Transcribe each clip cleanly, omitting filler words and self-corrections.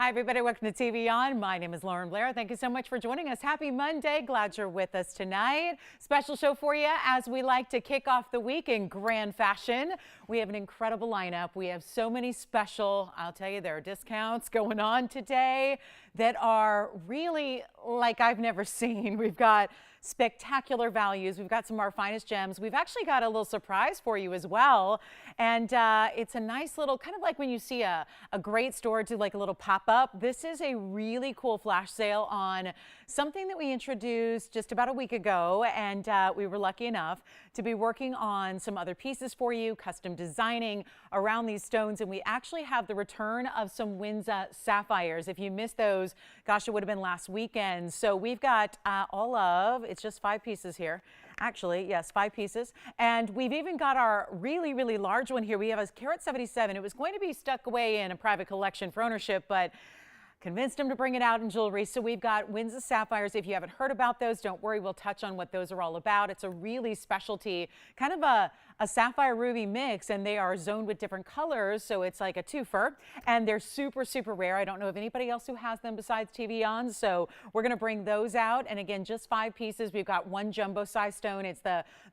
Hi, everybody. Welcome to TVON. My name is Lauren Blair. Thank you so much for joining us. Happy Monday. Glad you're with us tonight. Special show for you as we like to kick off the week in grand fashion. We have an incredible lineup. We have so many special, I'll tell you, there are discounts going on today that are really like I've never seen. We've got spectacular values. We've got some of our finest gems. We've actually got a little surprise for you as well. And it's a nice little, kind of like when you see a great store do like a little pop-up. This is a really cool flash sale on something that we introduced just about a week ago. And we were lucky enough to be working on some other pieces for you, custom designing around these stones. And we actually have the return of some Windsor sapphires. If you missed those, gosh, it would have been last weekend. So we've got it's just 5 pieces here. Actually, yes, 5 pieces. And we've even got our really, really large one here. We have a carat 77. It was going to be stuck away in a private collection for ownership, but convinced him to bring it out in jewelry. So we've got Windsor sapphires. If you haven't heard about those, don't worry, we'll touch on what those are all about. It's a really specialty, kind of a sapphire ruby mix, and they are zoned with different colors, so it's like a twofer, and they're super, super rare. I don't know of anybody else who has them besides TVON, so we're going to bring those out. And again, just 5 pieces. We've got one jumbo size stone. It's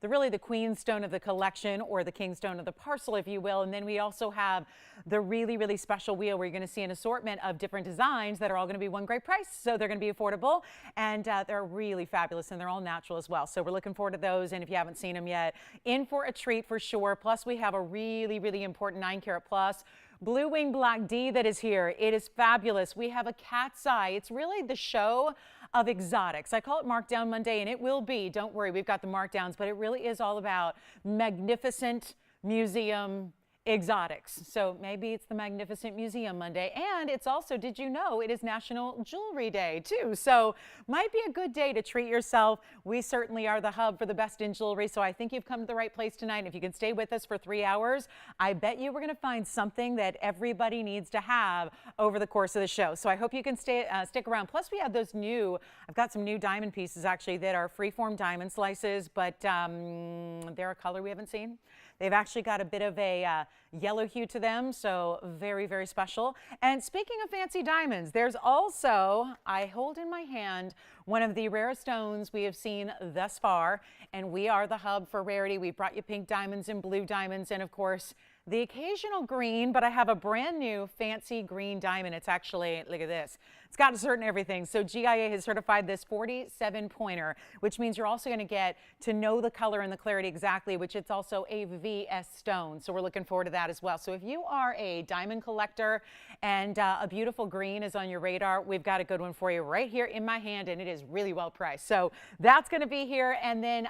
really the queen stone of the collection, or the king stone of the parcel, if you will. And then we also have the really, really special wheel where you're going to see an assortment of different designs that are all going to be one great price. So they're going to be affordable, and they're really fabulous, and they're all natural as well. So we're looking forward to those. And if you haven't seen them yet, in for a treat for sure. Plus, we have a really, really important 9 carat plus blue wing black D that is here. It is fabulous. We have a cat's eye. It's really the show of exotics. I call it Markdown Monday, and it will be. Don't worry, we've got the markdowns, but it really is all about magnificent museum exotics. So maybe it's the Magnificent Museum Monday. And it's also, did you know, it is National Jewelry Day too. So might be a good day to treat yourself. We certainly are the hub for the best in jewelry. So I think you've come to the right place tonight. If you can stay with us for 3 hours, I bet you we're going to find something that everybody needs to have over the course of the show. So I hope you can stick around. Plus we have those I've got some new diamond pieces actually that are freeform diamond slices, but they're a color we haven't seen. They've actually got a bit of a yellow hue to them, so very, very special. And speaking of fancy diamonds, there's also, I hold in my hand, one of the rarest stones we have seen thus far, and we are the hub for rarity. We brought you pink diamonds and blue diamonds, and of course, the occasional green, but I have a brand new fancy green diamond. It's actually, look at this. It's got a certain everything. So GIA has certified this 47 pointer, which means you're also going to get to know the color and the clarity exactly, which it's also a VS stone. So we're looking forward to that as well. So if you are a diamond collector and a beautiful green is on your radar, we've got a good one for you right here in my hand, and it is really well priced. So that's going to be here. And then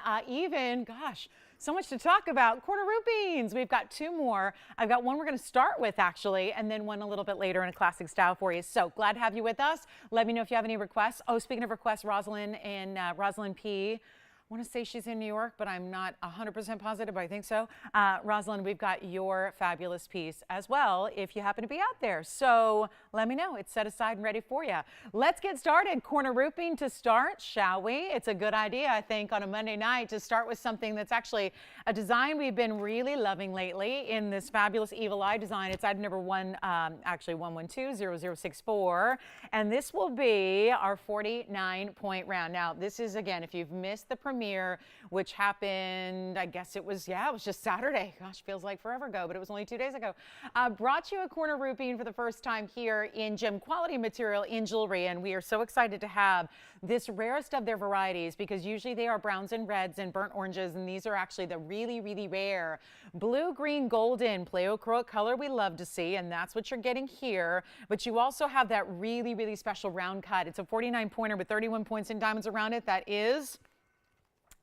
gosh, so much to talk about. Quarter root beans. We've got 2 more. I've got one we're going to start with actually, and then one a little bit later in a classic style for you. So glad to have you with us. Let me know if you have any requests. Oh, speaking of requests, Rosalind P. I want to say she's in New York, but I'm not 100% positive, but I think so. Rosalind, we've got your fabulous piece as well if you happen to be out there. So let me know. It's set aside and ready for you. Let's get started. Corner root bean to start, shall we? It's a good idea, I think, on a Monday night to start with something that's actually a design we've been really loving lately in this fabulous Evil Eye design. It's item number 1120064. And this will be our 49-point round. Now, this is, again, if you've missed the premiere, which happened, I guess it was just Saturday. Gosh, feels like forever ago, but it was only 2 days ago. Brought you a corner root bean for the first time here in gem quality material in jewelry, and we are so excited to have this rarest of their varieties because usually they are browns and reds and burnt oranges, and these are actually the really, really rare blue, green, golden pleochroic color we love to see, and that's what you're getting here. But you also have that really, really special round cut. It's a 49 pointer with 31 points in diamonds around it. That is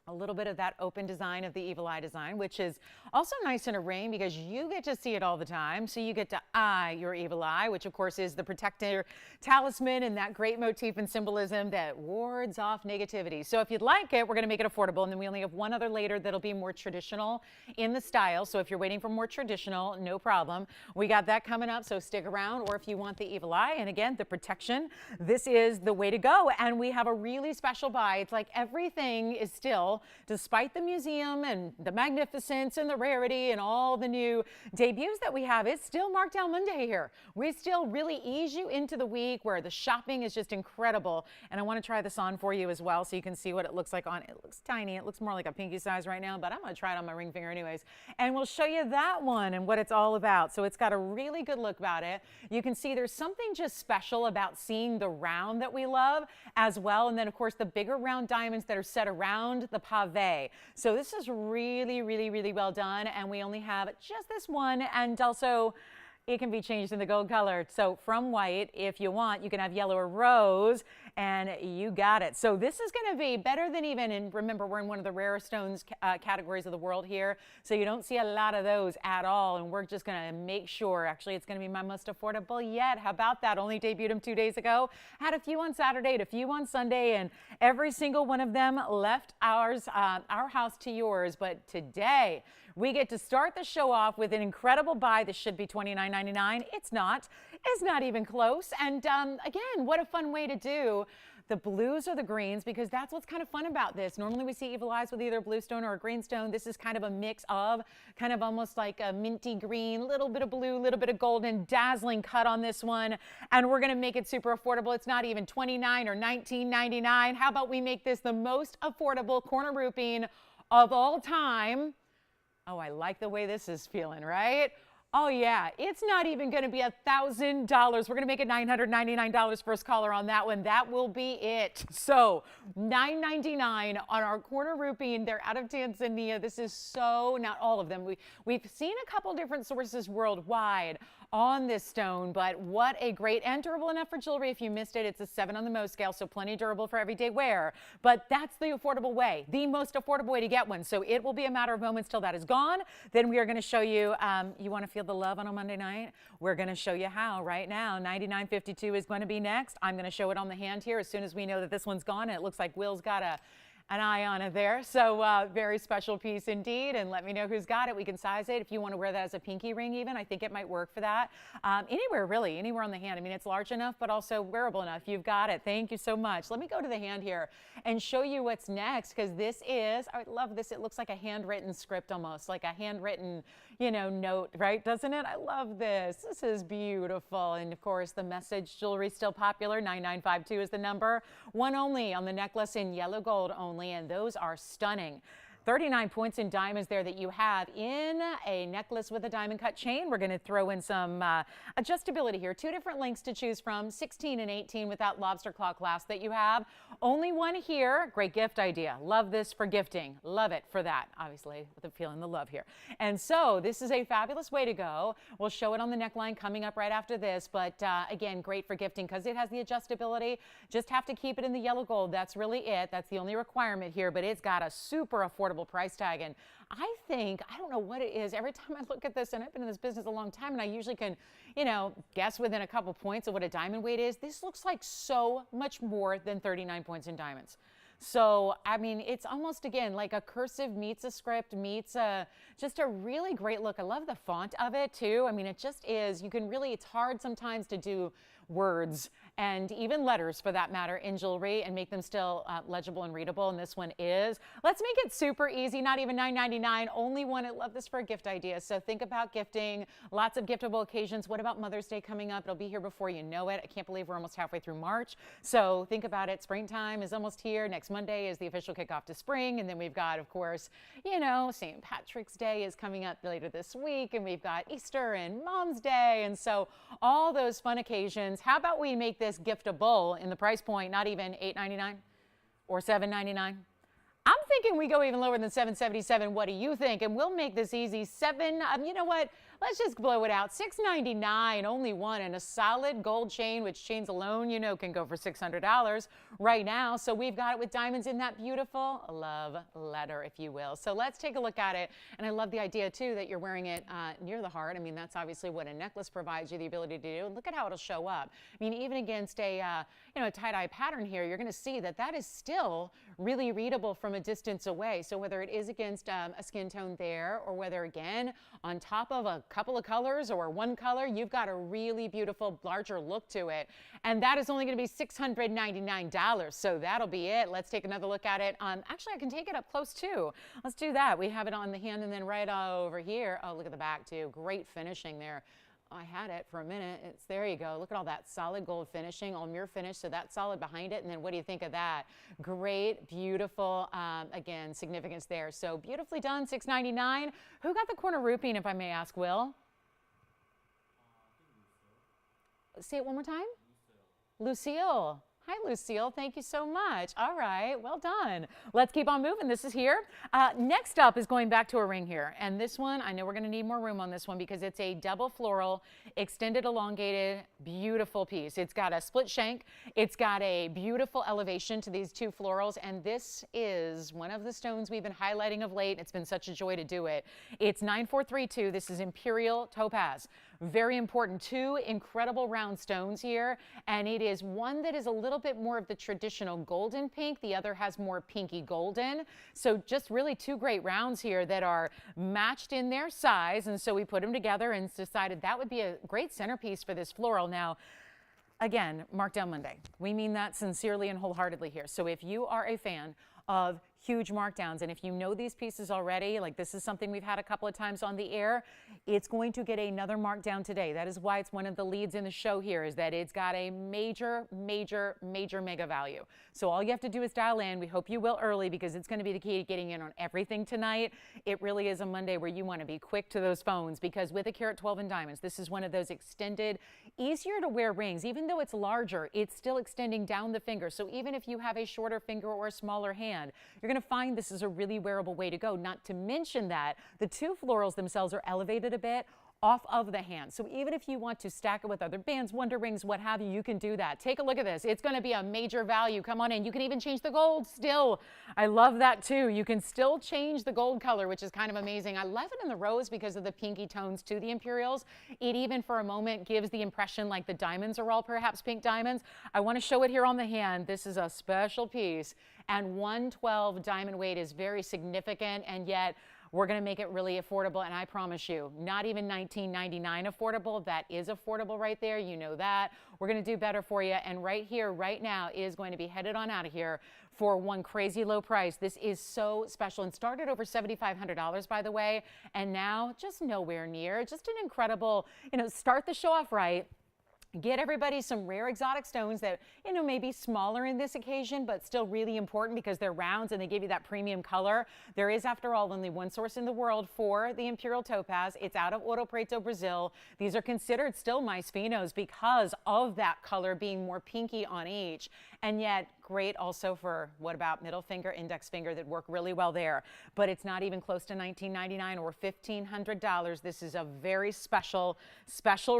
a little bit of that open design of the Evil Eye design, which is also nice in a ring because you get to see it all the time. So you get to eye your Evil Eye, which of course is the protector talisman and that great motif and symbolism that wards off negativity. So if you'd like it, we're going to make it affordable. And then we only have one other later that'll be more traditional in the style. So if you're waiting for more traditional, no problem. We got that coming up. So stick around. Or if you want the Evil Eye, and again, the protection, this is the way to go. And we have a really special buy. It's like everything is still affordable. Despite the museum and the magnificence and the rarity and all the new debuts that we have, it's still Markdown Monday here. We still really ease you into the week where the shopping is just incredible. And I want to try this on for you as well so you can see what it looks like on. It looks tiny. It looks more like a pinky size right now, but I'm going to try it on my ring finger anyways. And we'll show you that one and what it's all about. So it's got a really good look about it. You can see there's something just special about seeing the round that we love as well. And then of course the bigger round diamonds that are set around the pave. So this is really, really, really well done. And we only have just this one, and also it can be changed in the gold color. So from white, if you want, you can have yellow or rose, and you got it. So this is going to be better than even, and remember, we're in one of the rare stones categories of the world here, so you don't see a lot of those at all, and we're just going to make sure, actually, it's going to be my most affordable yet. How about that? Only debuted them 2 days ago. Had a few on Saturday, a few on Sunday, and every single one of them left our house to yours. But today, we get to start the show off with an incredible buy. This should be $29.99. It's not. It's not even close. And again, what a fun way to do the blues or the greens, because that's what's kind of fun about this. Normally we see Evil Eyes with either a blue stone or a green stone. This is kind of a mix of kind of almost like a minty green, little bit of blue, little bit of golden, dazzling cut on this one. And we're going to make it super affordable. It's not even $29 or $19.99. How about we make this the most affordable corner roofing of all time? Oh, I like the way this is feeling, right? Oh, yeah. It's not even going to be $1,000. We're going to make it $999 first caller on that one. That will be it. So $999 on our corner roofing. They're out of Tanzania. This is so, not all of them. We've seen a couple different sources worldwide on this stone, but what a great and durable enough for jewelry. If you missed it, it's a 7 on the Mohs scale, so plenty durable for everyday wear. But that's the affordable way, the most affordable way to get one. So it will be a matter of moments till that is gone. Then we are going to show you, you want to feel the love on a Monday night? We're going to show you how right now. $99.52 is going to be next. I'm going to show it on the hand here as soon as we know that this one's gone. And it looks like Will's got an eye on it there. So very special piece indeed. And let me know who's got it. We can size it. If you want to wear that as a pinky ring even, I think it might work for that. Anywhere really, anywhere on the hand. I mean, it's large enough, but also wearable enough. You've got it. Thank you so much. Let me go to the hand here and show you what's next, because this is, I love this. It looks like a handwritten script almost, like a handwritten, you know, note, right? Doesn't it? I love this. This is beautiful. And of course, the message jewelry still popular. 9952 is the number. One only on the necklace in yellow gold only. And those are stunning. 39 points in diamonds there that you have in a necklace with a diamond cut chain. We're going to throw in some adjustability here. 2 different lengths to choose from, 16 and 18 with that lobster claw clasp that you have. Only one here. Great gift idea. Love this for gifting. Love it for that. Obviously, with the feeling the love here. And so this is a fabulous way to go. We'll show it on the neckline coming up right after this. But again, great for gifting because it has the adjustability. Just have to keep it in the yellow gold. That's really it. That's the only requirement here. But it's got a super affordable price tag. And I think, I don't know what it is, every time I look at this, and I've been in this business a long time, and I usually can, you know, guess within a couple points of what a diamond weight is. This looks like so much more than 39 points in diamonds. So, I mean, it's almost, again, like a cursive meets a script, meets just a really great look. I love the font of it, too. I mean, it just is. You can really, it's hard sometimes to do words and even letters for that matter in jewelry and make them still legible and readable, and this one is. Let's make it super easy, not even $9.99, only one. I love this for a gift idea. So think about gifting, lots of giftable occasions. What about Mother's Day coming up? It'll be here before you know it. I can't believe we're almost halfway through March. So think about it. Springtime is almost here. Next Monday is the official kickoff to spring, and then we've got, of course, you know, St. Patrick's Day is coming up later this week, and we've got Easter and Mom's Day, and so all those fun occasions. How about we make this giftable in the price point, not even $8.99 or $7.99? I'm thinking we go even lower than $7.77. What do you think? And we'll make this easy. You know what? Let's just blow it out. $6.99, only one, and a solid gold chain, which chains alone, you know, can go for $600 right now. So we've got it with diamonds in that beautiful love letter, if you will. So let's take a look at it. And I love the idea, too, that you're wearing it near the heart. I mean, that's obviously what a necklace provides you the ability to do. And look at how it'll show up. I mean, even against a, you know, tie-dye pattern here, you're going to see that that is still really readable from a distance away. So whether it is against a skin tone there, or whether, again, on top of a couple of colors or one color, you've got a really beautiful, larger look to it. And that is only going to be $699. So that'll be it. Let's take another look at it. Actually, I can take it up close too. Let's do that. We have it on the hand and then right over here. Oh, look at the back too. Great finishing there. I had it for a minute. There you go. Look at all that solid gold finishing, all mirror finish. So that's solid behind it. And then what do you think of that? Great, beautiful, again, significance there. So beautifully done, $699. Who got the corner roofing, if I may ask, Will? Say it one more time. Lucille. Hi, Lucille. Thank you so much. All right. Well done. Let's keep on moving. This is here. Next up is going back to a ring here. And this one, I know we're going to need more room on this one because it's a double floral, extended, elongated, beautiful piece. It's got a split shank. It's got a beautiful elevation to these two florals. And this is one of the stones we've been highlighting of late. It's been such a joy to do it. It's 9432. This is Imperial topaz. Very important. Two incredible round stones here. And it is one that is a little bit more of the traditional golden pink. The other has more pinky golden. So just really two great rounds here that are matched in their size. And so we put them together and decided that would be a great centerpiece for this floral. Now, again, Markdown Monday. We mean that sincerely and wholeheartedly here. So if you are a fan of huge markdowns, and if you know these pieces already, like this is something we've had a couple of times on the air, it's going to get another markdown today. That is why it's one of the leads in the show here, is that it's got a major mega value. So all you have to do is dial in. We hope you will early because it's going to be the key to getting in on everything tonight. It really is a Monday where you want to be quick to those phones, because with a carat 12 in diamonds, this is one of those extended, easier to wear rings. Even though it's larger, it's still extending down the finger. So even if you have a shorter finger or a smaller hand, you're going to find this is a really wearable way to go. Not to mention that the two florals themselves are elevated a bit off of the hand. So even if you want to stack it with other bands, wonder rings, what have you, you can do that. Take a look at this. It's going to be a major value. Come on in. You can even change the gold still. I love that too. You can still change the gold color, which is kind of amazing. I love it in the rose because of the pinky tones to the Imperials. It even for a moment gives the impression like the diamonds are all perhaps pink diamonds. I want to show it here on the hand. This is a special piece, and 112 diamond weight is very significant, and yet we're going to make it really affordable. And I promise you, not even $19.99 affordable. That is affordable right there. You know that. We're going to do better for you. And right here, right now, is going to be headed on out of here for one crazy low price. This is so special and started over $7,500, by the way. And now just nowhere near. Just an incredible, start the show off right. Get everybody some rare exotic stones that, may be smaller in this occasion, but still really important because they're rounds and they give you that premium color. There is, after all, only one source in the world for the Imperial topaz. It's out of Ouro Preto, Brazil. These are considered still mais finos because of that color being more pinky on each. And yet, great also for, what about middle finger, index finger, that work really well there. But it's not even close to $19.99 or $1,500. This is a very special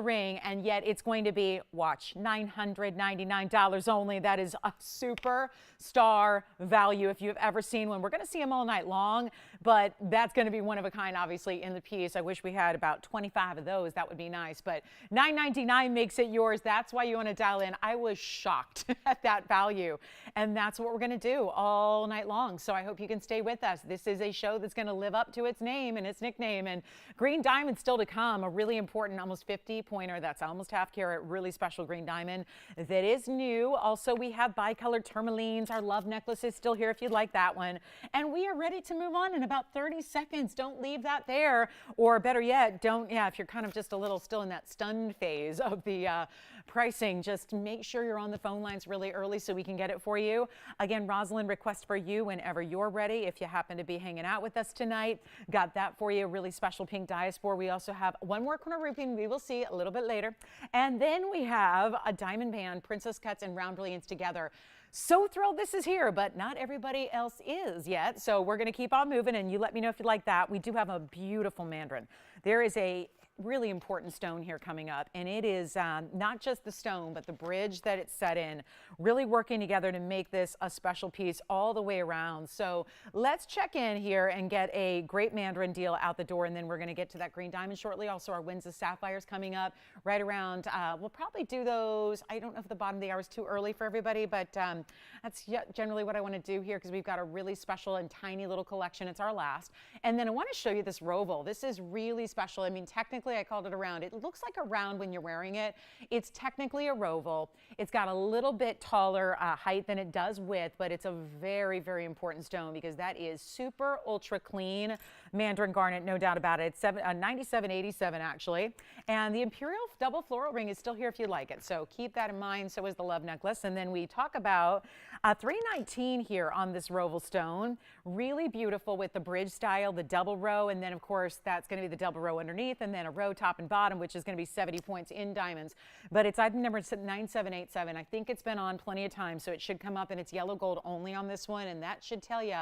ring, and yet it's going to be, watch, $999 only. That is a superstar value if you've ever seen one. We're going to see them all night long, but that's going to be one of a kind, obviously, in the piece. I wish we had about 25 of those. That would be nice, but $999 makes it yours. That's why you want to dial in. I was shocked at that value. And that's what we're going to do all night long. So I hope you can stay with us. This is a show that's going to live up to its name and its nickname. And green diamond still to come, a really important, almost 50 pointer. That's almost half carat, really special green diamond that is new. Also, we have bicolored tourmalines. Our love necklace is still here if you'd like that one. And we are ready to move on in about 30 seconds. Don't leave that there. Or better yet, if you're kind of just a little still in that stunned phase of the pricing, just make sure you're on the phone lines really early so we can get it for you. Again, Rosalind, request for you whenever you're ready. If you happen to be hanging out with us tonight, got that for you. Really special pink Diaspora. We also have one more corner roofing we will see a little bit later. And then we have a diamond band, princess cuts and round brilliance together. So thrilled this is here, but not everybody else is yet. So we're going to keep on moving, and you let me know if you like that. We do have a beautiful Mandarin. There is a really important stone here coming up, and it is not just the stone, but the bridge that it's set in, really working together to make this a special piece all the way around. So let's check in here and get a great Mandarin deal out the door, and then we're going to get to that green diamond shortly. Also, our winds of sapphires coming up right around. We'll probably do those. I don't know if the bottom of the hour is too early for everybody, but that's generally what I want to do here because we've got a really special and tiny little collection. It's our last. And then I want to show you this roval. This is really special. I mean, technically, technically I called it a round. It looks like a round when you're wearing it. It's technically a roval. It's got a little bit taller height than it does width, but it's a very, very important stone because that is super ultra clean Mandarin garnet, no doubt about it. It's 9787 actually. And the Imperial double floral ring is still here if you like it. So keep that in mind. So is the love necklace. And then we talk about $319 here on this roval stone. Really beautiful with the bridge style, the double row. And then of course that's going to be the double row underneath and then a row top and bottom, which is going to be 70 points in diamonds. But it's item number 9787. I think it's been on plenty of times. So it should come up and it's yellow gold only on this one. And that should tell you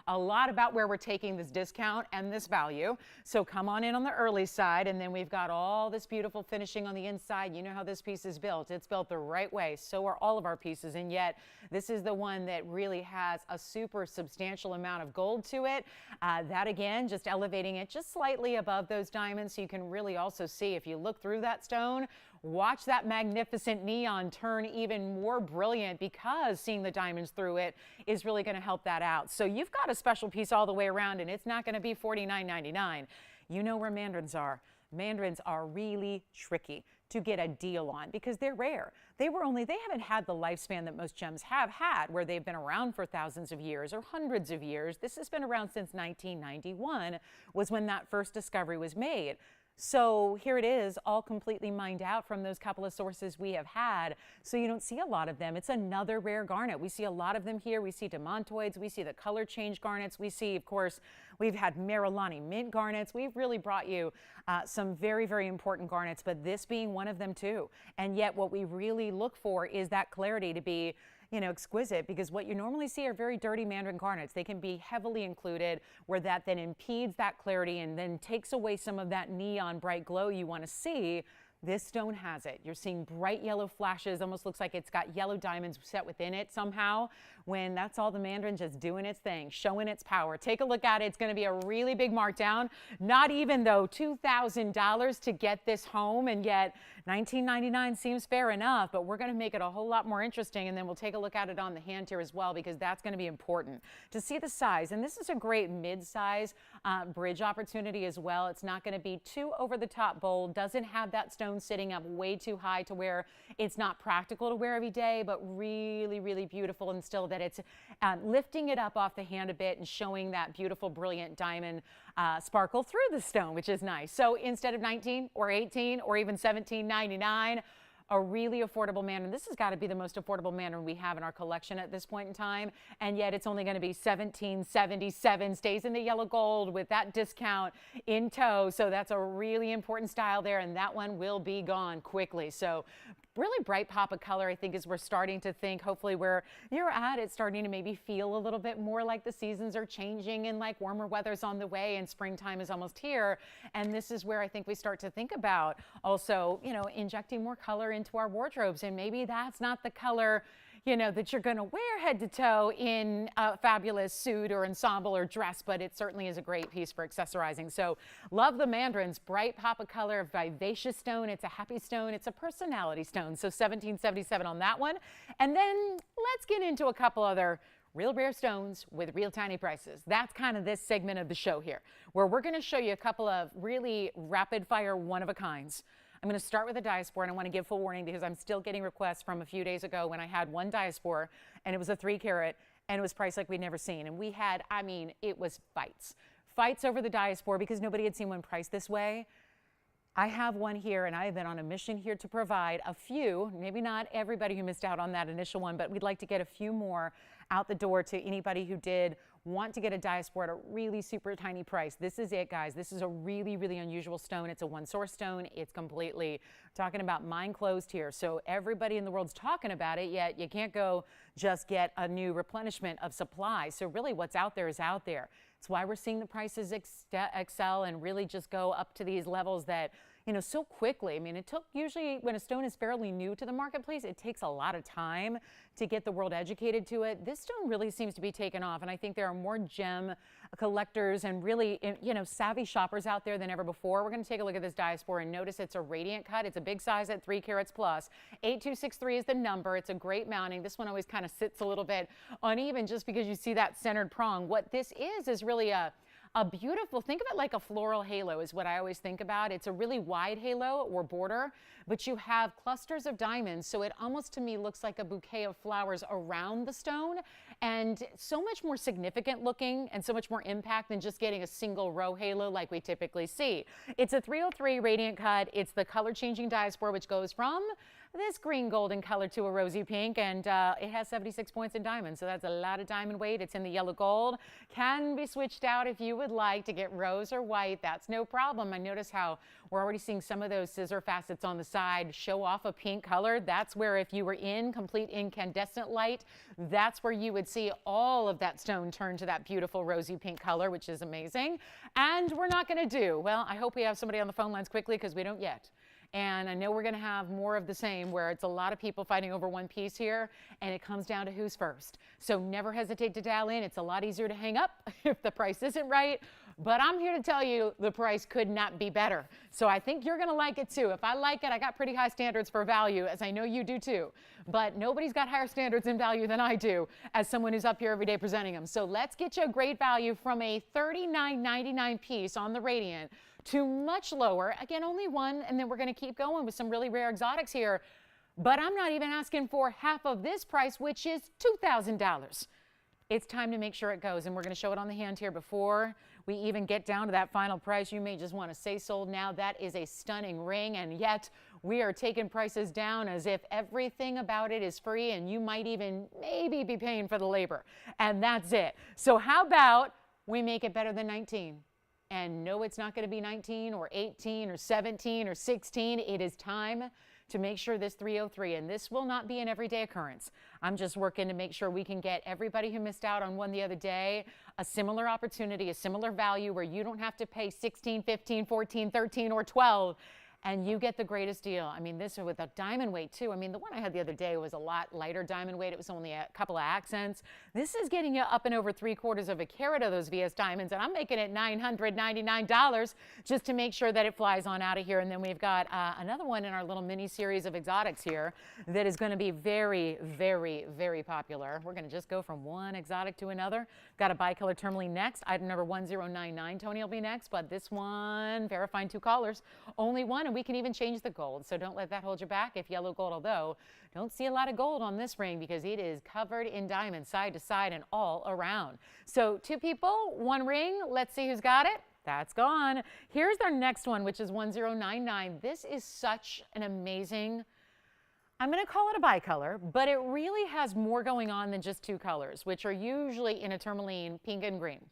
a lot about where we're taking this discount and this value. So come on in on the early side, and then we've got all this beautiful finishing on the inside. You know how this piece is built. It's built the right way. So are all of our pieces, and yet this is the one that really has a super substantial amount of gold to it. That again, just elevating it just slightly above those diamonds, so you can really also see if you look through that stone. Watch that magnificent neon turn even more brilliant because seeing the diamonds through it is really going to help that out. So you've got a special piece all the way around, and it's not going to be $49.99. You know where mandarins are. Mandarins are really tricky to get a deal on because they're rare. They haven't had the lifespan that most gems have had, where they've been around for thousands of years or hundreds of years. This has been around since 1991 was when that first discovery was made. So here it is, all completely mined out from those couple of sources we have had. So you don't see a lot of them. It's another rare garnet. We see a lot of them here. We see demontoids. We see the color change garnets. We see, of course, we've had Marilani mint garnets. We've really brought you some very, very important garnets, but this being one of them too. And yet what we really look for is that clarity to be, you know, exquisite, because what you normally see are very dirty Mandarin garnets. They can be heavily included where that then impedes that clarity and then takes away some of that neon bright glow you want to see. This stone has it. You're seeing bright yellow flashes, almost looks like it's got yellow diamonds set within it somehow, when that's all the Mandarin just doing its thing, showing its power. Take a look at it. It's going to be a really big markdown. Not even though $2,000 to get this home, and yet $19.99 seems fair enough, but we're going to make it a whole lot more interesting, and then we'll take a look at it on the hand here as well, because that's going to be important to see the size. And this is a great mid-size bridge opportunity as well. It's not going to be too over-the-top bold, doesn't have that stone sitting up way too high to where it's not practical to wear every day, but really, really beautiful, and still that it's lifting it up off the hand a bit and showing that beautiful, brilliant diamond sparkle through the stone, which is nice. So instead of $19 or $18 or even $17.99, a really affordable Mandarin. This has got to be the most affordable Mandarin we have in our collection at this point in time, and yet it's only going to be $17.77. Stays in the yellow gold with that discount in tow, so that's a really important style there, and that one will be gone quickly. So really bright pop of color, I think, as we're starting to think, hopefully where you're at, it's starting to maybe feel a little bit more like the seasons are changing and like warmer weather's on the way and springtime is almost here. And this is where I think we start to think about also, you know, injecting more color into our wardrobes. And maybe that's not the color, you know, that you're going to wear head to toe in a fabulous suit or ensemble or dress, but it certainly is a great piece for accessorizing. So love the Mandarins, bright pop of color, vivacious stone. It's a happy stone. It's a personality stone. So $17.77 on that one. And then let's get into a couple other real rare stones with real tiny prices. That's kind of this segment of the show here, where we're going to show you a couple of really rapid fire one-of-a-kinds. I'm going to start with a Diaspora, and I want to give full warning because I'm still getting requests from a few days ago when I had one Diaspora, and it was a 3 carat, and it was priced like we'd never seen. And we had, I mean, it was fights over the Diaspora because nobody had seen one priced this way. I have one here, and I have been on a mission here to provide a few, maybe not everybody who missed out on that initial one, but we'd like to get a few more out the door to anybody who did want to get a Diaspora at a really super tiny price. This is it, guys. This is a really, really unusual stone. It's a one-source stone. It's completely talking about mine closed here. So everybody in the world's talking about it, yet you can't go just get a new replenishment of supply. So really what's out there is out there. It's why we're seeing the prices excel and really just go up to these levels that, you know, so quickly. I mean, it took, usually when a stone is fairly new to the marketplace, it takes a lot of time to get the world educated to it. This stone really seems to be taking off, and I think there are more gem collectors and really, you know, savvy shoppers out there than ever before. We're going to take a look at this Diaspora and notice it's a radiant cut. It's a big size at 3 carats plus. 8263 is the number. It's a great mounting. This one always kind of sits a little bit uneven just because you see that centered prong. What this is really a A beautiful, think of it like a floral halo is what I always think about. It's a really wide halo or border, but you have clusters of diamonds, so it almost to me looks like a bouquet of flowers around the stone, and so much more significant looking and so much more impact than just getting a single row halo like we typically see. It's a 303 radiant cut. It's the color changing Diaspora, which goes from this green golden color to a rosy pink, and it has 76 points in diamonds, so that's a lot of diamond weight. It's in the yellow gold. Can be switched out if you would like to get rose or white. That's no problem. I notice how we're already seeing some of those scissor facets on the side show off a pink color. That's where if you were in complete incandescent light, that's where you would see all of that stone turn to that beautiful rosy pink color, which is amazing. And we're not going to do, well, I hope we have somebody on the phone lines quickly because we don't yet. And I know we're going to have more of the same where it's a lot of people fighting over one piece here, and it comes down to who's first. So never hesitate to dial in. It's a lot easier to hang up if the price isn't right. But I'm here to tell you the price could not be better. So I think you're going to like it too. If I like it, I got pretty high standards for value, as I know you do too. But nobody's got higher standards in value than I do as someone who's up here every day presenting them. So let's get you a great value from a $39.99 piece on the Radiant to much lower. Again, only one, and then we're going to keep going with some really rare exotics here. But I'm not even asking for half of this price, which is $2,000. It's time to make sure it goes, and we're going to show it on the hand here before we even get down to that final price. You may just want to say sold now. That is a stunning ring, and yet we are taking prices down as if everything about it is free, and you might even maybe be paying for the labor, and that's it. So how about we make it better than 19? And no, it's not going to be 19 or 18 or 17 or 16. It is time to make sure this 303, and this will not be an everyday occurrence. I'm just working to make sure we can get everybody who missed out on one the other day a similar opportunity, a similar value where you don't have to pay 16, 15, 14, 13, or 12. And you get the greatest deal. I mean, this with a diamond weight too. I mean, the one I had the other day was a lot lighter diamond weight. It was only a couple of accents. This is getting you up and over 3/4 of a carat of those VS diamonds, and I'm making it $999 just to make sure that it flies on out of here. And then we've got another one in our little mini series of exotics here that is going to be very, very, very popular. We're going to just go from one exotic to another. Got a bicolor tourmaline next. Item number 1099. Tony will be next, but this one, verifying 2 callers, only one. We can even change the gold, so don't let that hold you back. If yellow gold, although don't see a lot of gold on this ring because it is covered in diamonds side to side and all around. So 2 people, 1 ring. Let's see who's got it. That's gone. Here's our next one, which is 1099. This is such an amazing, I'm going to call it a bicolor, but it really has more going on than just 2 colors, which are usually in a tourmaline, pink and green.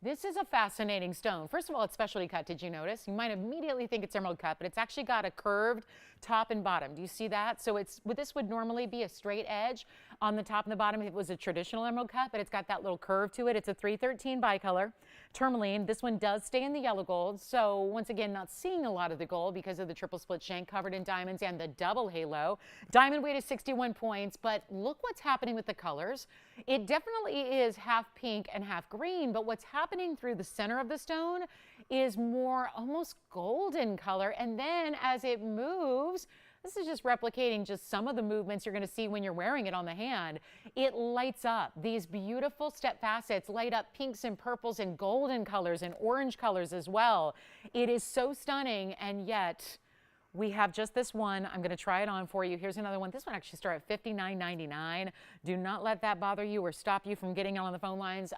This is a fascinating stone. First of all, it's specialty cut. Did you notice? You might immediately think it's emerald cut, but it's actually got a curved top and bottom. Do you see that? So this would normally be a straight edge on the top and the bottom if it was a traditional emerald cut, but it's got that little curve to it. It's a 313 bicolor tourmaline. This one does stay in the yellow gold. So once again, not seeing a lot of the gold because of the triple split shank covered in diamonds and the double halo. Diamond weight is 61 points, but look what's happening with the colors. It definitely is half pink and half green, but what's happening through the center of the stone is more almost golden color. And then as it moves, this is just replicating just some of the movements you're going to see when you're wearing it on the hand. It lights up. These beautiful step facets light up pinks and purples and golden colors and orange colors as well. It is so stunning, and yet we have just this one. I'm going to try it on for you. Here's another one. This one actually started at $59.99. Do not let that bother you or stop you from getting on the phone lines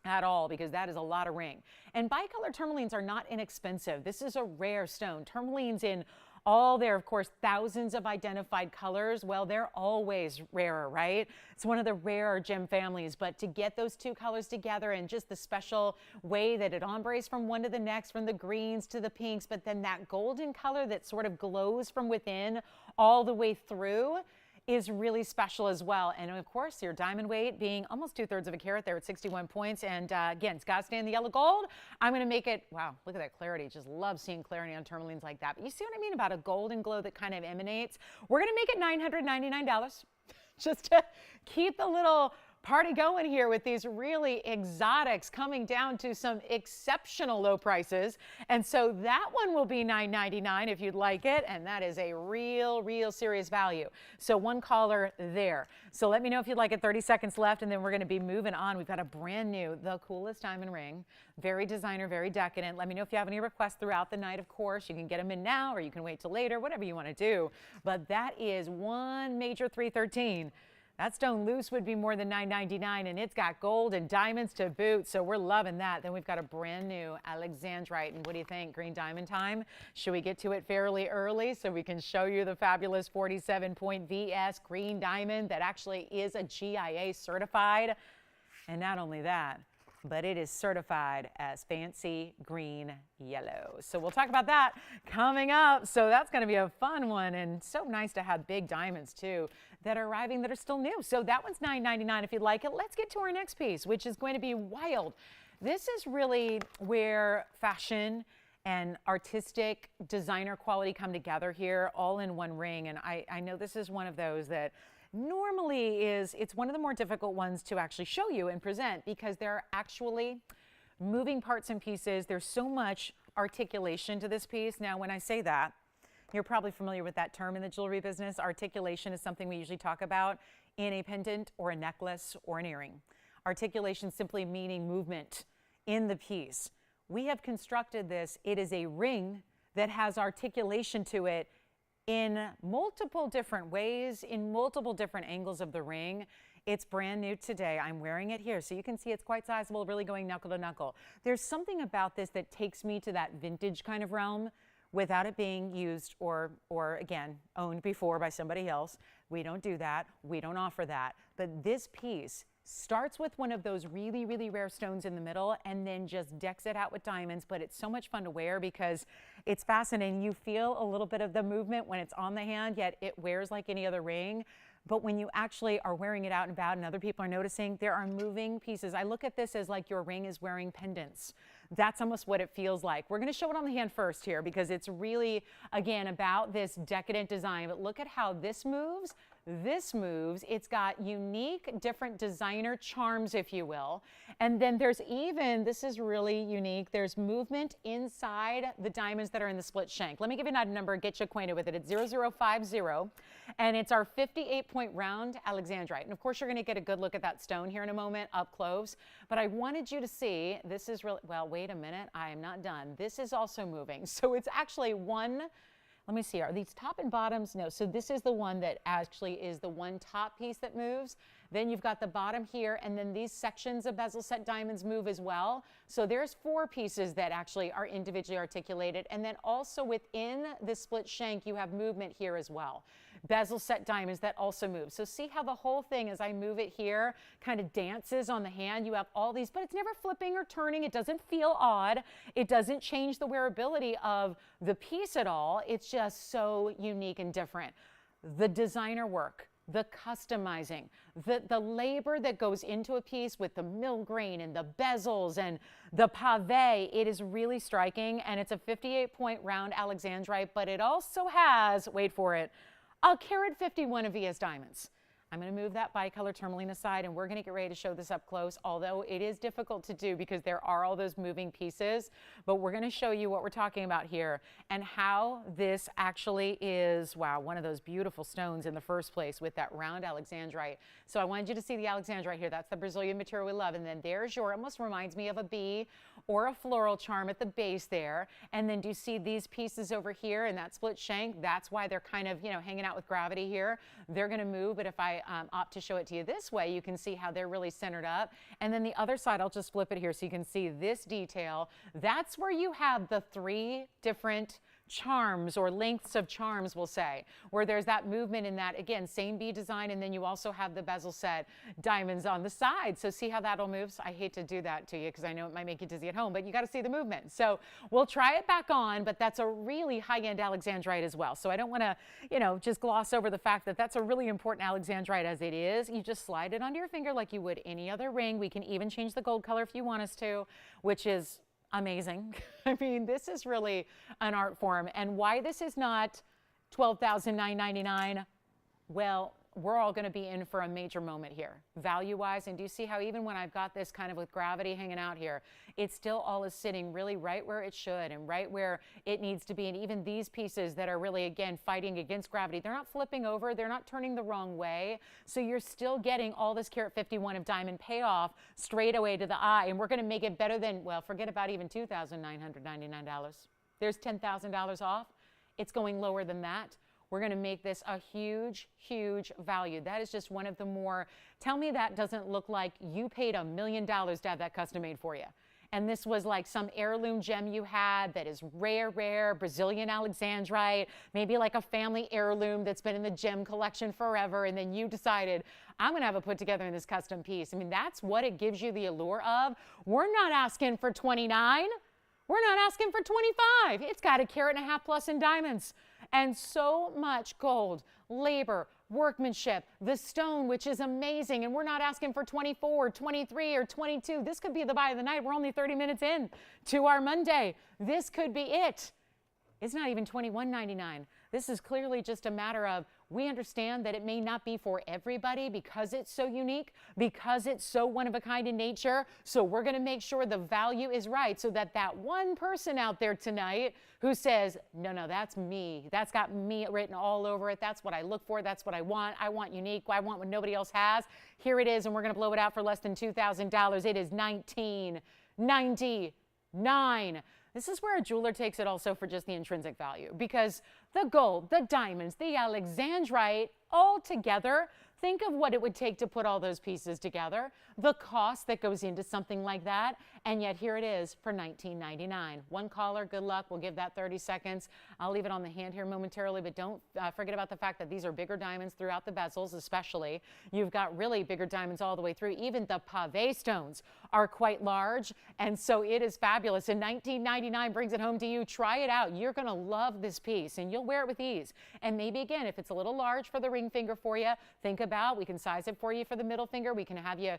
at all, because that is a lot of ring. And bicolor tourmalines are not inexpensive. This is a rare stone. Tourmalines in all their, of course, thousands of identified colors, well, they're always rarer, right? It's one of the rarer gem families, but to get those 2 colors together and just the special way that it ombres from one to the next, from the greens to the pinks, but then that golden color that sort of glows from within all the way through is really special as well. And of course, your diamond weight being almost 2/3 of a carat there at 61 points. And again, it's got to stay in the yellow gold. I'm going to make it, wow, look at that clarity. Just love seeing clarity on tourmalines like that. But you see what I mean about a golden glow that kind of emanates? We're going to make it $999 just to keep the little party going here with these really exotics coming down to some exceptional low prices. And so that one will be $9.99 if you'd like it. And that is a real serious value. So one caller there. So let me know if you'd like it. 30 seconds left, and then we're going to be moving on. We've got a brand new, the coolest diamond ring. Very designer, very decadent. Let me know if you have any requests throughout the night, of course. You can get them in now, or you can wait till later, whatever you want to do. But that is one major 313. That stone loose would be more than $9.99, and it's got gold and diamonds to boot, so we're loving that. Then we've got a brand new Alexandrite, and what do you think? Green diamond time? Should we get to it fairly early so we can show you the fabulous 47-point VS green diamond that actually is a GIA certified? And not only that, but it is certified as fancy green yellow. So we'll talk about that coming up. So that's going to be a fun one, and so nice to have big diamonds too that are arriving that are still new. So that one's $9.99 if you'd like it. Let's get to our next piece, which is going to be wild. This is really where fashion and artistic designer quality come together here all in one ring. And I know this is one of those that normally it's one of the more difficult ones to actually show you and present because there are actually moving parts and pieces. There's so much articulation to this piece. Now, when I say that, you're probably familiar with that term in the jewelry business. Articulation is something we usually talk about in a pendant or a necklace or an earring. Articulation simply meaning movement in the piece. We have constructed this. It is a ring that has articulation to it in multiple different ways, in multiple different angles of the ring. It's brand new today. I'm wearing it here, so you can see it's quite sizable, really going knuckle to knuckle. There's something about this that takes me to that vintage kind of realm without it being used or again, owned before by somebody else. We don't do that. We don't offer that. But this piece starts with one of those really rare stones in the middle and then just decks it out with diamonds. But it's so much fun to wear because it's fascinating. You feel a little bit of the movement when it's on the hand, yet it wears like any other ring. But when you actually are wearing it out and about and other people are noticing, there are moving pieces. I look at this as like your ring is wearing pendants. That's almost what it feels like. We're going to show it on the hand first here because it's really, again, about this decadent design. But look at how this moves. This moves. It's got unique, different designer charms, if you will. And then there's even, this is really unique, there's movement inside the diamonds that are in the split shank. Let me give you that number, get you acquainted with it. It's 0050, and it's our 58-point round Alexandrite. And of course, you're going to get a good look at that stone here in a moment, up close. But I wanted you to see, this is really, well, wait a minute, I am not done. This is also moving. So it's actually one, let me see, are these top and bottoms? No, so this is the one that actually is the one top piece that moves. Then you've got the bottom here, and then these sections of bezel set diamonds move as well. So there's 4 pieces that actually are individually articulated. And then also within the split shank, you have movement here as well. Bezel set diamonds that also move. So see how the whole thing, as I move it here, kind of dances on the hand. You have all these, but it's never flipping or turning. It doesn't feel odd. It doesn't change the wearability of the piece at all. It's just so unique and different. The designer work, the customizing, the labor that goes into a piece with the mill grain and the bezels and the pave, it is really striking. And it's a 58-point round Alexandrite, but it also has, wait for it, a carat 51 of VS diamonds. I'm going to move that bicolor tourmaline aside, and we're going to get ready to show this up close, although it is difficult to do because there are all those moving pieces. But we're going to show you what we're talking about here and how this actually is, wow, one of those beautiful stones in the first place with that round Alexandrite. So I wanted you to see the Alexandrite here. That's the Brazilian material we love. And then there's your, almost reminds me of a bee or a floral charm at the base there. And then do you see these pieces over here in that split shank? That's why they're kind of, you know, hanging out with gravity here. They're going to move, but if I opt to show it to you this way, you can see how they're really centered up. And then the other side, I'll just flip it here so you can see this detail. That's where you have the 3 different charms or lengths of charms, we'll say, where there's that movement in that, again, same bead design, and then you also have the bezel set diamonds on the side. So see how that'll move? So I hate to do that to you because I know it might make you dizzy at home, but you got to see the movement. So we'll try it back on, but that's a really high-end Alexandrite as well. So I don't want to, you know, just gloss over the fact that that's a really important Alexandrite as it is. You just slide it onto your finger like you would any other ring. We can even change the gold color if you want us to, which is amazing. I mean, this is really an art form. And why this is not $12,999, well, we're all going to be in for a major moment here, value-wise. And do you see how even when I've got this kind of with gravity hanging out here, it still all is sitting really right where it should and right where it needs to be. And even these pieces that are really, again, fighting against gravity, they're not flipping over, they're not turning the wrong way. So you're still getting all this carat 51 of diamond payoff straight away to the eye. And we're going to make it better than, well, forget about even $2,999. There's $10,000 off. It's going lower than that. We're going to make this a huge, huge value. That is just one of the more, tell me that doesn't look like you paid $1 million to have that custom made for you. And this was like some heirloom gem you had that is rare, Brazilian Alexandrite, maybe like a family heirloom that's been in the gem collection forever. And then you decided, I'm going to have it put together in this custom piece. I mean, that's what it gives you the allure of. We're not asking for 29. We're not asking for 25. It's got 1.5 carats plus in diamonds. And so much gold, labor, workmanship, the stone, which is amazing. And we're not asking for 24, 23, or 22. This could be the buy of the night. We're only 30 minutes in to our Monday. This could be it. It's not even $21.99. This is clearly just a matter of, we understand that it may not be for everybody because it's so unique, because it's so one of a kind in nature. So we're going to make sure the value is right so that that one person out there tonight who says, no, that's me. That's got me written all over it. That's what I look for. That's what I want. I want unique. I want what nobody else has. Here it is, and we're going to blow it out for less than $2,000. It is $19.99. This is where a jeweler takes it also for just the intrinsic value, because the gold, the diamonds, the Alexandrite, all together, think of what it would take to put all those pieces together, the cost that goes into something like that, and yet here it is for $19.99. One caller, good luck. We'll give that 30 seconds. I'll leave it on the hand here momentarily, but don't forget about the fact that these are bigger diamonds throughout the bezels especially. You've got really bigger diamonds all the way through. Even the pave stones are quite large, and so it is fabulous. And $19.99 brings it home to you. Try it out. You're going to love this piece, and you'll wear it with ease. And maybe, again, if it's a little large for the ring finger for you, think about, we can size it for you for the middle finger. We can have you,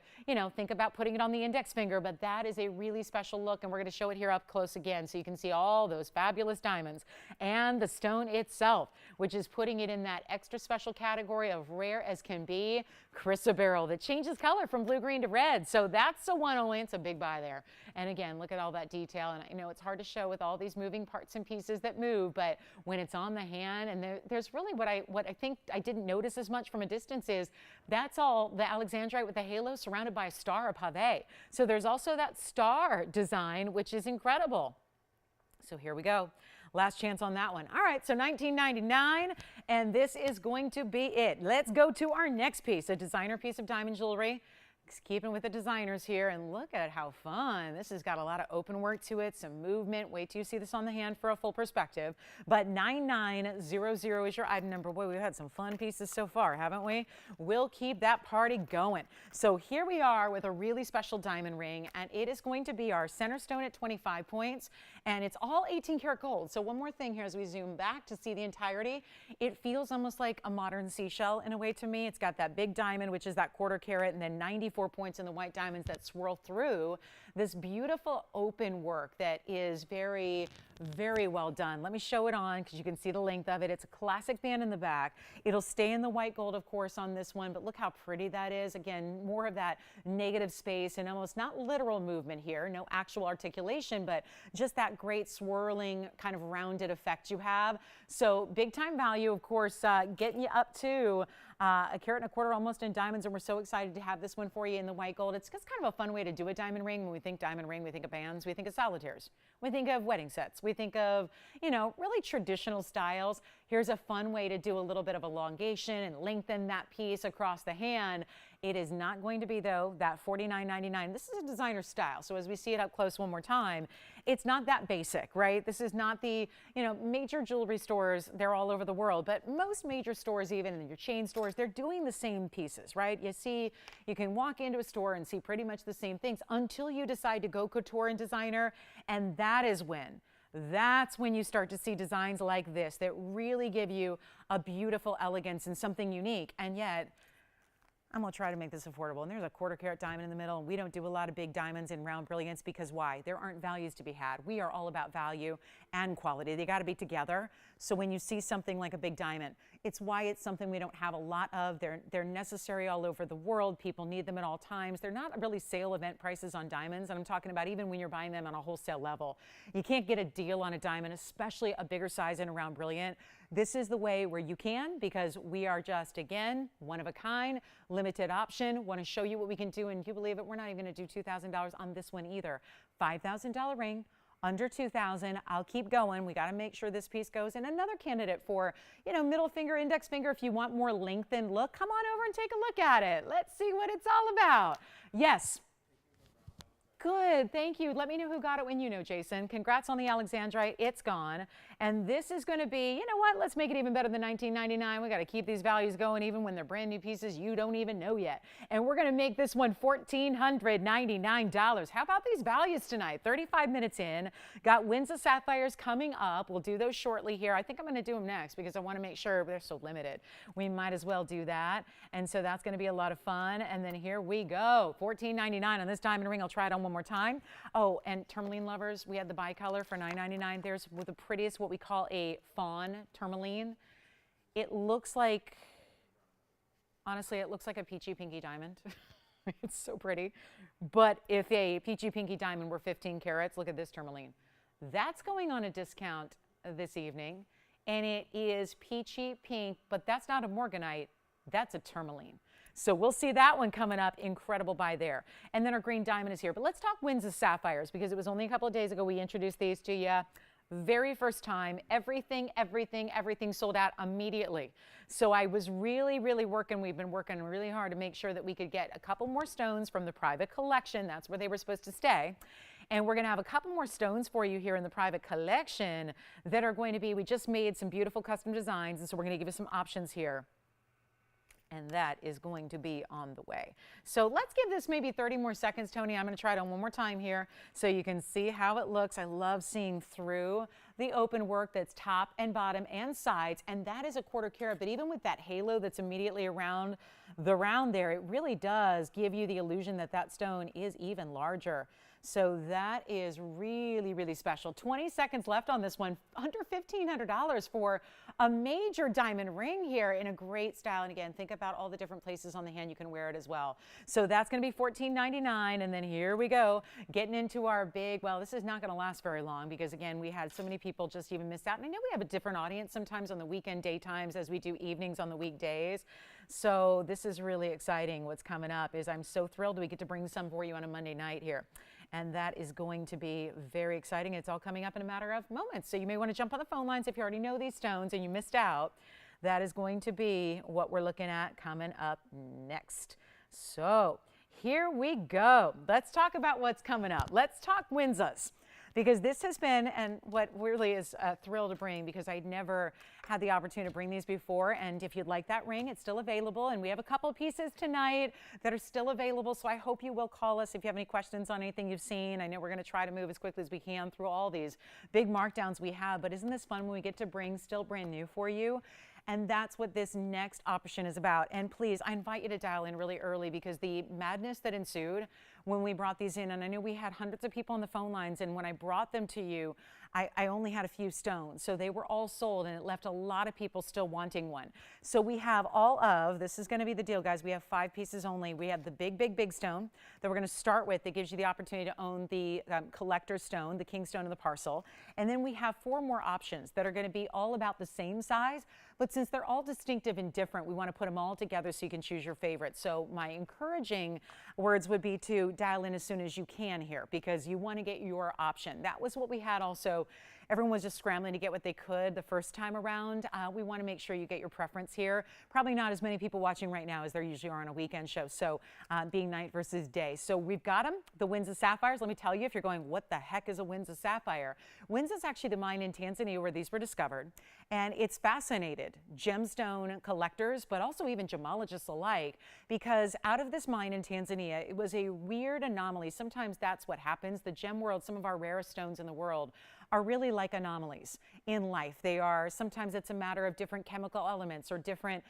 think about putting it on the index finger, but that is a really special look, and we're going to show it here up close again so you can see all those fabulous diamonds and the stone itself, which is putting it in that extra special category of rare as can be chrysoberyl that changes color from blue-green to red. So that's the one only. It's a big buy there. And again, look at all that detail. And I know it's hard to show with all these moving parts and pieces that move, but when it's on the hand, and there's really what I think I didn't notice as much from a distance is that's all the Alexandrite with the halo surrounded by a star of pave. So there's also that star design, which is incredible. So here we go. Last chance on that one. All right, so $19.99, and this is going to be it. Let's go to our next piece, a designer piece of diamond jewelry. Keeping with the designers here, and look at how fun. This has got a lot of open work to it, some movement. Wait till you see this on the hand for a full perspective. But 9900 is your item number. Boy, we've had some fun pieces so far, haven't we? We'll keep that party going. So here we are with a really special diamond ring, and it is going to be our center stone at 25 points, and it's all 18 karat gold. So one more thing here as we zoom back to see the entirety, it feels almost like a modern seashell in a way to me. It's got that big diamond, which is that 1/4 carat, and then 94 points in the white diamonds that swirl through this beautiful open work that is very, very well done. Let me show it on because you can see the length of it. It's a classic band in the back. It'll stay in the white gold, of course, on this one, but look how pretty that is. Again, more of that negative space and almost not literal movement here, no actual articulation, but just that great swirling kind of rounded effect you have. So big time value, of course, getting you up to 1.25 carats almost in diamonds, and we're so excited to have this one for you in the white gold. It's just kind of a fun way to do a diamond ring. When we think diamond ring, we think of bands, we think of solitaires, we think of wedding sets, we think of, really traditional styles. Here's a fun way to do a little bit of elongation and lengthen that piece across the hand. It is not going to be, though, that $49.99. This is a designer style, so as we see it up close one more time, it's not that basic, right? This is not the, major jewelry stores, they're all over the world, but most major stores, even in your chain stores, they're doing the same pieces, right? You can walk into a store and see pretty much the same things until you decide to go couture and designer, and that's when you start to see designs like this that really give you a beautiful elegance and something unique. And yet, I'm going to try to make this affordable. And there's a 1/4 carat diamond in the middle. And we don't do a lot of big diamonds in round brilliance because why? There aren't values to be had. We are all about value and quality. They got to be together. So when you see something like a big diamond, it's why it's something we don't have a lot of. They're necessary all over the world. People need them at all times. They're not really sale event prices on diamonds. And I'm talking about even when you're buying them on a wholesale level. You can't get a deal on a diamond, especially a bigger size in a round brilliant. This is the way where you can, because we are just, again, one of a kind, limited option. Want to show you what we can do, and you believe it, we're not even going to do $2,000 on this one either. $5,000 ring, under $2,000. I'll keep going. We got to make sure this piece goes. And another candidate for, middle finger, index finger, if you want more lengthened look, come on over and take a look at it. Let's see what it's all about. Yes. Good, thank you. Let me know who got it when you know, Jason. Congrats on the Alexandrite, it's gone. And this is gonna be, you know what, let's make it even better than $19.99. We gotta keep these values going even when they're brand new pieces you don't even know yet. And we're gonna make this one $1,499. How about these values tonight? 35 minutes in, got winds of sapphires coming up. We'll do those shortly here. I think I'm gonna do them next because I wanna make sure they're so limited. We might as well do that. And so that's gonna be a lot of fun. And then here we go, $14.99 on this diamond ring. I'll try it on one more time. Oh, and Tourmaline lovers, we had the bicolor for $9.99. There's with the prettiest, what we call a fawn tourmaline. It looks like, honestly, it looks like a peachy pinky diamond. It's so pretty. But if a peachy pinky diamond were 15 carats, look at this tourmaline. That's going on a discount this evening, and it is peachy pink, but that's not a morganite, that's a tourmaline. So we'll see that one coming up. Incredible buy there. And then our green diamond is here. But let's talk winds of sapphires, because it was only a couple of days ago we introduced these to you. Very first time, everything sold out immediately. So I was really working. We've been working really hard to make sure that we could get a couple more stones from the private collection. That's where they were supposed to stay. And we're going to have a couple more stones for you here in the private collection that are going to be, we just made some beautiful custom designs. And so we're going to give you some options here. And that is going to be on the way. So let's give this maybe 30 more seconds, Tony. I'm going to try it on one more time here so you can see how it looks. I love seeing through the open work that's top and bottom and sides, and that is a 1/4 carat. But even with that halo that's immediately around the round there, it really does give you the illusion that that stone is even larger. So that is really special. 20 seconds left on this one. Under $1,500 for a major diamond ring here in a great style. And again, think about all the different places on the hand you can wear it as well. So that's going to be $14.99. And then here we go, getting into our big, well, this is not going to last very long because again, we had so many people just even miss out. And I know we have a different audience sometimes on the weekend daytimes as we do evenings on the weekdays. So this is really exciting. What's coming up is I'm so thrilled we get to bring some for you on a Monday night here. And that is going to be very exciting. It's all coming up in a matter of moments. So you may want to jump on the phone lines if you already know these stones and you missed out. That is going to be what we're looking at coming up next. So here we go. Let's talk about what's coming up. Let's talk Windsors. Because this has been, and what really is a thrill to bring, because I'd never had the opportunity to bring these before. And if you'd like that ring, it's still available. And we have a couple of pieces tonight that are still available. So I hope you will call us if you have any questions on anything you've seen. I know we're going to try to move as quickly as we can through all these big markdowns we have. But isn't this fun when we get to bring still brand new for you? And that's what this next option is about. And please, I invite you to dial in really early because the madness that ensued when we brought these in, and I knew we had hundreds of people on the phone lines, and when I brought them to you, I only had a few stones. So they were all sold, and it left a lot of people still wanting one. So we have all of, this is going to be the deal, guys. We have 5 pieces only. We have the big stone that we're going to start with that gives you the opportunity to own the collector stone, the king stone of the parcel. And then we have 4 more options that are going to be all about the same size. But since they're all distinctive and different, we want to put them all together so you can choose your favorite. So my encouraging words would be to dial in as soon as you can here because you want to get your option. That was what we had also. Everyone was just scrambling to get what they could the first time around. We want to make sure you get your preference here. Probably not as many people watching right now as there usually are on a weekend show. So being night versus day. So we've got them, the Winds of Sapphires. Let me tell you, if you're going, what the heck is a Winds of Sapphire? Winds is actually the mine in Tanzania where these were discovered. And it's fascinated gemstone collectors, but also even gemologists alike, because out of this mine in Tanzania, it was a weird anomaly. Sometimes that's what happens. The gem world, some of our rarest stones in the world, are really like anomalies in life. They are, sometimes it's a matter of different chemical elements or different,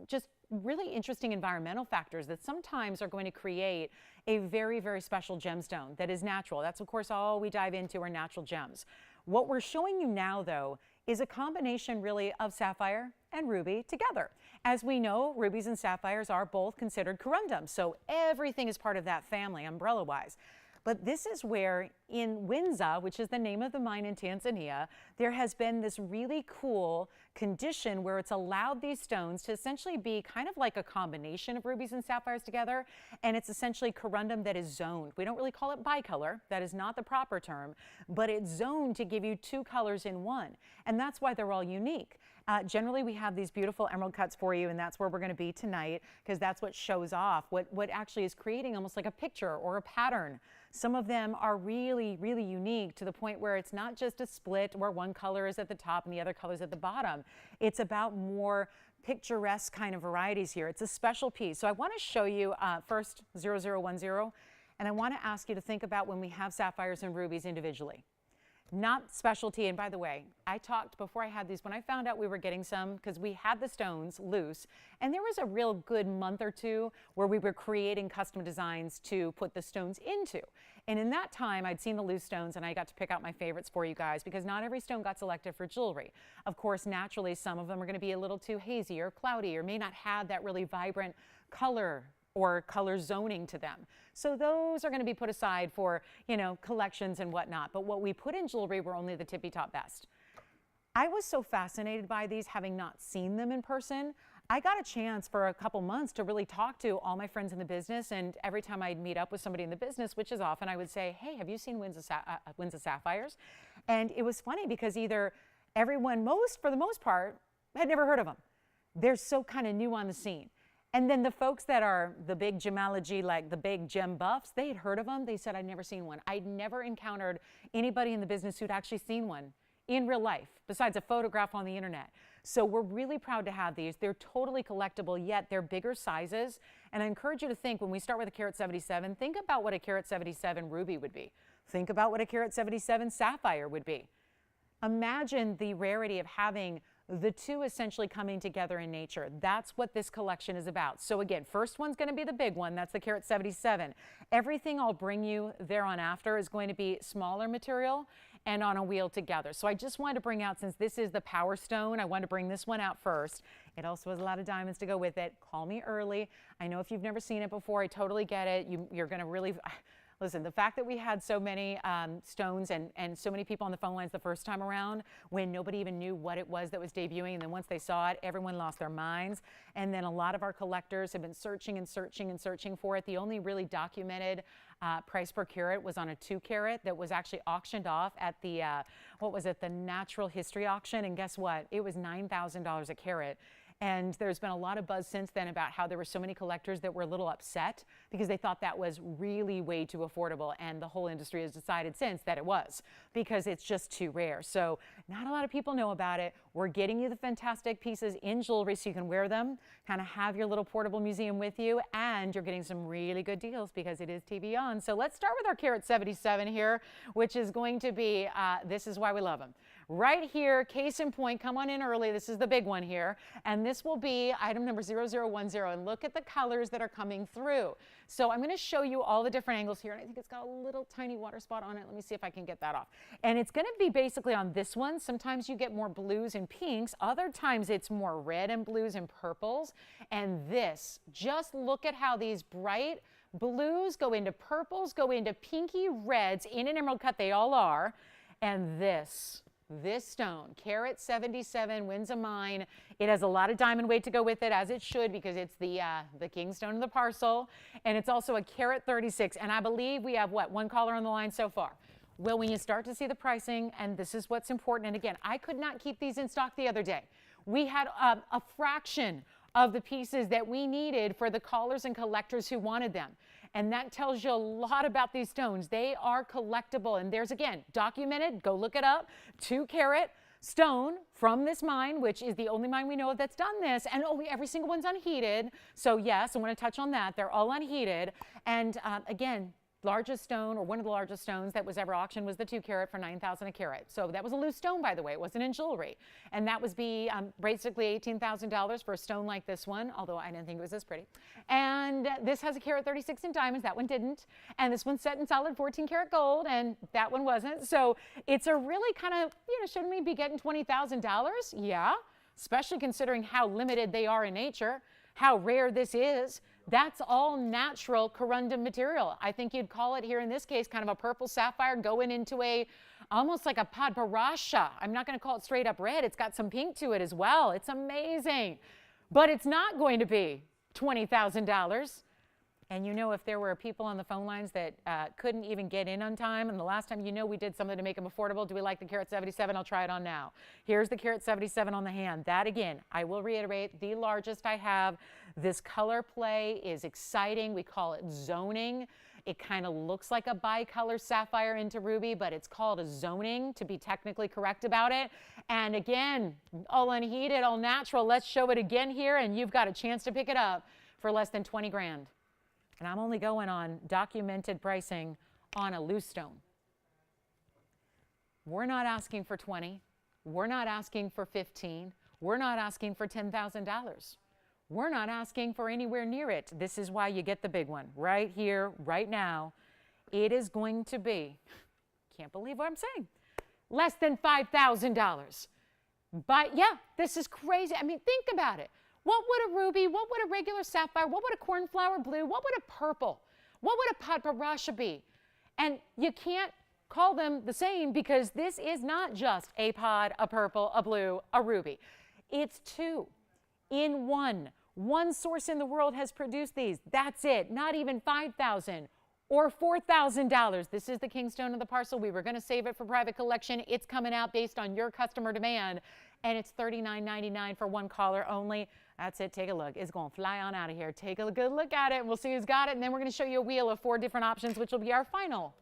just really interesting environmental factors that sometimes are going to create a very, very special gemstone that is natural. That's, of course, all we dive into are natural gems. What we're showing you now, though, is a combination really of sapphire and ruby together. As we know, rubies and sapphires are both considered corundum, so everything is part of that family, umbrella-wise. But this is where in Winza, which is the name of the mine in Tanzania, there has been this really cool condition where it's allowed these stones to essentially be kind of like a combination of rubies and sapphires together, and it's essentially corundum that is zoned. We don't really call it bicolor, that is not the proper term, but it's zoned to give you two colors in one, and that's why they're all unique. Generally, we have these beautiful emerald cuts for you, and that's where we're going to be tonight, because that's what shows off what actually is creating almost like a picture or a pattern. Some of them are really, really unique to the point where it's not just a split where one color is at the top and the other color is at the bottom. It's about more picturesque kind of varieties here. It's a special piece. So I want to show you first 0010, and I want to ask you to think about when we have sapphires and rubies individually. Not specialty. And by the way, I talked before I had these, when I found out we were getting some, because we had the stones loose, and there was a real good month or two where we were creating custom designs to put the stones into. And in that time, I'd seen the loose stones, and I got to pick out my favorites for you guys, because not every stone got selected for jewelry. Of course, naturally, some of them are going to be a little too hazy or cloudy or may not have that really vibrant color or color zoning to them. So those are going to be put aside for, you know, collections and whatnot. But what we put in jewelry were only the tippy top best. I was so fascinated by these, having not seen them in person. I got a chance for a couple months to really talk to all my friends in the business, and every time I'd meet up with somebody in the business, which is often, I would say, hey, have you seen Winza sapphires? And it was funny because either everyone, for the most part, had never heard of them. They're so kind of new on the scene. And then the folks that are the big gemology, like the big gem buffs, they had heard of them. They said, I'd never seen one. I'd never encountered anybody in the business who'd actually seen one in real life, besides a photograph on the internet. So we're really proud to have these. They're totally collectible, yet they're bigger sizes. And I encourage you to think, when we start with a carat 77, think about what a carat 77 ruby would be. Think about what a carat 77 sapphire would be. Imagine the rarity of having the two essentially coming together in nature. That's what this collection is about. So again, first one's going to be the big one. That's the carat 77. Everything I'll bring you there on after is going to be smaller material and on a wheel together. So I just wanted to bring out, since this is the power stone, I wanted to bring this one out first. It also has a lot of diamonds to go with it. Call me early. I know if you've never seen it before, I totally get it. You're going to really... Listen, the fact that we had so many stones and so many people on the phone lines the first time around, when nobody even knew what it was that was debuting, and then once they saw it, everyone lost their minds. And then a lot of our collectors have been searching and searching and searching for it. The only really documented price per carat was on a 2 carat that was actually auctioned off at the, what was it, the Natural History Auction. And guess what? It was $9,000 a carat. And there's been a lot of buzz since then about how there were so many collectors that were a little upset because they thought that was really way too affordable. And the whole industry has decided since that it was, because it's just too rare. So not a lot of people know about it. We're getting you the fantastic pieces in jewelry so you can wear them, kind of have your little portable museum with you, and you're getting some really good deals because it is TVON. So let's start with our carat 77 here, which is going to be, this is why we love them. Right here, case in point, come on in early. This is the big one here. And this will be item number 0010. And look at the colors that are coming through. So I'm going to show you all the different angles here. And I think it's got a little tiny water spot on it. Let me see if I can get that off. And it's going to be basically on this one. Sometimes you get more blues and pinks. Other times it's more red and blues and purples. And this, just look at how these bright blues go into purples, go into pinky reds in an emerald cut. They all are. And this stone, carat 77, Winza mine. It has a lot of diamond weight to go with it, as it should, because it's the king stone of the parcel. And it's also a carat 36. And I believe we have, what, one caller on the line so far. Well, when you start to see the pricing, and this is what's important, and again, I could not keep these in stock the other day. We had a fraction of the pieces that we needed for the callers and collectors who wanted them. And that tells you a lot about these stones. They are collectible. And there's, again, documented, go look it up, 2 carat stone from this mine, which is the only mine we know of that's done this. And every single one's unheated. So yes, I want to touch on that. They're all unheated. And again, largest stone, or one of the largest stones that was ever auctioned, was the 2 carat for $9,000 a carat. So that was a loose stone, by the way. It wasn't in jewelry. And that was basically $18,000 for a stone like this one, although I didn't think it was this pretty. And this has a carat 36 in diamonds. That one didn't. And this one's set in solid 14 karat gold, and that one wasn't. So it's a really kind of, shouldn't we be getting $20,000? Yeah, especially considering how limited they are in nature, how rare this is. That's all natural corundum material. I think you'd call it here in this case kind of a purple sapphire going into almost like a padbarasha. I'm not going to call it straight up red. It's got some pink to it as well. It's amazing. But it's not going to be $20,000. And if there were people on the phone lines that couldn't even get in on time, and the last time we did something to make them affordable, do we like the carat 77? I'll try it on now. Here's the carat 77 on the hand. That, again, I will reiterate, the largest I have. This color play is exciting. We call it zoning. It kind of looks like a bicolor sapphire into ruby, but it's called a zoning, to be technically correct about it. And again, all unheated, all natural. Let's show it again here, and you've got a chance to pick it up for less than 20 grand. And I'm only going on documented pricing on a loose stone. We're not asking for 20. We're not asking for 15. We're not asking for $10,000. We're not asking for anywhere near it. This is why you get the big one right here, right now. It is going to be, can't believe what I'm saying, less than $5,000. But yeah, this is crazy. I mean, think about it. What would a ruby, what would a regular sapphire, what would a cornflower blue, what would a purple, what would a padbarasha be? And you can't call them the same, because this is not just a pod, a purple, a blue, a ruby. It's two in one. One source in the world has produced these. That's it. Not even $5,000 or $4,000. This is the kingstone of the parcel. We were going to save it for private collection. It's coming out based on your customer demand, and it's $39.99 for one caller only. That's it. Take a look. It's going to fly on out of here. Take a good look at it, and we'll see who's got it. And then we're going to show you a wheel of 4 different options, which will be our final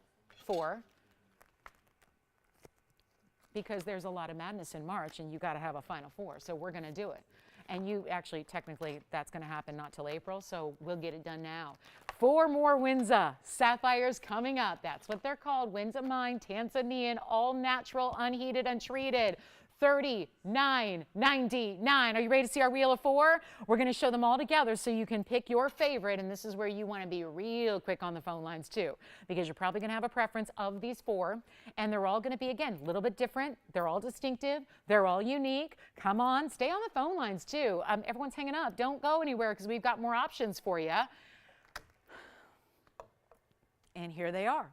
4. Because there's a lot of madness in March, and you got to have a final 4. So we're going to do it. And you actually, technically, that's going to happen not till April, so we'll get it done now. 4 more Windsor sapphires coming up. That's what they're called. Windsor Mine, Tanzanian, all natural, unheated, untreated. $39.99. Are you ready to see our wheel of 4? We're going to show them all together so you can pick your favorite, and this is where you want to be real quick on the phone lines too, because you're probably going to have a preference of these 4, and they're all going to be, again, a little bit different. They're all distinctive. They're all unique. Come on, stay on the phone lines too. Everyone's hanging up. Don't go anywhere, because we've got more options for you. And here they are.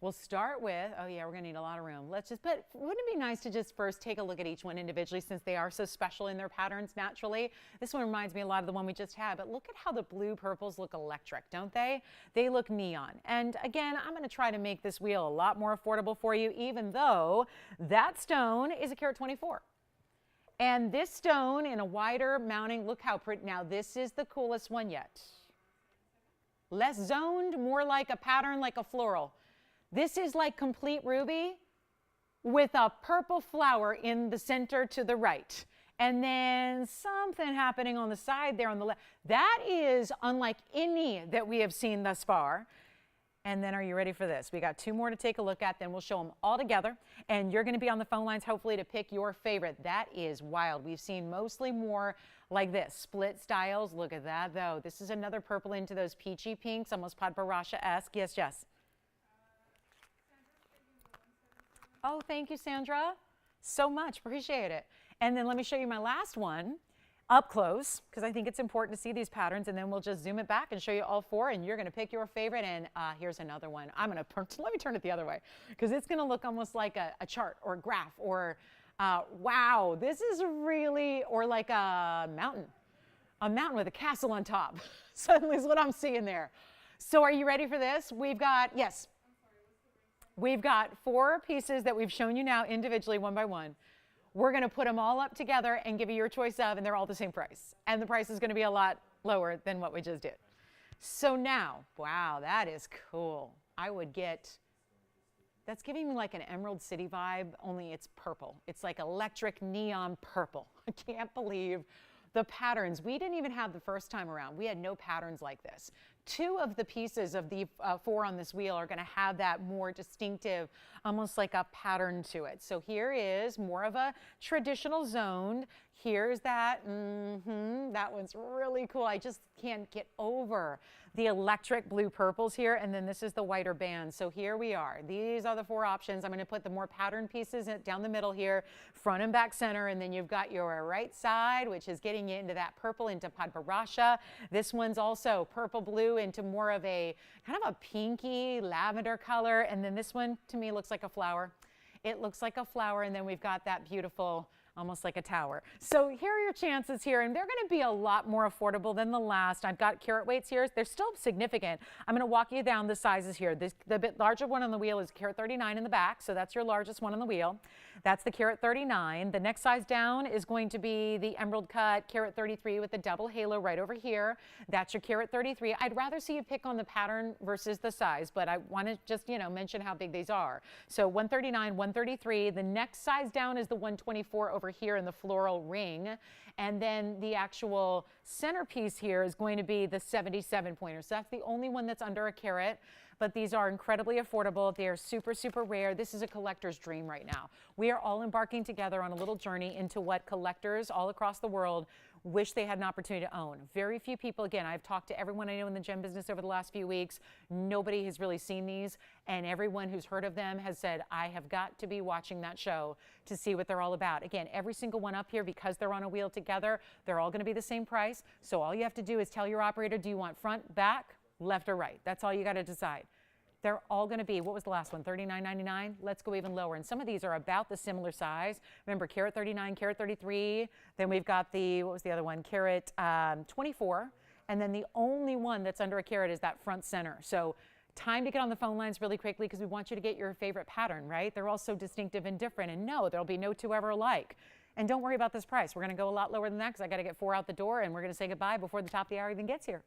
We'll start with, oh yeah, we're going to need a lot of room. Wouldn't it be nice to just first take a look at each one individually, since they are so special in their patterns naturally? This one reminds me a lot of the one we just had, but look at how the blue purples look electric, don't they? They look neon. And again, I'm going to try to make this wheel a lot more affordable for you, even though that stone is a carat 24. And this stone in a wider mounting, look how pretty. Now this is the coolest one yet. Less zoned, more like a pattern, like a floral. This is like complete ruby with a purple flower in the center to the right. And then something happening on the side there on the left. That is unlike any that we have seen thus far. And then are you ready for this? We got 2 more to take a look at, then we'll show them all together. And you're going to be on the phone lines hopefully to pick your favorite. That is wild. We've seen mostly more like this, split styles. Look at that though. This is another purple into those peachy pinks, almost padbarasha-esque. Yes, Jess. Oh, thank you, Sandra, so much. Appreciate it. And then let me show you my last one up close, because I think it's important to see these patterns, and then we'll just zoom it back and show you all 4, and you're going to pick your favorite. And here's another one. let me turn it the other way, because it's going to look almost like a chart or a graph or, wow, this is really, or like a mountain with a castle on top. Suddenly is what I'm seeing there. So are you ready for this? We've got, yes. We've got 4 pieces that we've shown you now individually, one by one. We're going to put them all up together and give you your choice of, and they're all the same price. And the price is going to be a lot lower than what we just did. So now, wow, that is cool. That's giving me like an Emerald City vibe, only it's purple. It's like electric neon purple. I can't believe the patterns. We didn't even have the first time around. We had no patterns like this. 2 of the pieces of the 4 on this wheel are going to have that more distinctive, almost like a pattern to it. So here is more of a traditional zoned. Here's that. That one's really cool. I just can't get over the electric blue purples here. And then this is the whiter band. So here we are. These are the 4 options. I'm going to put the more pattern pieces down the middle here, front and back center. And then you've got your right side, which is getting you into that purple, into Padvarasha. This one's also purple blue into more of a kind of a pinky lavender color. And then this one to me looks like a flower. It looks like a flower. And then we've got that beautiful, almost like a tower. So here are your chances here, and they're going to be a lot more affordable than the last. I've got carat weights here. They're still significant. I'm going to walk you down the sizes here. The bit larger one on the wheel is carat 39 in the back, so that's your largest one on the wheel. That's the carat 39. The next size down is going to be the emerald cut carat 33 with the double halo right over here. That's your carat 33. I'd rather see you pick on the pattern versus the size, but I want to just, mention how big these are. So 139, 133. The next size down is the 124 over here in the floral ring. And then the actual centerpiece here is going to be the 77 pointer. So that's the only one that's under a carat. But these are incredibly affordable. They are super, super rare. This is a collector's dream right now. We are all embarking together on a little journey into what collectors all across the world wish they had an opportunity to own. Very few people, again, I've talked to everyone I know in the gem business over the last few weeks. Nobody has really seen these, and everyone who's heard of them has said, I have got to be watching that show to see what they're all about. Again, every single one up here, because they're on a wheel together, they're all going to be the same price. So all you have to do is tell your operator, do you want front, back, left, or right? That's all you got to decide. They're all going to be, what was the last one, $39.99? Let's go even lower. And some of these are about the similar size. Remember, carat 39, carat 33. Then we've got the, what was the other one? Carat 24. And then the only one that's under a carat is that front center. So time to get on the phone lines really quickly because we want you to get your favorite pattern, right? They're all so distinctive and different. And no, there'll be no 2 ever alike. And don't worry about this price. We're going to go a lot lower than that because I got to get 4 out the door, and we're going to say goodbye before the top of the hour even gets here.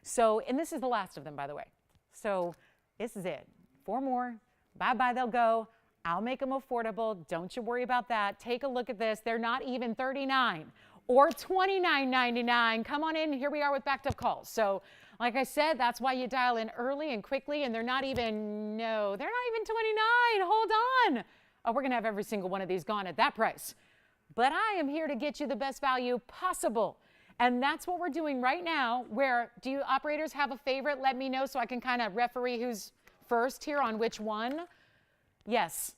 So, and this is the last of them, by the way. So this is it. 4 more. Bye-bye, they'll go. I'll make them affordable. Don't you worry about that. Take a look at this. They're not even $39 or $29.99. Come on in. Here we are with backed up calls. So like I said, that's why you dial in early and quickly, and they're not even, no, they're not even $29. Hold on. Oh, we're going to have every single one of these gone at that price. But I am here to get you the best value possible. And that's what we're doing right now. Where do you operators have a favorite? Let me know so I can kind of referee who's first here on which one. Yes.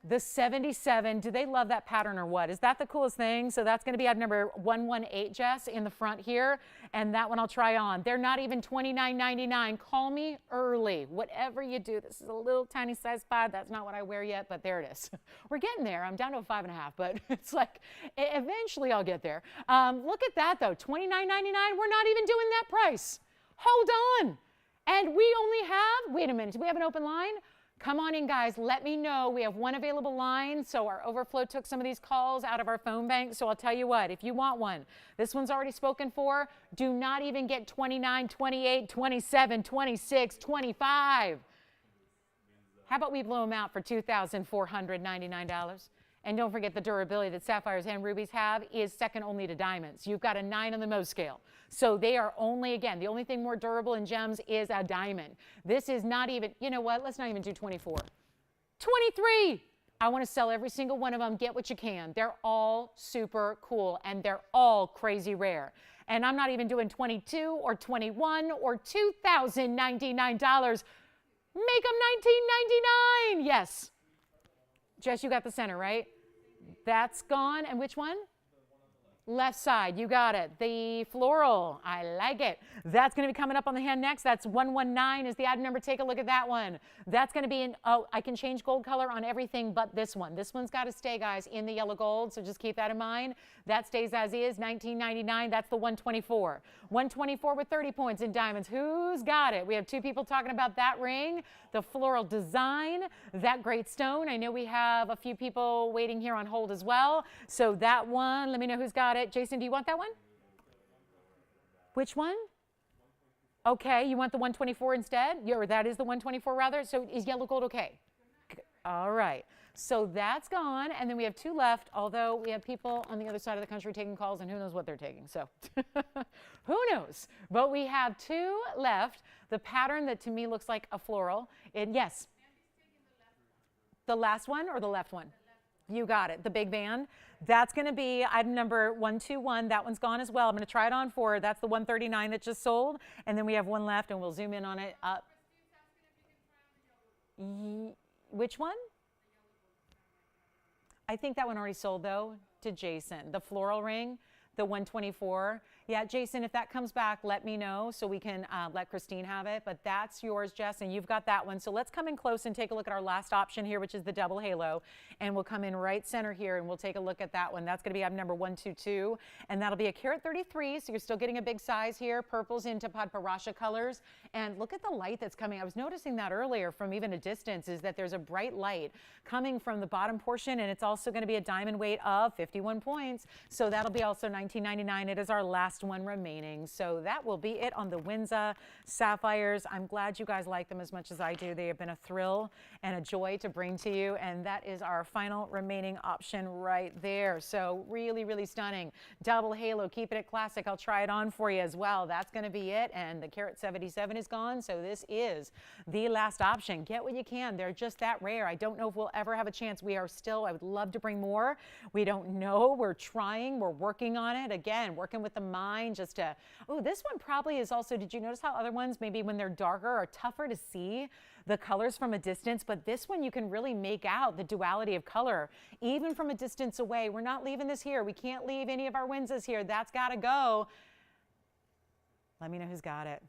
The 77. Do they love that pattern or what? Is that the coolest thing? So that's going to be item number 118, Jess, in the front here. And that one I'll try on. They're not even $29.99. Call me early. Whatever you do. This is a little tiny size 5. That's not what I wear yet, but there it is. We're getting there. I'm down to a 5.5, but it's like eventually I'll get there. Look at that, though. $29.99. We're not even doing that price. Hold on. And we only have, wait a minute, do we have an open line? Come on in, guys. Let me know. We have 1 available line. So our overflow took some of these calls out of our phone bank. So I'll tell you what, if you want one, this one's already spoken for. Do not even get 29, 28, 27, 26, 25. How about we blow them out for $2,499? And don't forget the durability that sapphires and rubies have is second only to diamonds. You've got a 9 on the Mohs scale. So they are only, again, the only thing more durable in gems is a diamond. This is not even, you know what, let's not even do 24. 23! I want to sell every single one of them. Get what you can. They're all super cool, and they're all crazy rare. And I'm not even doing 22 or 21 or $2,099. Make them $19.99. Yes. Jess, you got the center, right? That's gone. And which one? Left side, you got it. The floral, I like it. That's going to be coming up on the hand next. That's 119 is the item number. Take a look at that one. That's going to be in, oh, I can change gold color on everything but this one. This one's got to stay, guys, in the yellow gold, so just keep that in mind. That stays as is, $19.99. That's the 124. 124 with 30 points in diamonds. Who's got it? We have 2 people talking about that ring, the floral design, that great stone. I know we have a few people waiting here on hold as well. So that one, let me know who's got it. Jason, do you want that one? Which one? Okay, you want the 124 instead? Or that is the 124 rather? So is yellow gold okay? All right. So that's gone, and then we have 2 left, although we have people on the other side of the country taking calls, and who knows what they're taking, so who knows? But we have 2 left. The pattern that to me looks like a floral. And yes, the last one or the left one? You got it, the big band. That's going to be item number 121. That one's gone as well. I'm going to try it on for her. That's the 139 that just sold, and then we have 1 left, and we'll zoom in on it. Which one? I think that one already sold, though, to Jason. The floral ring, the 124. Yeah, Jason, if that comes back, let me know so we can let Christine have it. But that's yours, Jess, and you've got that one. So let's come in close and take a look at our last option here, which is the double halo. And we'll come in right center here, and we'll take a look at that one. That's going to be item number 122, and that'll be a carat 33, so you're still getting a big size here. Purples into Padparasha colors. And look at the light that's coming. I was noticing that earlier from even a distance, is that there's a bright light coming from the bottom portion, and it's also going to be a diamond weight of 51 points. So that'll be also $19.99. It is our last one remaining. So that will be it on the Windsor sapphires. I'm glad you guys like them as much as I do. They have been a thrill and a joy to bring to you, and that is our final remaining option right there. So really, really stunning. Double halo, keeping it classic. I'll try it on for you as well. That's going to be it, and the carat 77 is gone, so this is the last option. Get what you can. They're just that rare. I don't know if we'll ever have a chance. We are still, I would love to bring more. We don't know. We're trying. We're working on it. Again, working with the mind just to, oh, this one probably is also, did you notice how other ones, maybe when they're darker, are tougher to see the colors from a distance? But this one, you can really make out the duality of color, even from a distance away. We're not leaving this here. We can't leave any of our Windsors here. That's got to go. Let me know who's got it.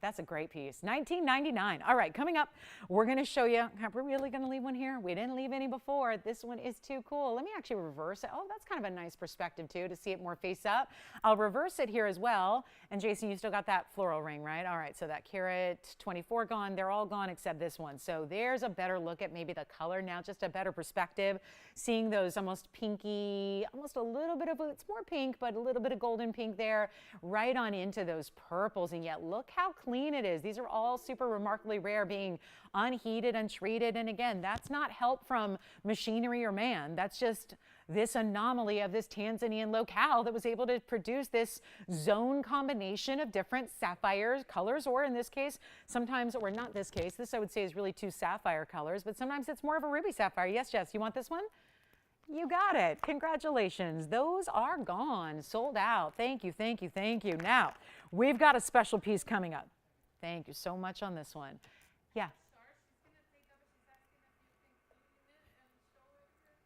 That's a great piece. $19.99. All right, coming up, we're going to show you. Are we really going to leave one here? We didn't leave any before. This one is too cool. Let me actually reverse it. Oh, that's kind of a nice perspective, too, to see it more face up. I'll reverse it here as well. And, Jason, you still got that floral ring, right? All right, so that carat 24 gone. They're all gone except this one. So there's a better look at maybe the color now, just a better perspective. Seeing those almost pinky, almost a little bit of, it's more pink, but a little bit of golden pink there, right on into those purples. And yet look how clean it is. These are all super remarkably rare, being unheated, untreated. And again, that's not help from machinery or man. That's just this anomaly of this Tanzanian locale that was able to produce this zone combination of different sapphire colors, or in this case, sometimes, or not this case, this I would say is really 2 sapphire colors, but sometimes it's more of a ruby sapphire. Yes, Jess, you want this one? You got it. Congratulations. Those are gone, sold out. Thank you, thank you, thank you. Now, we've got a special piece coming up. Thank you so much on this one. Yeah.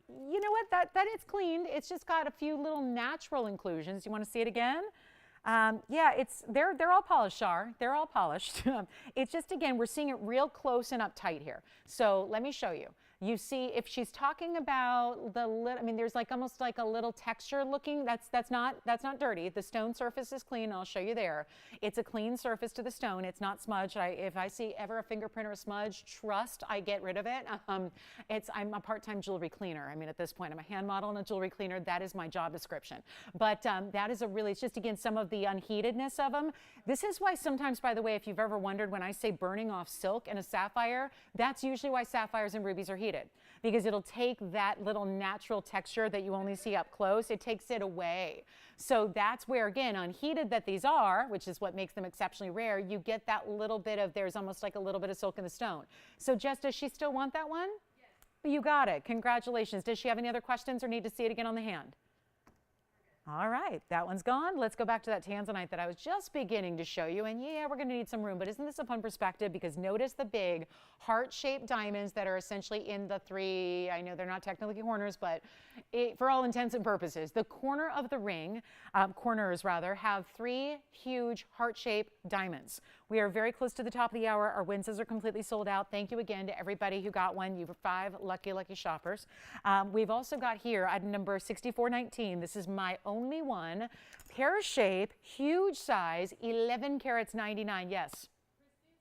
You know what? That it's cleaned. It's just got a few little natural inclusions. You want to see it again? Yeah, they're all polished, Shar. They're all polished. It's just, again, we're seeing it real close and up tight here. So let me show you. You see, if she's talking about the little, I mean, there's like almost like a little texture looking. That's not dirty. The stone surface is clean. I'll show you there. It's a clean surface to the stone. It's not smudged. If I see ever a fingerprint or a smudge, trust I get rid of it. I'm a part-time jewelry cleaner. I mean, at this point, I'm a hand model and a jewelry cleaner. That is my job description. But that is it's just, again, some of the unheatedness of them. This is why sometimes, by the way, if you've ever wondered, when I say burning off silk in a sapphire, that's usually why sapphires and rubies are heated, because it'll take that little natural texture that you only see up close, it takes it away. So that's where, again, unheated that these are, which is what makes them exceptionally rare, you get that little bit of, there's almost like a little bit of silk in the stone. So Jess, does she still want that one? Yes. You got it. Congratulations. Does she have any other questions or need to see it again on the hand? All right, that one's gone. Let's go back to that Tanzanite that I was just beginning to show you. And yeah, we're going to need some room, but isn't this a fun perspective? Because notice the big heart-shaped diamonds that are essentially in the 3, I know they're not technically corners, but for all intents and purposes, the corner of the ring, corners rather, have 3 huge heart-shaped diamonds. We are very close to the top of the hour. Our Windsors are completely sold out. Thank you again to everybody who got one. You were 5 lucky, lucky shoppers. We've also got here item number 6419. This is my only one. Pear shape, huge size, 11 carats 99. Yes. Christine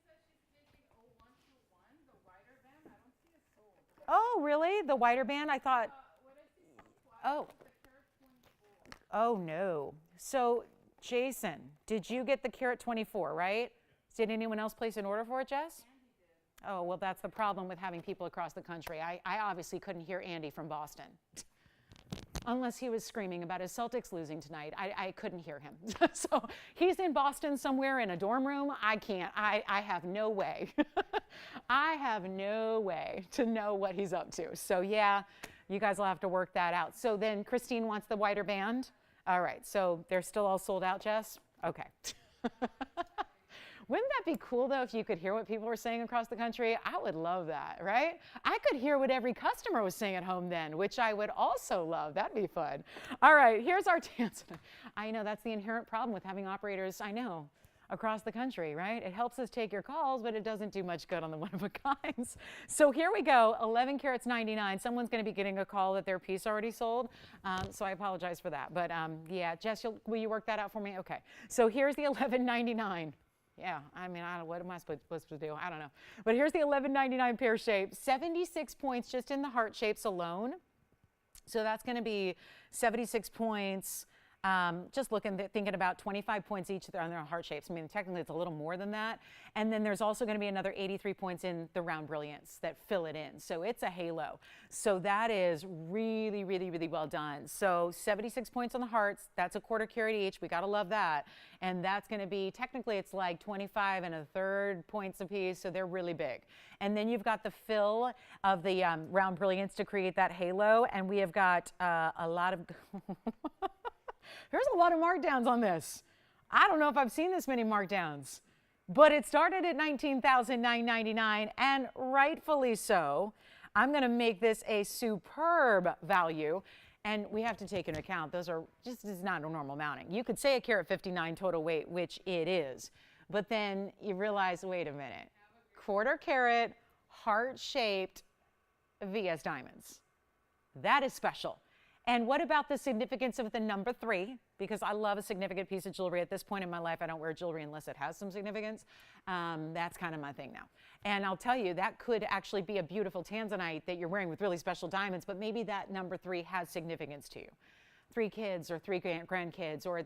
says she's taking 0121, the wider band. I don't see it sold. Oh, really? The wider band? I thought. What I see sold twice, the carat 24. Oh, no. So, Jason, did you get the carat 24, right? Did anyone else place an order for it, Jess? Oh, well, that's the problem with having people across the country. I obviously couldn't hear Andy from Boston. Unless he was screaming about his Celtics losing tonight. I couldn't hear him. So he's in Boston somewhere in a dorm room. I can't. I have no way. I have no way to know what he's up to. So yeah, you guys will have to work that out. So then Christine wants the wider band. All right, so they're still all sold out, Jess? Okay. Wouldn't that be cool, though, if you could hear what people were saying across the country? I would love that, right? I could hear what every customer was saying at home then, which I would also love. That'd be fun. All right, here's our Tanzanite. I know that's the inherent problem with having operators, I know, across the country, right? It helps us take your calls, but it doesn't do much good on the one-of-a-kinds. So here we go, 11 carats 99. Someone's going to be getting a call that their piece already sold, so I apologize for that. But yeah, Jess, will you work that out for me? Okay. So here's the 11.99. Yeah, I mean, what am I supposed to do? I don't know. But here's the 11.99 pear shape, 76 points just in the heart shapes alone. So that's going to be 76 points. Just thinking about 25 points each on their heart shapes. I mean, technically it's a little more than that. And then there's also going to be another 83 points in the round brilliance that fill it in. So it's a halo. So that is really, really, really well done. So 76 points on the hearts. That's a 1/4 carat each. We got to love that. And that's going to be, technically it's like 25 1/3 points a piece. So they're really big. And then you've got the fill of the round brilliance to create that halo. And we have got a lot of... There's a lot of markdowns on this. I don't know if I've seen this many markdowns, but it started at $19,999 and rightfully so. I'm going to make this a superb value, and we have to take into account those are just is not a normal mounting. You could say 1.59 carat total weight, which it is, but then you realize, wait a minute, 1/4 carat heart-shaped VS diamonds. That is special. And what about the significance of the number 3? Because I love a significant piece of jewelry. At this point in my life, I don't wear jewelry unless it has some significance. That's kind of my thing now. And I'll tell you, that could actually be a beautiful Tanzanite that you're wearing with really special diamonds, but maybe that number 3 has significance to you. 3 kids or 3 grandkids, or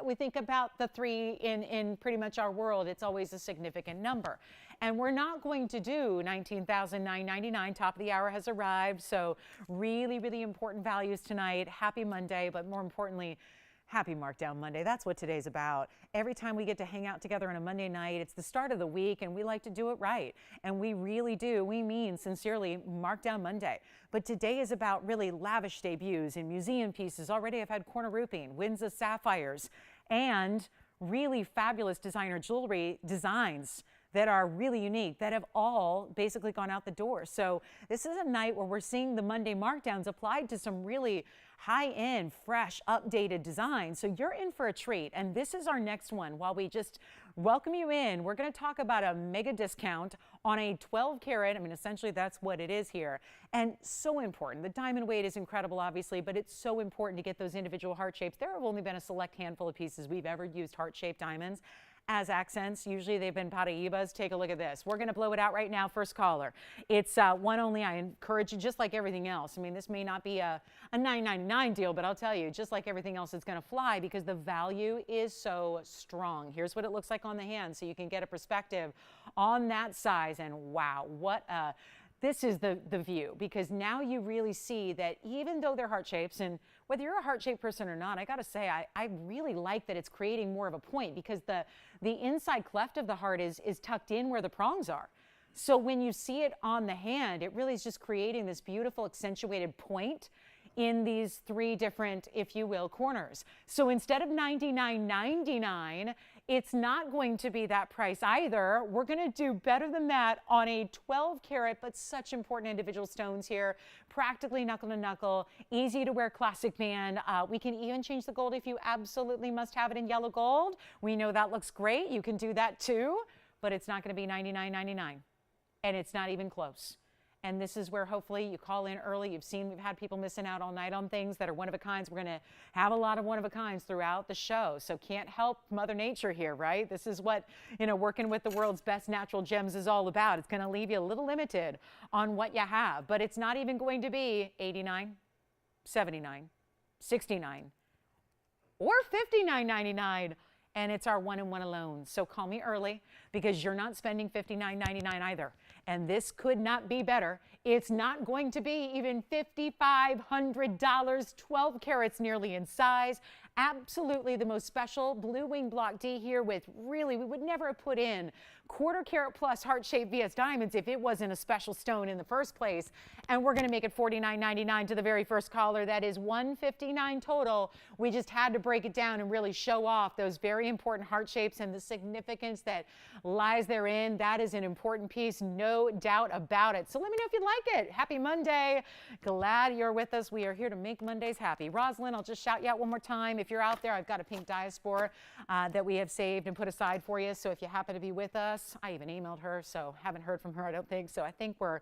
we think about the 3 in pretty much our world. It's always a significant number. And we're not going to do $19,999. Top of the hour has arrived. So really, really important values tonight. Happy Monday, but more importantly, happy Markdown Monday. That's what today's about. Every time we get to hang out together on a Monday night, it's the start of the week, and we like to do it right. And we really do. We mean sincerely Markdown Monday. But today is about really lavish debuts in museum pieces. Already I've had corner roofing, winds of sapphires, and really fabulous designer jewelry designs that are really unique, that have all basically gone out the door. So this is a night where we're seeing the Monday markdowns applied to some really high-end, fresh, updated designs. So you're in for a treat. And this is our next one. While we just welcome you in, we're going to talk about a mega discount on a 12 carat. I mean, essentially that's what it is here. And so important. The diamond weight is incredible, obviously, but it's so important to get those individual heart shapes. There have only been a select handful of pieces we've ever used heart-shaped diamonds as accents. Usually they've been Paraibas. Take a look at this. We're going to blow it out right now. First caller. It's one only. I encourage you, just like everything else. I mean, this may not be a $9.99 deal, but I'll tell you, just like everything else, it's going to fly because the value is so strong. Here's what it looks like on the hand, so you can get a perspective on that size. And wow, what a... This is the view, because now you really see that even though they're heart shapes, and whether you're a heart-shaped person or not, I got to say, I really like that it's creating more of a point, because the inside cleft of the heart is tucked in where the prongs are. So when you see it on the hand, it really is just creating this beautiful accentuated point in these 3 different, if you will, corners. So instead of $99.99, it's not going to be that price either. We're going to do better than that on a 12 carat, but such important individual stones here. Practically knuckle to knuckle, easy to wear classic band. We can even change the gold if you absolutely must have it in yellow gold. We know that looks great. You can do that too, but it's not going to be $99.99, and it's not even close. And this is where hopefully you call in early. You've seen we've had people missing out all night on things that are one-of-a-kinds. We're going to have a lot of one-of-a-kinds throughout the show. So can't help Mother Nature here, right? This is what, working with the world's best natural gems is all about. It's going to leave you a little limited on what you have. But it's not even going to be $89, $79, $69, or $59.99. and it's our 1 and 1 alone. So call me early because you're not spending $59.99 either. And this could not be better. It's not going to be even $5,500, 12 carats nearly in size. Absolutely the most special blue wing block D here with really, we would never have put in quarter carat plus heart-shaped VS diamonds if it wasn't a special stone in the first place. And we're going to make it $49.99 to the very first caller. That is $159 total. We just had to break it down and really show off those very important heart shapes and the significance that lies therein. That is an important piece, no doubt about it. So let me know if you like it. Happy Monday. Glad you're with us. We are here to make Mondays happy. Rosalind, I'll just shout you out one more time. If you're out there, I've got a pink Diaspora that we have saved and put aside for you. So if you happen to be with us, I even emailed her, so haven't heard from her, I don't think. So I think we're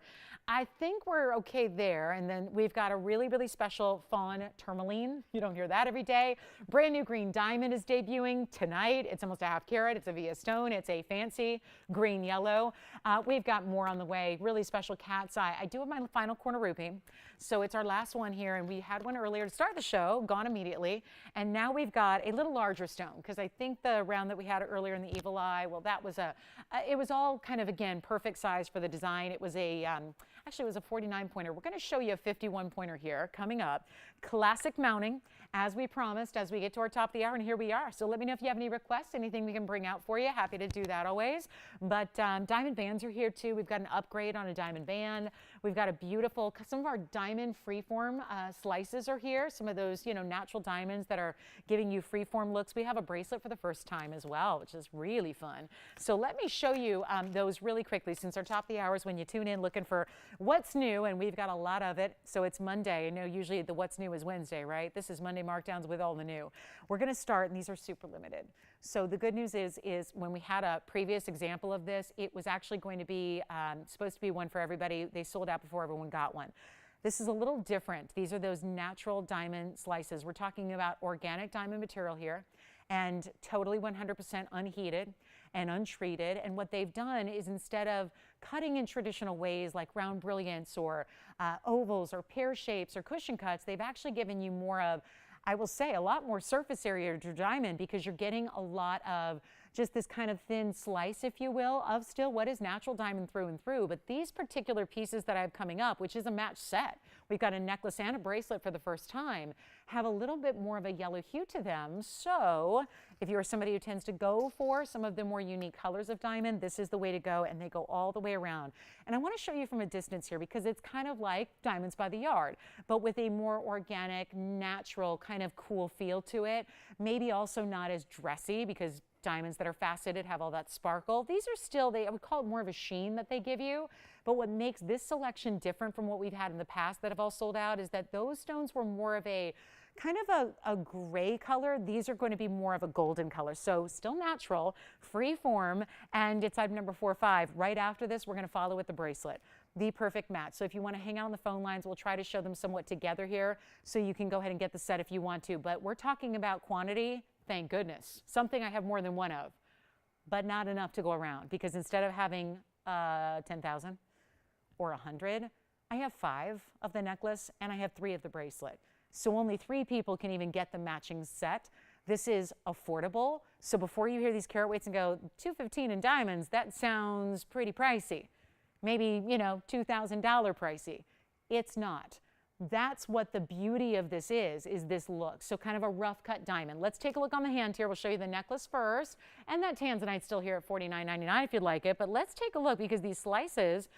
okay there. And then we've got a really, really special fawn tourmaline. You don't hear that every day. Brand new green diamond is debuting tonight. It's almost a half carat. It's a VS stone. It's a fancy green yellow. We've got more on the way. Really special cat's eye. I do have my final corner ruby. So it's our last one here, and we had one earlier to start the show, gone immediately. And now we've got a little larger stone, because I think the round that we had earlier in the Evil Eye, well, that was it was all kind of, again, perfect size for the design. It was actually it was a 49 pointer. We're going to show you a 51 pointer here coming up. Classic mounting, as we promised, as we get to our top of the hour, and here we are. So let me know if you have any requests, anything we can bring out for you. Happy to do that always. But diamond bands are here too. We've got an upgrade on a diamond band. We've got a beautiful, some of our diamond freeform slices are here. Some of those, natural diamonds that are giving you freeform looks. We have a bracelet for the first time as well, which is really fun. So let me show you those really quickly, since our top of the hour is when you tune in looking for what's new, and we've got a lot of it. So it's Monday. I know usually the what's new is Wednesday, right? This is Monday markdowns with all the new. We're going to start, and these are super limited. So the good news is when we had a previous example of this, it was actually going to be supposed to be one for everybody. They sold out before everyone got one. This is a little different. These are those natural diamond slices. We're talking about organic diamond material here, and totally 100% unheated and untreated. And what they've done is, instead of cutting in traditional ways like round brilliants or ovals or pear shapes or cushion cuts, they've actually given you more of, I will say, a lot more surface area to diamond, because you're getting a lot of just this kind of thin slice, if you will, of still what is natural diamond through and through. But these particular pieces that I have coming up, which is a match set, we've got a necklace and a bracelet for the first time, have a little bit more of a yellow hue to them. So if you're somebody who tends to go for some of the more unique colors of diamond, this is the way to go, and they go all the way around. And I want to show you from a distance here, because it's kind of like diamonds by the yard, but with a more organic, natural, kind of cool feel to it. Maybe also not as dressy, because diamonds that are faceted have all that sparkle. These are still, I would call it more of a sheen that they give you. But what makes this selection different from what we've had in the past that have all sold out is that those stones were more of a kind of a gray color. These are going to be more of a golden color. So still natural, free form, and it's item number 4 or 5. Right after this, we're going to follow with the bracelet. The perfect match. So if you want to hang out on the phone lines, we'll try to show them somewhat together here, so you can go ahead and get the set if you want to. But we're talking about quantity. Thank goodness. Something I have more than one of, but not enough to go around, because instead of having 10,000 or 100, I have 5 of the necklace and I have 3 of the bracelet. So only 3 people can even get the matching set. This is affordable. So before you hear these carat weights and go, $215 in diamonds, that sounds pretty pricey. Maybe, $2,000 pricey. It's not. That's what the beauty of this is this look. So kind of a rough cut diamond. Let's take a look on the hand here. We'll show you the necklace first. And that Tanzanite's still here at $49.99 if you'd like it. But let's take a look, because these slices,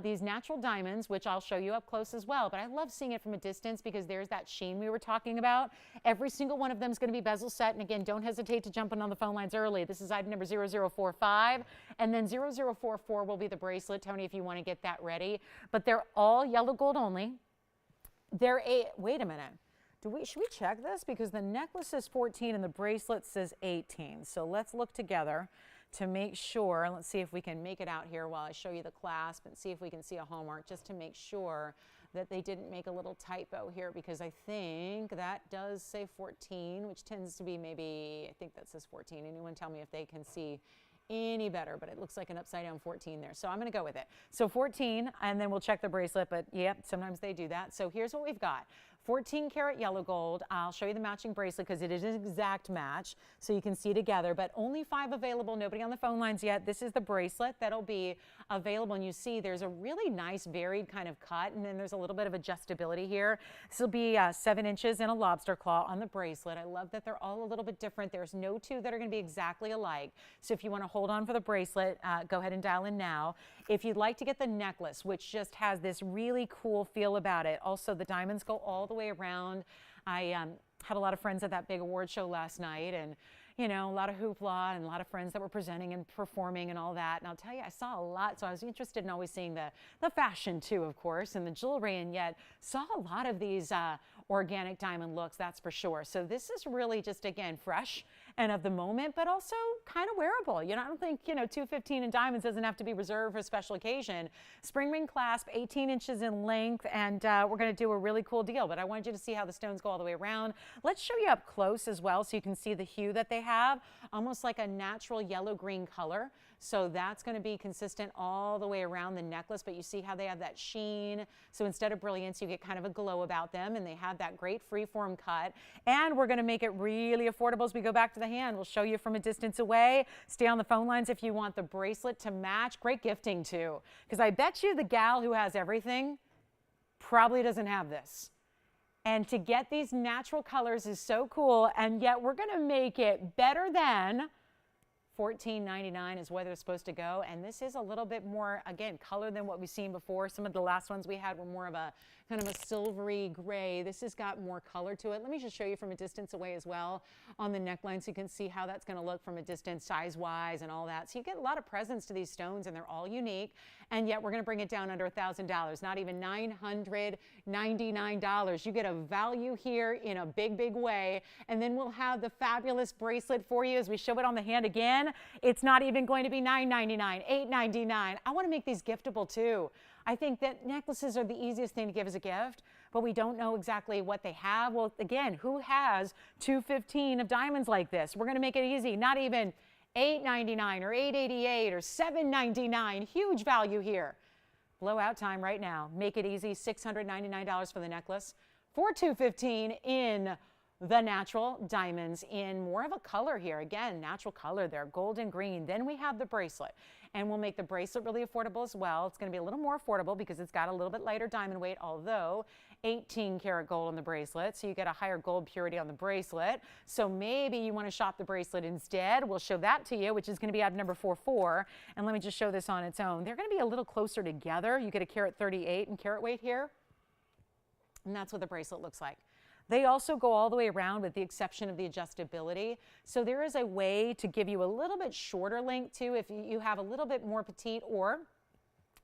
these natural diamonds, which I'll show you up close as well. But I love seeing it from a distance, because there's that sheen we were talking about. Every single one of them is going to be bezel set. And again, don't hesitate to jump in on the phone lines early. This is item number 0045. And then 0044 will be the bracelet, Tony, if you want to get that ready. But they're all yellow gold only. Wait a minute. Should we check this? Because the necklace says 14 and the bracelet says 18. So let's look together to make sure. Let's see if we can make it out here while I show you the clasp, and see if we can see a hallmark, just to make sure that they didn't make a little typo here, because I think that does say 14, which tends to be maybe, I think that says 14. Anyone tell me if they can see any better? But it looks like an upside down 14 there. So I'm going to go with it. So 14, and then we'll check the bracelet, but yep, sometimes they do that. So here's what we've got. 14 karat yellow gold. I'll show you the matching bracelet because it is an exact match so you can see together, but only 5 available. Nobody on the phone lines yet. This is the bracelet that'll be available, and you see there's a really nice varied kind of cut, and then there's a little bit of adjustability here. This will be 7 inches and a lobster claw on the bracelet. I love that they're all a little bit different. There's no 2 that are going to be exactly alike. So if you want to hold on for the bracelet, go ahead and dial in now. If you'd like to get the necklace, which just has this really cool feel about it. Also, the diamonds go all the way around. I had a lot of friends at that big award show last night, and you know, a lot of hoopla and a lot of friends that were presenting and performing and all that. And I'll tell you, I saw a lot, so I was interested in always seeing the fashion too, of course, and the jewelry, and yet saw a lot of these organic diamond looks, that's for sure. So this is really just, again, fresh and of the moment, but also kind of wearable. You know, I don't think, you know, 215 in diamonds doesn't have to be reserved for a special occasion. Spring ring clasp, 18 inches in length, and we're going to do a really cool deal, but I wanted you to see how the stones go all the way around. Let's show you up close as well so you can see the hue that they have, almost like a natural yellow-green color. So that's going to be consistent all the way around the necklace, but you see how they have that sheen. So instead of brilliance, you get kind of a glow about them, and they have that great freeform cut. And we're going to make it really affordable as we go back to the hand. We'll show you from a distance away. Stay on the phone lines if you want the bracelet to match. Great gifting too, because I bet you the gal who has everything probably doesn't have this. And to get these natural colors is so cool, and yet we're going to make it better than $14.99 is where they're supposed to go. And this is a little bit more, again, color than what we've seen before. Some of the last ones we had were more of a kind of a silvery gray. This has got more color to it. Let me just show you from a distance away as well on the neckline so you can see how that's going to look from a distance size-wise and all that. So you get a lot of presence to these stones, and they're all unique. And yet we're going to bring it down under $1,000, not even $999. You get a value here in a big, big way. And then we'll have the fabulous bracelet for you as we show it on the hand again. It's not even going to be $999, $899. I want to make these giftable too. I think that necklaces are the easiest thing to give as a gift, but we don't know exactly what they have. Well, again, who has 215 of diamonds like this? We're going to make it easy. Not even $899 or $888 or $799. Huge value here. Blowout time right now. Make it easy. $699 for the necklace. For $215 in the natural diamonds in more of a color here. Again, natural color there, golden green. Then we have the bracelet, and we'll make the bracelet really affordable as well. It's going to be a little more affordable because it's got a little bit lighter diamond weight, although 18 karat gold on the bracelet, so you get a higher gold purity on the bracelet. So maybe you want to shop the bracelet instead. We'll show that to you, which is going to be item number 44. And let me just show this on its own. They're going to be a little closer together. You get a carat 38 in carat weight here, and that's what the bracelet looks like. They also go all the way around with the exception of the adjustability. So there is a way to give you a little bit shorter length too if you have a little bit more petite, or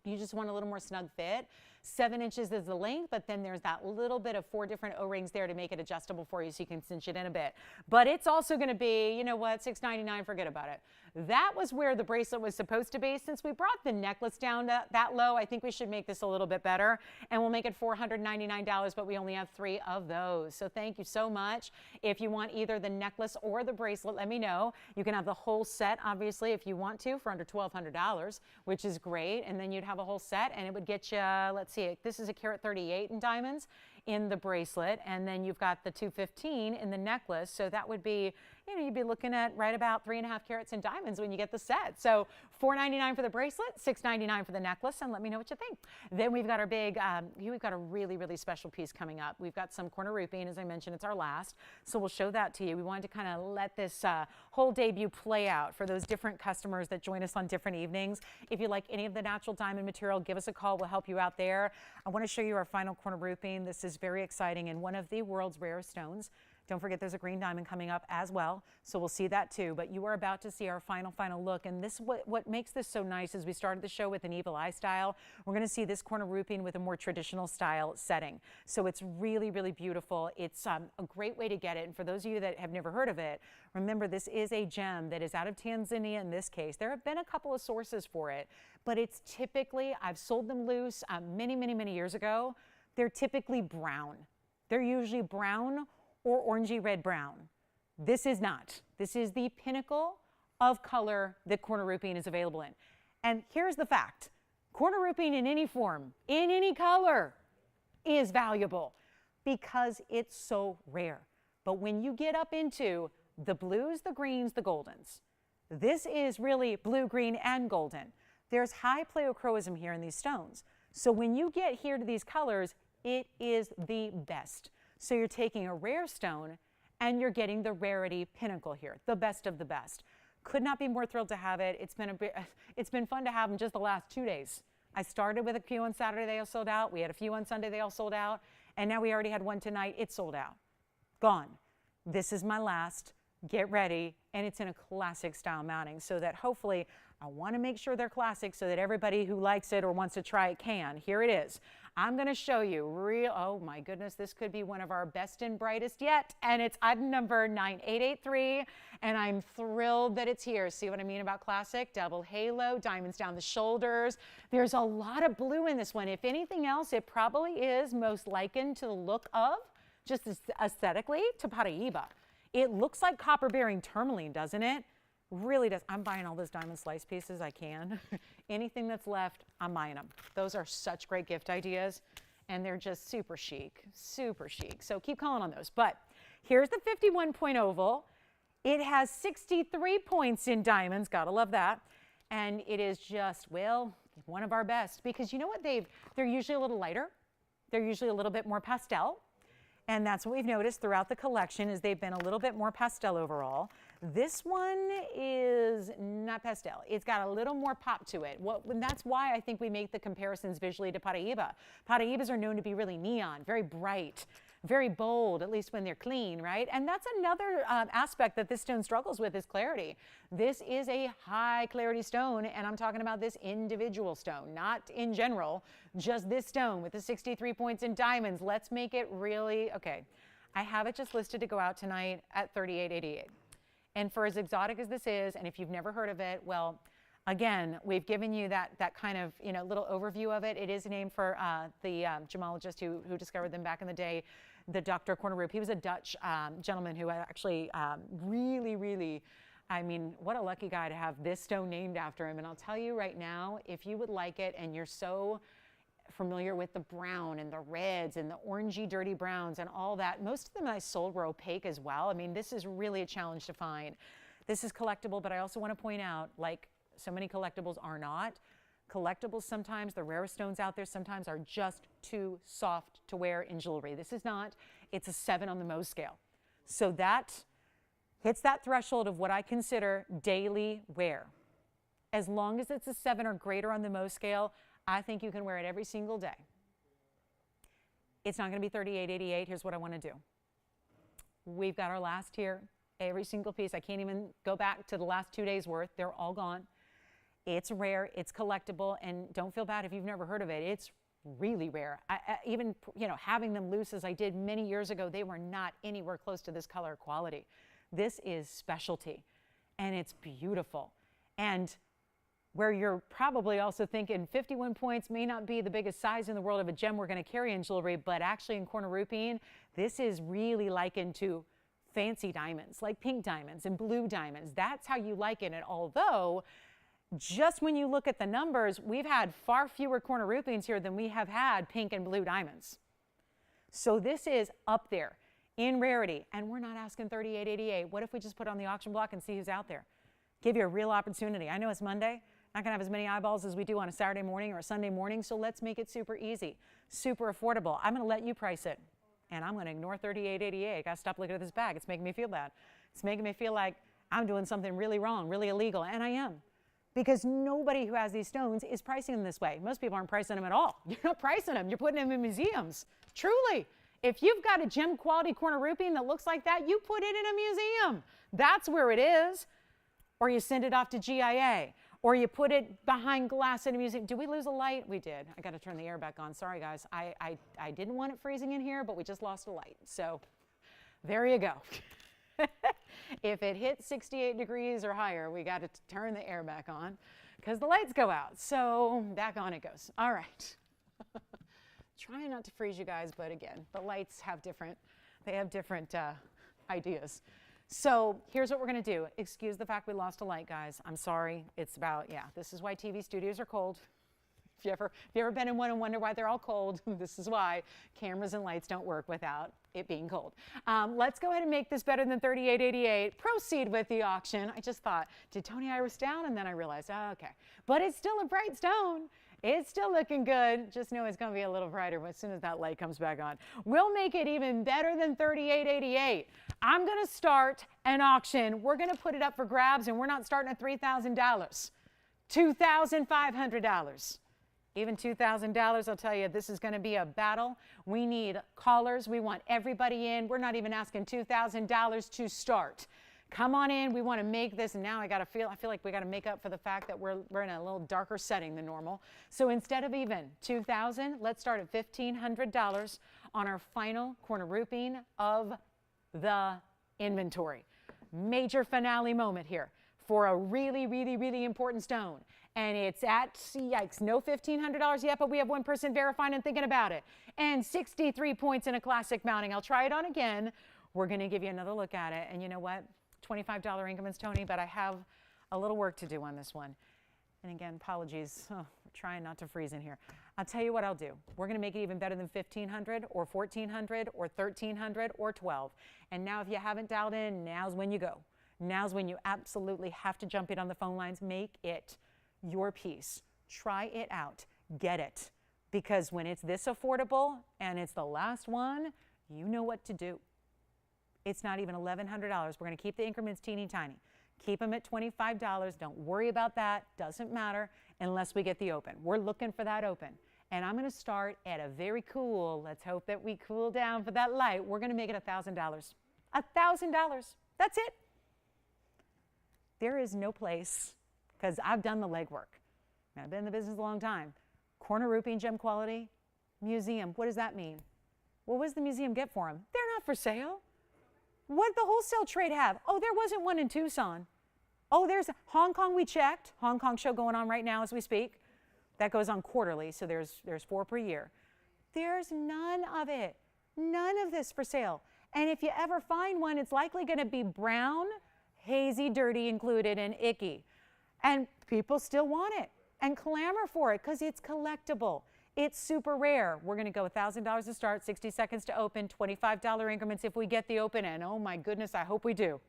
you just want a little more snug fit. 7 inches is the length, but then there's that little bit of 4 different O-rings there to make it adjustable for you so you can cinch it in a bit. But it's also going to be, you know what, $699, forget about it. That was where the bracelet was supposed to be. Since we brought the necklace down to that low, I think we should make this a little bit better, and we'll make it $499, but we only have 3 of those. So thank you so much. If you want either the necklace or the bracelet, let me know. You can have the whole set, obviously, if you want to, for under $1,200, which is great. And then you'd have a whole set, and it would get you, let's see, this is a carat 38 in diamonds in the bracelet, and then you've got the 215 in the necklace. So that would be, you know, you'd be looking at right about 3.5 carats in diamonds when you get the set. So $499 for the bracelet, $699 for the necklace, and let me know what you think. Then we've got our big, we've got a really, really special piece coming up. We've got some corner rupee, as I mentioned, it's our last. So we'll show that to you. We wanted to kind of let this whole debut play out for those different customers that join us on different evenings. If you like any of the natural diamond material, give us a call. We'll help you out there. I want to show you our final corner rupee. This is very exciting and one of the world's rarest stones. Don't forget there's a green diamond coming up as well, so we'll see that too. But you are about to see our final look, and this what makes this so nice is we started the show with an evil eye style. We're going to see this corner rupee with a more traditional style setting. So it's really, really beautiful. It's a great way to get it, and for those of you that have never heard of it, remember this is a gem that is out of Tanzania in this case. There have been a couple of sources for it, but it's typically, I've sold them loose many, many, many years ago. They're typically brown. They're usually brown or orangey red brown. This is not. This is the pinnacle of color that corner rupee is available in. And here's the fact. Corner rupee in any form, in any color, is valuable because it's so rare. But when you get up into the blues, the greens, the goldens, this is really blue, green, and golden. There's high pleochroism here in these stones. So when you get here to these colors, it is the best. So you're taking a rare stone and you're getting the rarity pinnacle here, the best of the best. Could not be more thrilled to have it. It's been fun to have them just the last 2 days. I started with a few on Saturday, they all sold out. We had a few on Sunday, they all sold out. And now we already had one tonight, it's sold out. Gone. This is my last. Get ready. And it's in a classic style mounting so that hopefully, I want to make sure they're classic so that everybody who likes it or wants to try it can. Here it is. I'm going to show you oh my goodness, this could be one of our best and brightest yet. And it's item number 9883. And I'm thrilled that it's here. See what I mean about classic? Double halo, diamonds down the shoulders. There's a lot of blue in this one. If anything else, it probably is most likened to the look of, just aesthetically, to Paraíba. It looks like copper-bearing tourmaline, doesn't it? Really does. I'm buying all those diamond slice pieces I can. Anything that's left, I'm buying them. Those are such great gift ideas, and they're just super chic, super chic. So keep calling on those. But here's the 51-point oval. It has 63 points in diamonds. Gotta love that. And it is just, well, one of our best because you know what? They're usually a little lighter. They're usually a little bit more pastel. And that's what we've noticed throughout the collection is they've been a little bit more pastel overall. This one is not pastel. It's got a little more pop to it. And that's why I think we make the comparisons visually to Paraíba. Paraíbas are known to be really neon, very bright, very bold, at least when they're clean, right? And that's another aspect that this stone struggles with is clarity. This is a high clarity stone, and I'm talking about this individual stone, not in general, just this stone with the 63 points in diamonds. Let's make it really, okay. I have it just listed to go out tonight at $38.88. And for as exotic as this is, and if you've never heard of it, well, again, we've given you that kind of little overview of it. It is named for the gemologist who discovered them back in the day, the Dr. Kornerup. He was a Dutch gentleman who actually really, I mean, what a lucky guy to have this stone named after him. And I'll tell you right now, if you would like it and you're so familiar with the brown and the reds and the orangey dirty browns and all that, most of them I sold were opaque as well. I mean, this is really a challenge to find. This is collectible, but I also want to point out, like so many collectibles are not, collectibles sometimes, the rarest stones out there sometimes are just too soft to wear in jewelry. This is not. It's a 7 on the Mohs scale. So that hits that threshold of what I consider daily wear. As long as it's a 7 or greater on the Mohs scale, I think you can wear it every single day. It's not going to be $38.88. Here's what I want to do. We've got our last here. Every single piece. I can't even go back to the last 2 days worth. They're all gone. It's rare. It's collectible. And don't feel bad if you've never heard of it. It's really rare. Even having them loose as I did many years ago, they were not anywhere close to this color quality. This is specialty. And it's beautiful. And where you're probably also thinking 51 points may not be the biggest size in the world of a gem we're going to carry in jewelry, but actually in Kornerupine, this is really likened to fancy diamonds, like pink diamonds and blue diamonds. That's how you liken it. Although, just when you look at the numbers, we've had far fewer Kornerupines here than we have had pink and blue diamonds. So this is up there in rarity, and we're not asking $38.88. What if we just put it on the auction block and see who's out there? Give you a real opportunity. I know it's Monday. Not going to have as many eyeballs as we do on a Saturday morning or a Sunday morning, so let's make it super easy, super affordable. I'm going to let you price it, and I'm going to ignore $38.88. I got to stop looking at this bag. It's making me feel bad. It's making me feel like I'm doing something really wrong, really illegal, and I am, because nobody who has these stones is pricing them this way. Most people aren't pricing them at all. You're not pricing them. You're putting them in museums. Truly. If you've got a gem quality Kornerupine that looks like that, you put it in a museum. That's where it is. Or you send it off to GIA. Or you put it behind glass in a museum. Did we lose a light? We did. I got to turn the air back on. Sorry, guys. I didn't want it freezing in here, but we just lost a light. So there you go. If it hits 68 degrees or higher, we got to turn the air back on because the lights go out. So back on it goes. All right. Trying not to freeze you guys, but again, the lights have different ideas. So here's what we're going to do. Excuse the fact we lost a light, guys. I'm sorry. It's about, this is why TV studios are cold. If you ever been in one and wonder why they're all cold, this is why. Cameras and lights don't work without it being cold. Let's go ahead and make this better than $38.88. Proceed with the auction. I just thought, did Tony Iris down? And then I realized, oh, okay. But it's still a bright stone. It's still looking good. Just know it's going to be a little brighter as soon as that light comes back on. We'll make it even better than $38.88. I'm going to start an auction. We're going to put it up for grabs, and we're not starting at $3,000. $2,500. Even $2,000, I'll tell you, this is going to be a battle. We need callers. We want everybody in. We're not even asking $2,000 to start. Come on in. We want to make this. And now I feel like we got to make up for the fact that we're in a little darker setting than normal. So instead of even $2,000, let's start at $1,500 on our final corner roofing of the inventory. Major finale moment here for a really, really, really important stone. And it's at, yikes, no $1,500 yet, but we have one person verifying and thinking about it. And 63 points in a classic mounting. I'll try it on again. We're going to give you another look at it. And you know what? $25 increments, Tony, but I have a little work to do on this one. And again, apologies. Oh, we're trying not to freeze in here. I'll tell you what I'll do. We're going to make it even better than $1,500 or $1,400 or $1,300 or $1,200. And now if you haven't dialed in, now's when you go. Now's when you absolutely have to jump in on the phone lines. Make it your piece. Try it out. Get it. Because when it's this affordable and it's the last one, you know what to do. It's not even $1,100. We're going to keep the increments teeny tiny. Keep them at $25. Don't worry about that. Doesn't matter unless we get the open. We're looking for that open. And I'm going to start at a very cool, let's hope that we cool down for that light. We're going to make it $1,000. $1,000. That's it. There is no place, because I've done the legwork. I've been in the business a long time. Corner roofing, gem quality, museum. What does that mean? What does the museum get for them? They're not for sale. What did the wholesale trade have? Oh, there wasn't one in Tucson. Oh, there's Hong Kong we checked. Hong Kong show going on right now as we speak. That goes on quarterly, so there's 4 per year. There's none of it. None of this for sale. And if you ever find one, it's likely going to be brown, hazy, dirty included, and icky. And people still want it and clamor for it because it's collectible. It's super rare. We're going to go $1,000 to start, 60 seconds to open, $25 increments if we get the open. And oh my goodness, I hope we do.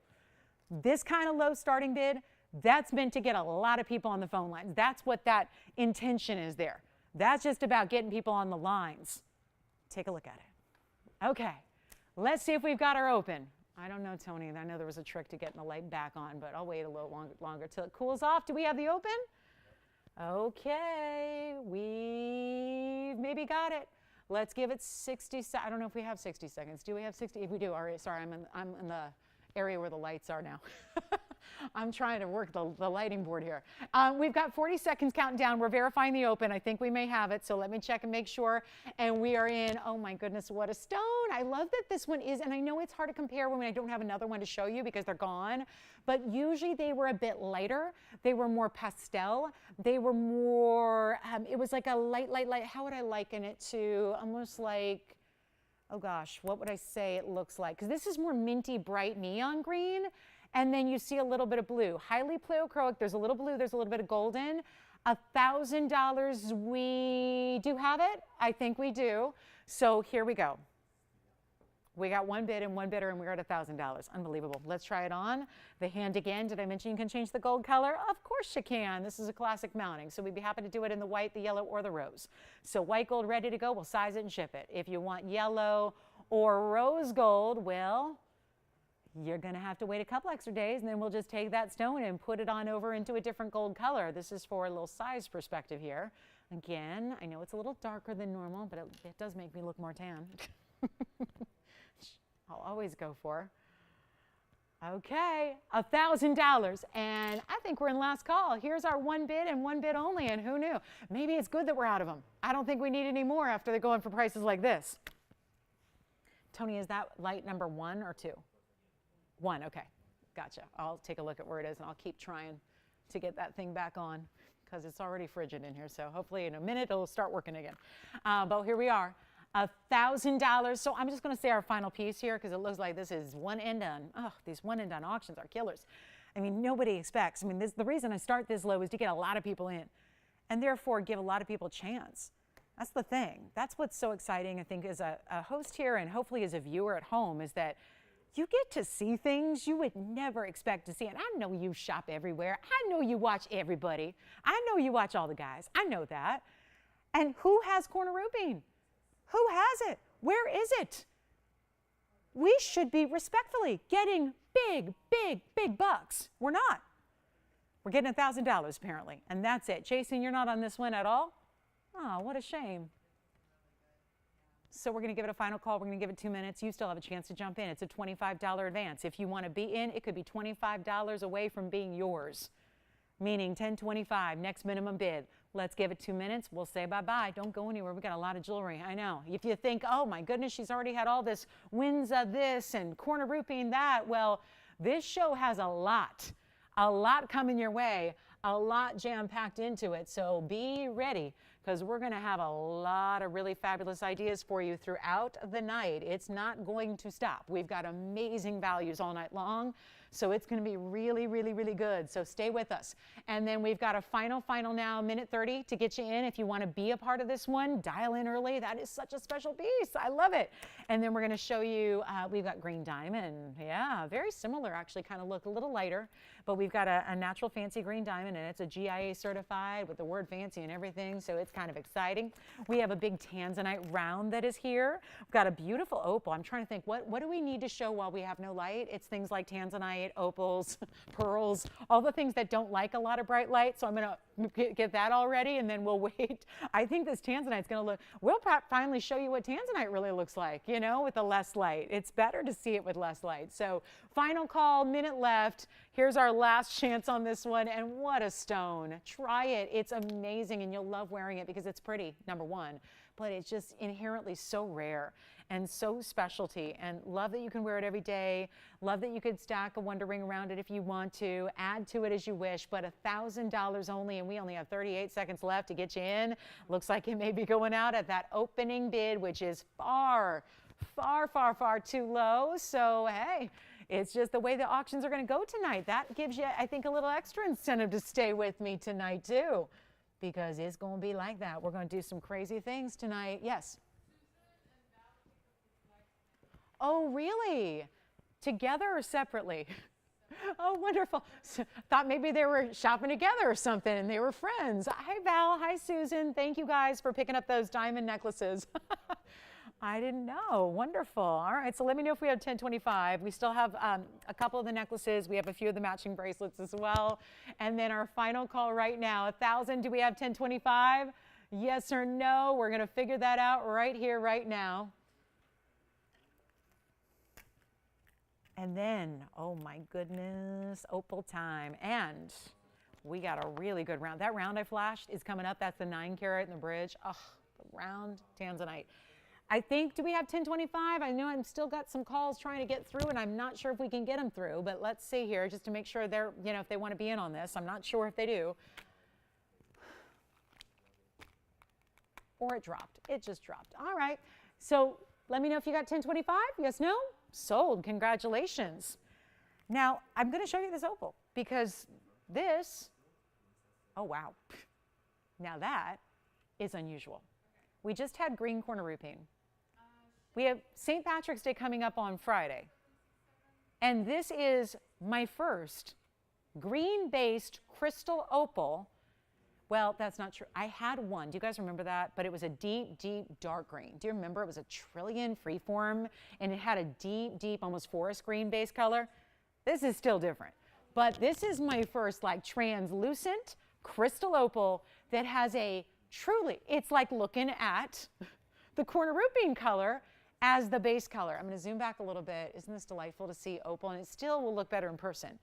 This kind of low starting bid, that's meant to get a lot of people on the phone lines. That's what that intention is there. That's just about getting people on the lines. Take a look at it. Okay, let's see if we've got our open. I don't know, Tony. I know there was a trick to getting the light back on, but I'll wait a little longer till it cools off. Do we have the open? Okay, we've maybe got it. Let's give it 60 seconds. I don't know if we have 60 seconds. Do we have 60? If we do, all right, sorry, I'm in the area where the lights are now. I'm trying to work the lighting board here. We've got 40 seconds counting down. We're verifying the open. I think we may have it, so let me check and make sure. And we are in. Oh my goodness, what a stone. I love that this one is, and I know it's hard to compare when I don't have another one to show you because they're gone, but usually they were a bit lighter. They were more pastel. They were more, it was like a light, how would I liken it to? Almost like, oh gosh, what would I say it looks like? Because this is more minty, bright neon green. And then you see a little bit of blue. Highly pleochroic, there's a little blue, there's a little bit of golden. $1,000, we do have it? I think we do. So here we go. We got one bid and one bidder, and we're at $1,000. Unbelievable. Let's try it on. The hand again. Did I mention you can change the gold color? Of course you can. This is a classic mounting, so we'd be happy to do it in the white, the yellow, or the rose. So white gold ready to go, we'll size it and ship it. If you want yellow or rose gold, well, you're going to have to wait a couple extra days, and then we'll just take that stone and put it on over into a different gold color. This is for a little size perspective here. Again, I know it's a little darker than normal, but it does make me look more tan. I'll always go for. Okay, $1,000, and I think we're in last call. Here's our one bid and one bid only, and who knew? Maybe it's good that we're out of them. I don't think we need any more after they're going for prices like this. Tony, is that light number 1 or 2? 1, okay, gotcha. I'll take a look at where it is, and I'll keep trying to get that thing back on because it's already frigid in here, so hopefully in a minute it'll start working again. But here we are. $1,000. So I'm just going to say our final piece here because it looks like this is one and done. Oh, these one and done auctions are killers. I mean, nobody expects. I mean, the reason I start this low is to get a lot of people in. and therefore give a lot of people a chance. That's the thing. That's what's so exciting, I think, as a host here and hopefully as a viewer at home, is that you get to see things you would never expect to see. And I know you shop everywhere. I know you watch everybody. I know you watch all the guys. I know that. And who has corner roofing? Who has it? Where is it? We should be respectfully getting big, big, big bucks. We're not. We're getting $1,000 apparently, and that's it. Jason, you're not on this one at all? Oh, what a shame. So we're going to give it a final call. We're going to give it 2 minutes. You still have a chance to jump in. It's a $25 advance. If you want to be in, it could be $25 away from being yours, meaning $10.25, next minimum bid. Let's give it 2 minutes. We'll say bye-bye. Don't go anywhere. We've got a lot of jewelry. I know. If you think, oh, my goodness, she's already had all this winds of this and corner roofing that. Well, this show has a lot coming your way, a lot jam-packed into it. So be ready, because we're going to have a lot of really fabulous ideas for you throughout the night. It's not going to stop. We've got amazing values all night long. So it's going to be really, really, really good. So stay with us. And then we've got a final now, minute 30 to get you in. If you want to be a part of this one, dial in early. That is such a special piece. I love it. And then we're going to show you, we've got green diamond. Yeah, very similar, actually, kind of look a little lighter. But we've got a natural fancy green diamond, and it's a GIA certified with the word fancy and everything. So it's kind of exciting. We have a big Tanzanite round that is here. We've got a beautiful opal. I'm trying to think, what do we need to show while we have no light? It's things like Tanzanite, opals, pearls, all the things that don't like a lot of bright light. So I'm going to get that all ready, and then we'll wait. I think this Tanzanite's going to look, we'll finally show you what Tanzanite really looks like, you know, with the less light. It's better to see it with less light. So final call, minute left. Here's our last chance on this one, and what a stone. Try it. It's amazing, and you'll love wearing it because it's pretty, number one, but it's just inherently so rare and so specialty, and love that you can wear it every day. Love that you could stack a wonder ring around it if you want to, add to it as you wish, but $1,000 only, and we only have 38 seconds left to get you in. Looks like it may be going out at that opening bid, which is far, far, far, far too low. So, hey, it's just the way the auctions are going to go tonight. That gives you, I think, a little extra incentive to stay with me tonight, too, because it's going to be like that. We're going to do some crazy things tonight. Yes? Oh, really? Together or separately? Oh, wonderful. So, thought maybe they were shopping together or something and they were friends. Hi, Val. Hi, Susan. Thank you guys for picking up those diamond necklaces. I didn't know. Wonderful. All right. So let me know if we have 1025. We still have a couple of the necklaces. We have a few of the matching bracelets as well. And then our final call right now, 1,000. Do we have 1025? Yes or no? We're going to figure that out right here, right now. And then, oh my goodness, opal time. And we got a really good round. That round I flashed is coming up. That's the 9 carat in the bridge. Oh, the round Tanzanite. I think, do we have 1025? I know I've still got some calls trying to get through, and I'm not sure if we can get them through, but let's see here just to make sure they're, you know, if they want to be in on this. I'm not sure if they do. Or it dropped. It just dropped. All right. So let me know if you got 1025. Yes, no? Sold. Congratulations. Now, I'm going to show you this opal because this, oh, wow. Now that is unusual. We just had green corner roofing. We have St. Patrick's Day coming up on Friday. And this is my first green-based crystal opal. Well, that's not true. I had one. Do you guys remember that? But it was a deep, deep dark green. Do you remember? It was a trillion freeform, and it had a deep, deep, almost forest green base color. This is still different. But this is my first, like, translucent crystal opal that has a truly, it's like looking at the corner roofing color as the base color. I'm going to zoom back a little bit. Isn't this delightful to see opal? And it still will look better in person.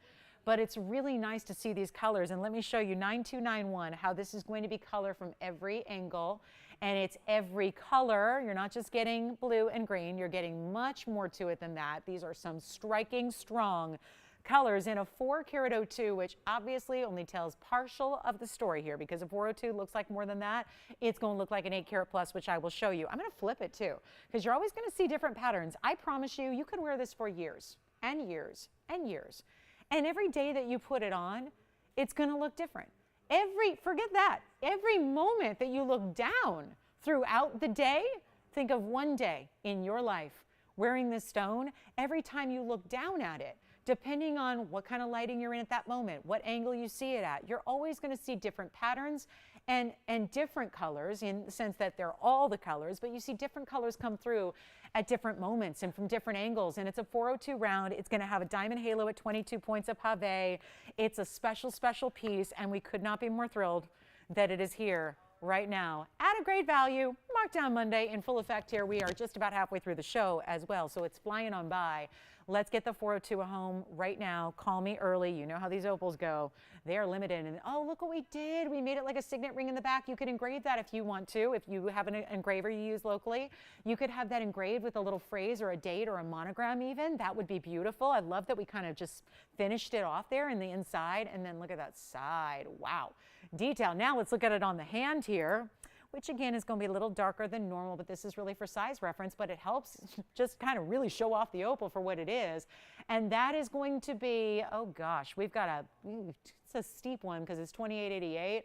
But it's really nice to see these colors. And let me show you 9291, how this is going to be color from every angle. And it's every color. You're not just getting blue and green. You're getting much more to it than that. These are some striking, strong colors in a 4 carat 02, which obviously only tells partial of the story here, because if 402 looks like more than that, it's going to look like an 8 carat plus, which I will show you. I'm going to flip it too, because you're always going to see different patterns. I promise you, you could wear this for years and years and years. And every day that you put it on, it's going to look different. Forget that, every moment that you look down throughout the day, think of one day in your life wearing this stone. Every time you look down at it, depending on what kind of lighting you're in at that moment, what angle you see it at, you're always going to see different patterns and different colors, in the sense that they're all the colors, but you see different colors come through at different moments and from different angles. And it's a 402 round. It's going to have a diamond halo at 22 points of pave. It's a special, special piece, and we could not be more thrilled that it is here right now at a great value. Markdown Monday in full effect here. We are just about halfway through the show as well, so it's flying on by. Let's get the 402 home right now. Call me early. You know how these opals go. They are limited. And oh, look what we did. We made it like a signet ring in the back. You could engrave that if you want to. If you have an engraver you use locally, you could have that engraved with a little phrase or a date or a monogram even. That would be beautiful. I love that we kind of just finished it off there in the inside. And then look at that side. Wow. Detail. Now let's look at it on the hand here, which again is going to be a little darker than normal, but this is really for size reference, but it helps just kind of really show off the opal for what it is. And that is going to be, oh gosh, we've got it's a steep one because it's 2888.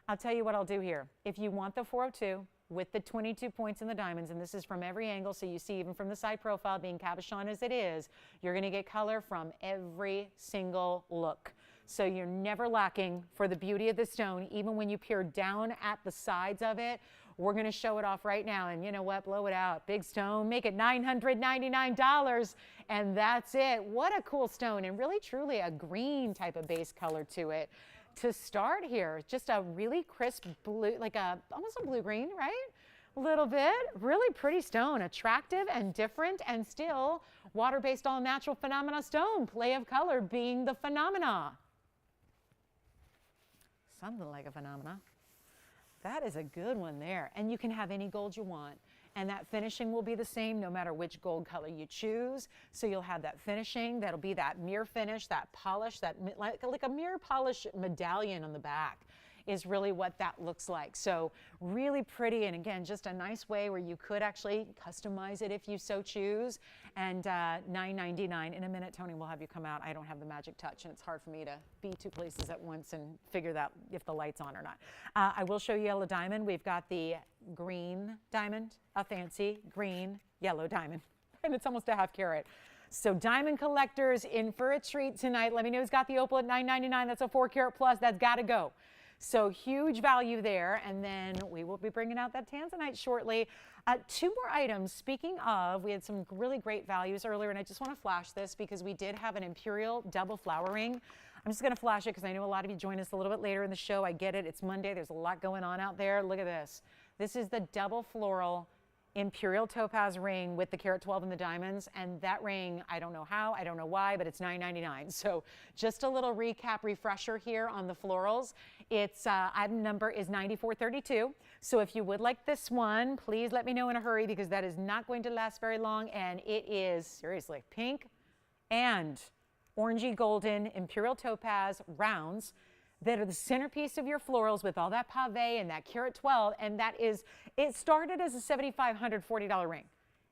I'll tell you what I'll do here. If you want the 402 with the 22 points in the diamonds, and this is from every angle, so you see even from the side profile being cabochon as it is, you're going to get color from every single look. So you're never lacking for the beauty of the stone, even when you peer down at the sides of it. We're going to show it off right now, and you know what? Blow it out. Big stone, make it $999, and that's it. What a cool stone, and really, truly a green type of base color to it. To start here, just a really crisp blue, like almost a blue-green, right? A little bit. Really pretty stone, attractive and different, and still water-based all-natural phenomena stone. Play of color being the phenomena. Something like a phenomena. That is a good one there. And you can have any gold you want. And that finishing will be the same no matter which gold color you choose. So you'll have that finishing. That'll be that mirror finish, that polish, that like a mirror polish medallion on the back is really what that looks like. So really pretty, and again, just a nice way where you could actually customize it if you so choose. And $9.99. In a minute, Tony will have you come out. I don't have the magic touch, and it's hard for me to be two places at once and figure out if the light's on or not. I will show you yellow diamond. We've got the green diamond, a fancy green yellow diamond, and it's almost a half carat. So diamond collectors in for a treat tonight. Let me know who's got the opal at $9.99. That's a 4 carat plus. That's got to go. So huge value there, and then we will be bringing out that Tanzanite shortly. Two more items. Speaking of, we had some really great values earlier, and I just want to flash this because we did have an Imperial double flower ring. I'm just going to flash it because I know a lot of you join us a little bit later in the show. I get it. It's Monday. There's a lot going on out there. Look at this. This is the double floral Imperial topaz ring with the carat 12 and the diamonds, and that ring, I don't know how, I don't know why, but it's $9.99. So just a little recap refresher here on the florals. Its item number is 9432. So if you would like this one, please let me know in a hurry because that is not going to last very long, and it is seriously pink and orangey golden Imperial topaz rounds that are the centerpiece of your florals with all that pave and that carat 12, and that is, it started as a $7,540 ring.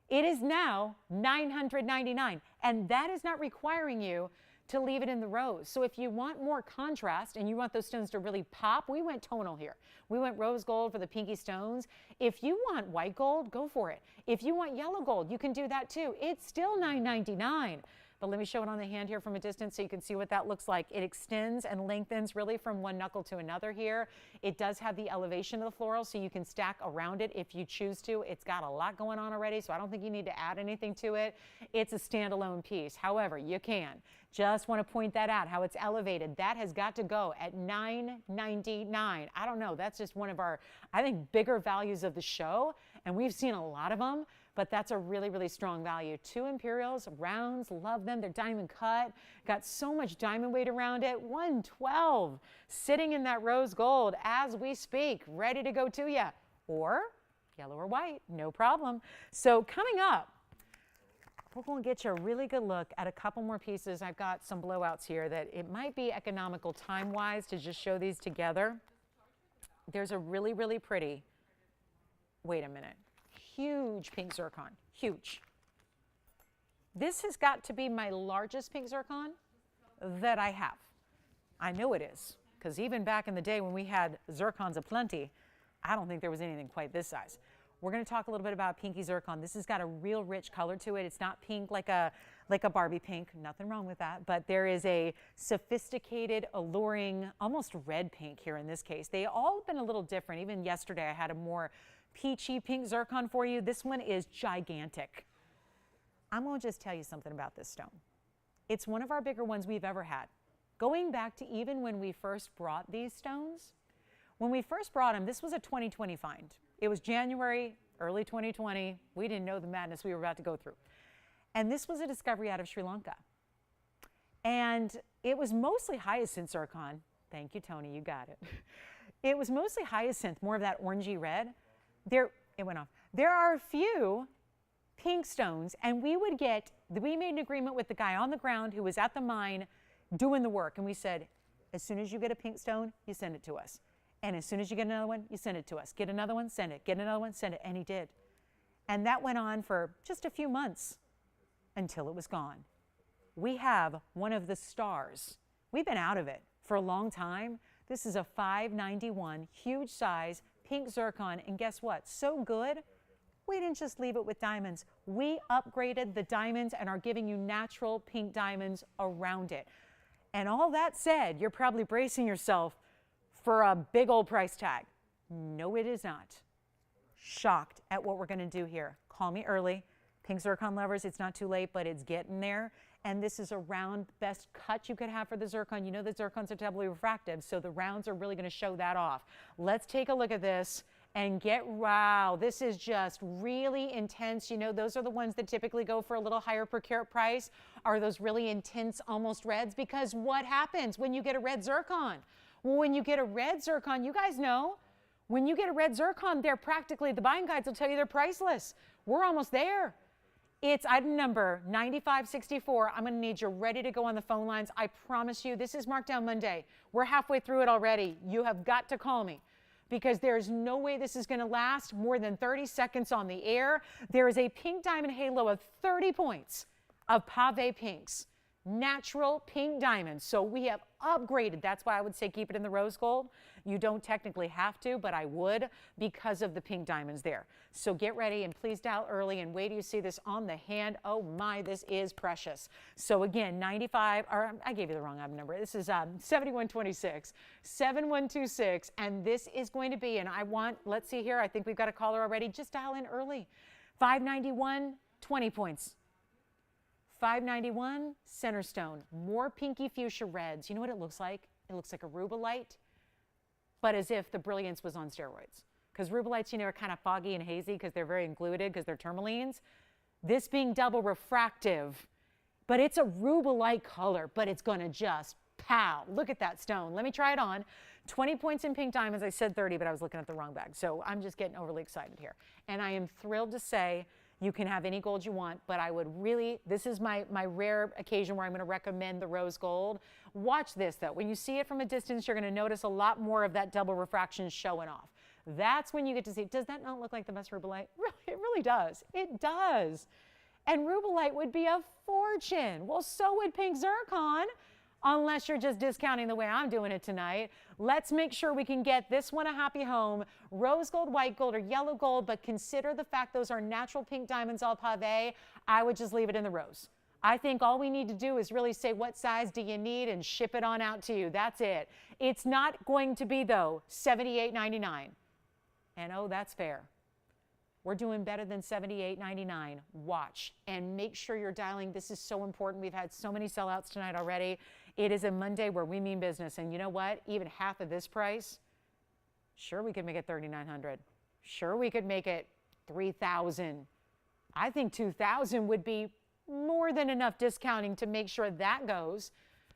It is now $999, and that is not requiring you to leave it in the rose. So if you want more contrast and you want those stones to really pop, we went tonal here. We went rose gold for the pinky stones. If you want white gold, go for it. If you want yellow gold, you can do that too. It's still $999. But let me show it on the hand here from a distance so you can see what that looks like. It extends and lengthens really from one knuckle to another here. It does have the elevation of the floral so you can stack around it if you choose to. It's got a lot going on already, so I don't think you need to add anything to it. It's a standalone piece. However, you can. Just want to point that out, how it's elevated. That has got to go at $999. I don't know. That's just one of our, I think, bigger values of the show, and we've seen a lot of them. But that's a really, really strong value. 2 Imperials, rounds, love them. They're diamond cut, got so much diamond weight around it. 112, sitting in that rose gold as we speak, ready to go to you. Or yellow or white, no problem. So coming up, we're going to get you a really good look at a couple more pieces. I've got some blowouts here that it might be economical time-wise to just show these together. There's a really, really pretty, wait a minute. Huge pink zircon, huge. This has got to be my largest pink zircon that I have. I know it is. because even back in the day when we had zircons aplenty, I don't think there was anything quite this size. We're going to talk a little bit about pinky zircon. This has got a real rich color to it. It's not pink like a Barbie pink. Nothing wrong with that. But there is a sophisticated, alluring, almost red pink here in this case. They all have been a little different. Even yesterday I had a more peachy pink zircon for you. This one is gigantic. I'm going to just tell you something about this stone. It's one of our bigger ones we've ever had. Going back to even when we first brought these stones, when we first brought them, this was a 2020 find. It was January, early 2020. We didn't know the madness we were about to go through. And this was a discovery out of Sri Lanka. And it was mostly hyacinth zircon. Thank you, Tony, you got it. It was mostly hyacinth, more of that orangey red. It went off. There are a few pink stones, and we made an agreement with the guy on the ground who was at the mine doing the work. And we said, as soon as you get a pink stone, you send it to us. And as soon as you get another one, you send it to us. Get another one, send it. Get another one, send it. And he did. And that went on for just a few months until it was gone. We have one of the stars. We've been out of it for a long time. This is a 591, huge size, pink zircon. And guess what? So good, we didn't just leave it with diamonds. We upgraded the diamonds and are giving you natural pink diamonds around it. And all that said, you're probably bracing yourself for a big old price tag. No, it is not. Shocked at what we're going to do here. Call me early. Pink zircon lovers, it's not too late, but it's getting there. And this is a round, best cut you could have for the zircon. You know the zircons are doubly refractive, so the rounds are really going to show that off. Let's take a look at this and wow, this is just really intense. You know, those are the ones that typically go for a little higher per carat price, are those really intense, almost reds, because what happens when you get a red zircon? Well, when you get a red zircon, you guys know, when you get a red zircon, they're practically, the buying guides will tell you they're priceless. We're almost there. It's item number 9564. I'm going to need you ready to go on the phone lines. I promise you, this is Markdown Monday. We're halfway through it already. You have got to call me because there's no way this is going to last more than 30 seconds on the air. There is a pink diamond halo of 30 points of pave pinks. Natural pink diamonds. So we have upgraded. That's why I would say keep it in the rose gold. You don't technically have to, but I would because of the pink diamonds there. So get ready and please dial early and wait till you see this on the hand. Oh my, this is precious. So again, 95, or I gave you the wrong item number. This is 7126, 7126, and this is going to be, and let's see here, I think we've got a caller already. Just dial in early. 591, 20 points. 591, center stone, more pinky fuchsia reds. You know what it looks like? It looks like a rubellite, but as if the brilliance was on steroids. Because rubellites, you know, are kind of foggy and hazy because they're very gluted because they're tourmalines. This being double refractive, but it's a rubellite color, but it's going to just pow. Look at that stone. Let me try it on. 20 points in pink diamonds. I said 30, but I was looking at the wrong bag. So I'm just getting overly excited here. And I am thrilled to say you can have any gold you want, but I would really, this is my rare occasion where I'm going to recommend the rose gold. Watch this though. When you see it from a distance, you're going to notice a lot more of that double refraction showing off. That's when you get to see, does that not look like the best rubellite? Really, it really does. It does. And rubellite would be a fortune. Well, so would pink zircon, unless you're just discounting the way I'm doing it tonight. Let's make sure we can get this one a happy home. Rose gold, white gold, or yellow gold, but consider the fact those are natural pink diamonds all pave. I would just leave it in the rose. I think all we need to do is really say what size do you need and ship it on out to you. That's it. It's not going to be, though, $78.99. And oh, that's fair. We're doing better than $78.99. Watch and make sure you're dialing. This is so important. We've had so many sellouts tonight already. It is a Monday where we mean business. And you know what? Even half of this price, sure, we could make it $3,900. Sure, we could make it $3,000. I think $2,000 would be more than enough discounting to make sure that goes.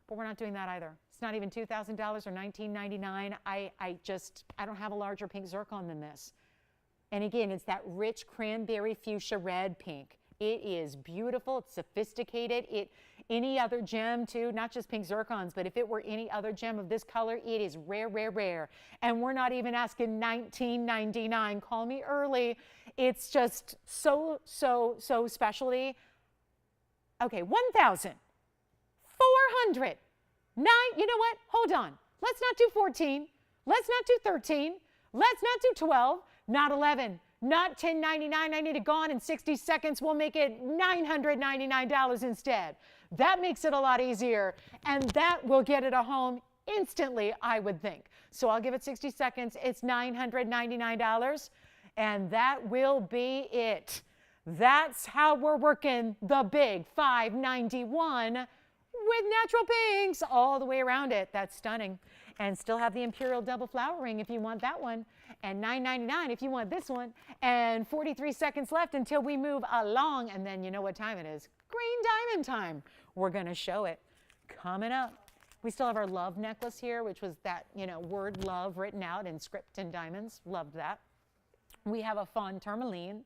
But we're not doing that either. It's not even $2,000 or $1,999. I don't have a larger pink zircon than this. And again, it's that rich cranberry fuchsia red pink. It is beautiful. It's sophisticated. Any other gem too, not just pink zircons, but if it were any other gem of this color, it is rare, rare, rare. And we're not even asking $19.99. Call me early. It's just so specialty. Okay, 1,409. You know what? Hold on. Let's not do 14. Let's not do 13. Let's not do 12. Not 11. Not $10.99. I need it gone in 60 seconds. We'll make it $999 instead. That makes it a lot easier, and that will get it a home instantly, I would think. So I'll give it 60 seconds. It's $999, and that will be it. That's how we're working the big 591 with natural pinks all the way around it. That's stunning. And still have the Imperial double flowering if you want that one, and $9.99 if you want this one, and 43 seconds left until we move along, and then you know what time it is. Green diamond time. We're going to show it coming up. We still have our love necklace here, which was that, word love written out in script and diamonds. Loved that. We have a fawn tourmaline.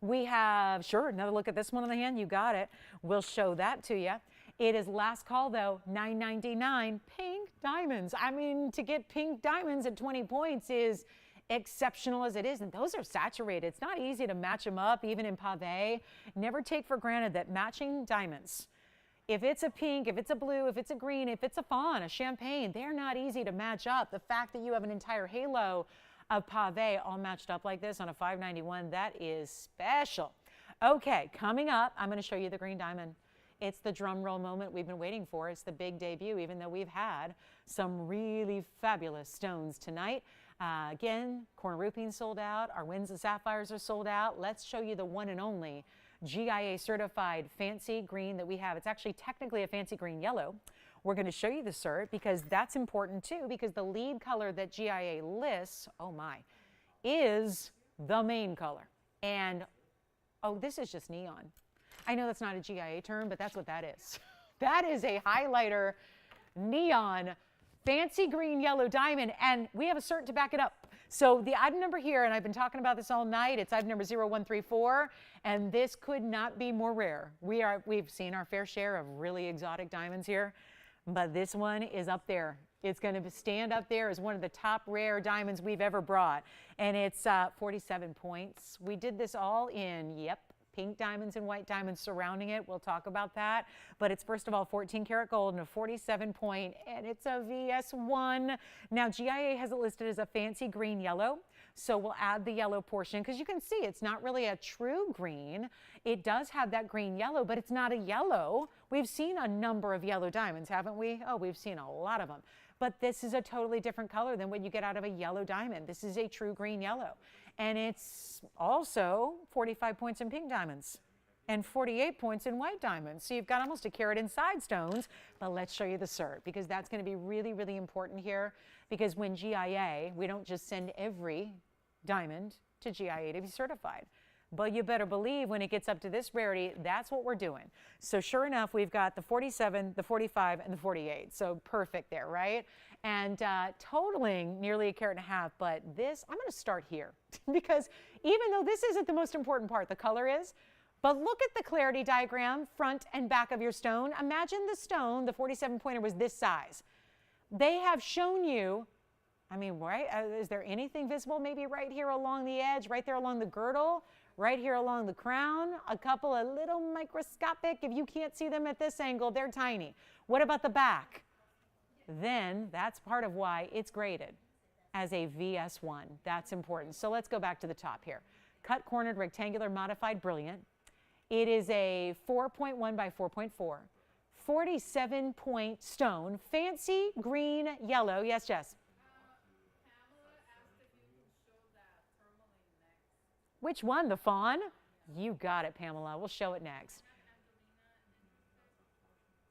We have, sure, another look at this one on the hand. You got it. We'll show that to you. It is last call, though, $9.99. Pink diamonds. I mean, to get pink diamonds at 20 points is exceptional as it is, and those are saturated. It's not easy to match them up, even in pave. Never take for granted that matching diamonds, if it's a pink, if it's a blue, if it's a green, if it's a fawn, a champagne, they're not easy to match up. The fact that you have an entire halo of pave all matched up like this on a 591, that is special. Okay, coming up, I'm going to show you the green diamond. It's the drum roll moment we've been waiting for. It's the big debut, even though we've had some really fabulous stones tonight. Again, corner roofing sold out. Our winds and sapphires are sold out. Let's show you the one and only GIA certified fancy green that we have. It's actually technically a fancy green yellow. We're going to show you the cert because that's important too, because the lead color that GIA lists, oh my, is the main color. And oh, this is just neon. I know that's not a GIA term, but that's what that is. That is a highlighter neon fancy green yellow diamond, and we have a cert to back it up. So the item number here, and I've been talking about this all night, it's item number 0134, and this could not be more rare. We've seen our fair share of really exotic diamonds here, but this one is up there. It's going to stand up there as one of the top rare diamonds we've ever brought, and it's 47 points. We did this all in, pink diamonds and white diamonds surrounding it. We'll talk about that. But it's first of all 14 karat gold and a 47 point, and it's a VS1. Now GIA has it listed as a fancy green yellow. So we'll add the yellow portion because you can see it's not really a true green. It does have that green yellow, but it's not a yellow. We've seen a number of yellow diamonds, haven't we? Oh, we've seen a lot of them. But this is a totally different color than what you get out of a yellow diamond. This is a true green yellow. And it's also 45 points in pink diamonds and 48 points in white diamonds. So you've got almost a carat inside stones, but let's show you the cert because that's going to be really, really important here because when GIA, we don't just send every diamond to GIA to be certified. But you better believe when it gets up to this rarity, that's what we're doing. So sure enough, we've got the 47, the 45, and the 48. So perfect there, right? And totaling nearly a carat and a half. But this, I'm going to start here because even though this isn't the most important part, the color is. But look at the clarity diagram, front and back of your stone. Imagine the stone, the 47 pointer was this size. They have shown you, I mean, right? Is there anything visible maybe right here along the edge, right there along the girdle? Right here along the crown, a couple of little microscopic, if you can't see them at this angle, they're tiny. What about the back? Then that's part of why it's graded as a VS1. That's important. So let's go back to the top here. Cut, cornered, rectangular, modified, brilliant. It is a 4.1 by 4.4, 47 point stone, fancy green yellow. Yes, Jess? Which one, the fawn? You got it, Pamela. We'll show it next.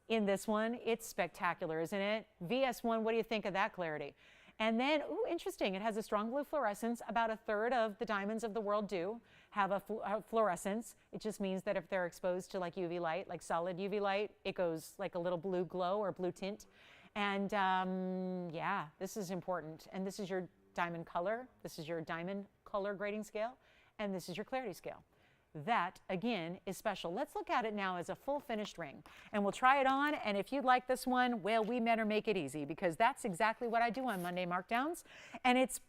In this one, it's spectacular, isn't it? VS1, what do you think of that clarity? And then, ooh, interesting, it has a strong blue fluorescence. About a third of the diamonds of the world do have a fluorescence. It just means that if they're exposed to like UV light, like solid UV light, it goes like a little blue glow or blue tint. And yeah, this is important. And this is your diamond color. This is your diamond color grading scale. And this is your clarity scale. That, again, is special. Let's look at it now as a full finished ring. And we'll try it on, and if you'd like this one, well, we better make it easy because that's exactly what I do on Monday Markdowns. And it's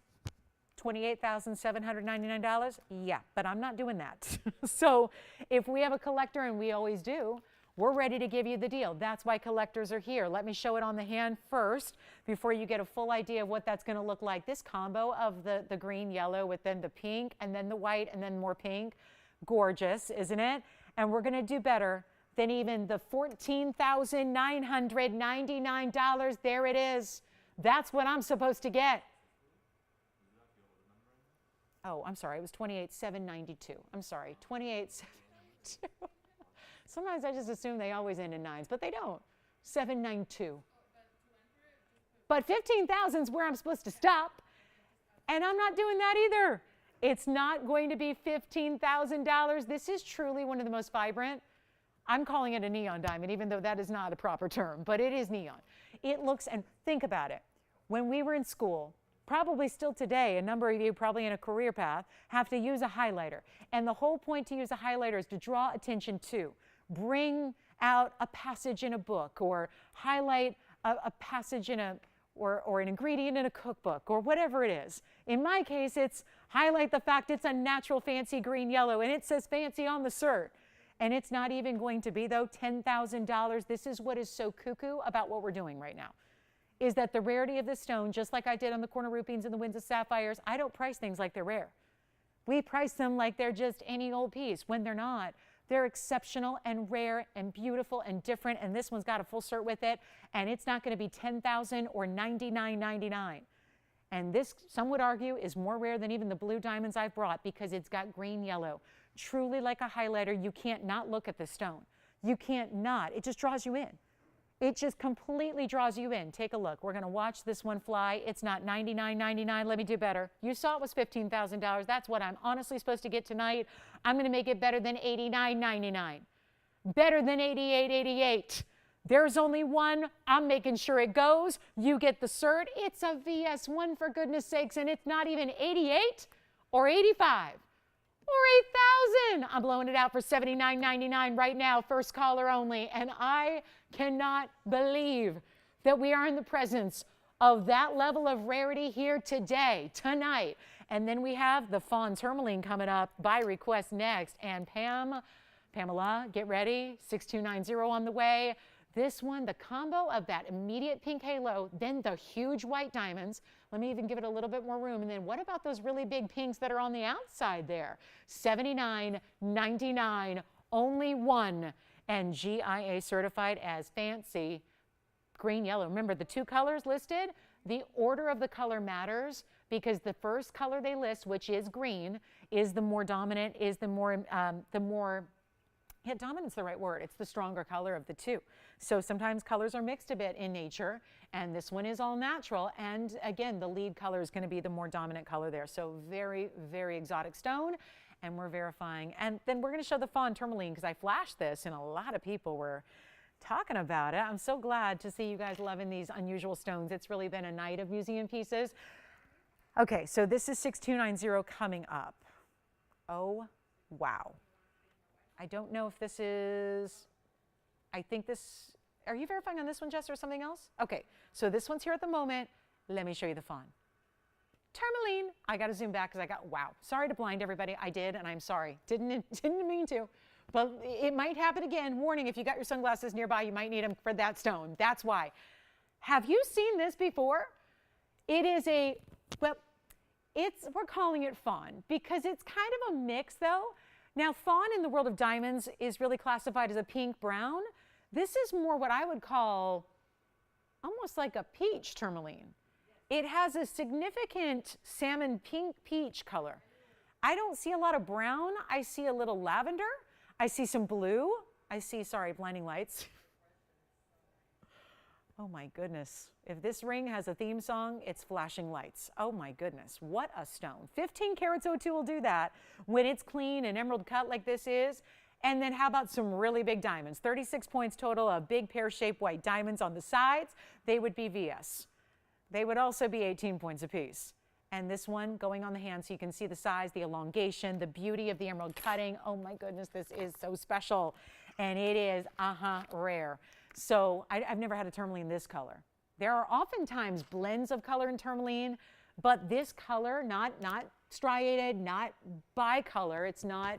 $28,799. Yeah, but I'm not doing that. So if we have a collector, and we always do, We're ready to give you the deal. That's why collectors are here. Let me show it on the hand first before you get a full idea of what that's going to look like. This combo of the green, yellow with then the pink and then the white and then more pink. Gorgeous, isn't it? And we're going to do better than even the $14,999. There it is. That's what I'm supposed to get. Oh, I'm sorry. It was $28,792. I'm sorry. $28,792. Sometimes I just assume they always end in nines, but they don't. 792. But 15,000 is where I'm supposed to stop. And I'm not doing that either. It's not going to be $15,000. This is truly one of the most vibrant. I'm calling it a neon diamond, even though that is not a proper term, but it is neon. It looks, and think about it. When we were in school, probably still today, a number of you probably in a career path have to use a highlighter. And the whole point to use a highlighter is to draw attention to, bring out a passage in a book, or highlight a passage in or an ingredient in a cookbook, or whatever it is. In my case, it's highlight the fact it's a natural fancy green yellow, and it says fancy on the cert. And it's not even going to be, though, $10,000. This is what is so cuckoo about what we're doing right now, is that the rarity of this stone, just like I did on the corner rupines and the winds of sapphires, I don't price things like they're rare. We price them like they're just any old piece, when they're not. They're exceptional and rare and beautiful and different, and this one's got a full cert with it, and it's not going to be $10,000 or $99.99. And this, some would argue, is more rare than even the blue diamonds I've brought because it's got green yellow. Truly like a highlighter, you can't not look at the stone. You can't not. It just draws you in. It just completely draws you in. Take a look. We're going to watch this one fly. It's not $99.99. Let me do better. You saw it was $15,000. That's what I'm honestly supposed to get tonight. I'm going to make it better than $89.99. Better than $88.88. There's only one. I'm making sure it goes. You get the cert. It's a VS1 for goodness sakes, and it's not even 88 or 85 or 8,000. I'm blowing it out for $79.99 right now, first caller only. And I cannot believe that we are in the presence of that level of rarity here today, tonight. And then we have the Fawn Tourmaline coming up by request next. And Pamela, get ready, 6290 on the way. This one, the combo of that immediate pink halo, then the huge white diamonds. Let me even give it a little bit more room. And then what about those really big pinks that are on the outside there? $79.99, only one. And GIA certified as fancy green yellow. Remember the two colors listed? The order of the color matters because the first color they list, which is green, is the more dominant, is yeah, dominant's the right word. It's the stronger color of the two. So sometimes colors are mixed a bit in nature, and this one is all natural. And again, the lead color is going to be the more dominant color there. So very, very exotic stone, and we're verifying. And then we're going to show the Fawn Tourmaline because I flashed this, and a lot of people were talking about it. I'm so glad to see you guys loving these unusual stones. It's really been a night of museum pieces. Okay, so this is 6290 coming up. Oh, wow. I don't know if this is, I think this, are you verifying on this one, Jess, or something else? Okay, so this one's here at the moment. Let me show you the Fawn. Tourmaline, I got to zoom back because I got, wow. Sorry to blind everybody. I did, and I'm sorry. Didn't mean to, but it might happen again. Warning, if you got your sunglasses nearby, you might need them for that stone. That's why. Have you seen this before? It is a, well, we're calling it Fawn because it's kind of a mix, though. Now, fawn in the world of diamonds is really classified as a pink brown. This is more what I would call almost like a peach tourmaline. It has a significant salmon pink peach color. I don't see a lot of brown. I see a little lavender. I see some blue. I see, sorry, blinding lights. Oh my goodness. If this ring has a theme song, it's flashing lights. Oh my goodness, what a stone. 15 carats O2 will do that when it's clean and emerald cut like this is. And then how about some really big diamonds? 36 points total of big pear-shaped white diamonds on the sides. They would be VS. They would also be 18 points apiece. And this one going on the hand so you can see the size, the elongation, the beauty of the emerald cutting. Oh my goodness, this is so special. And it is, rare. So I've never had a tourmaline this color. There are oftentimes blends of color in tourmaline, but this color, not striated, not bicolor, it's not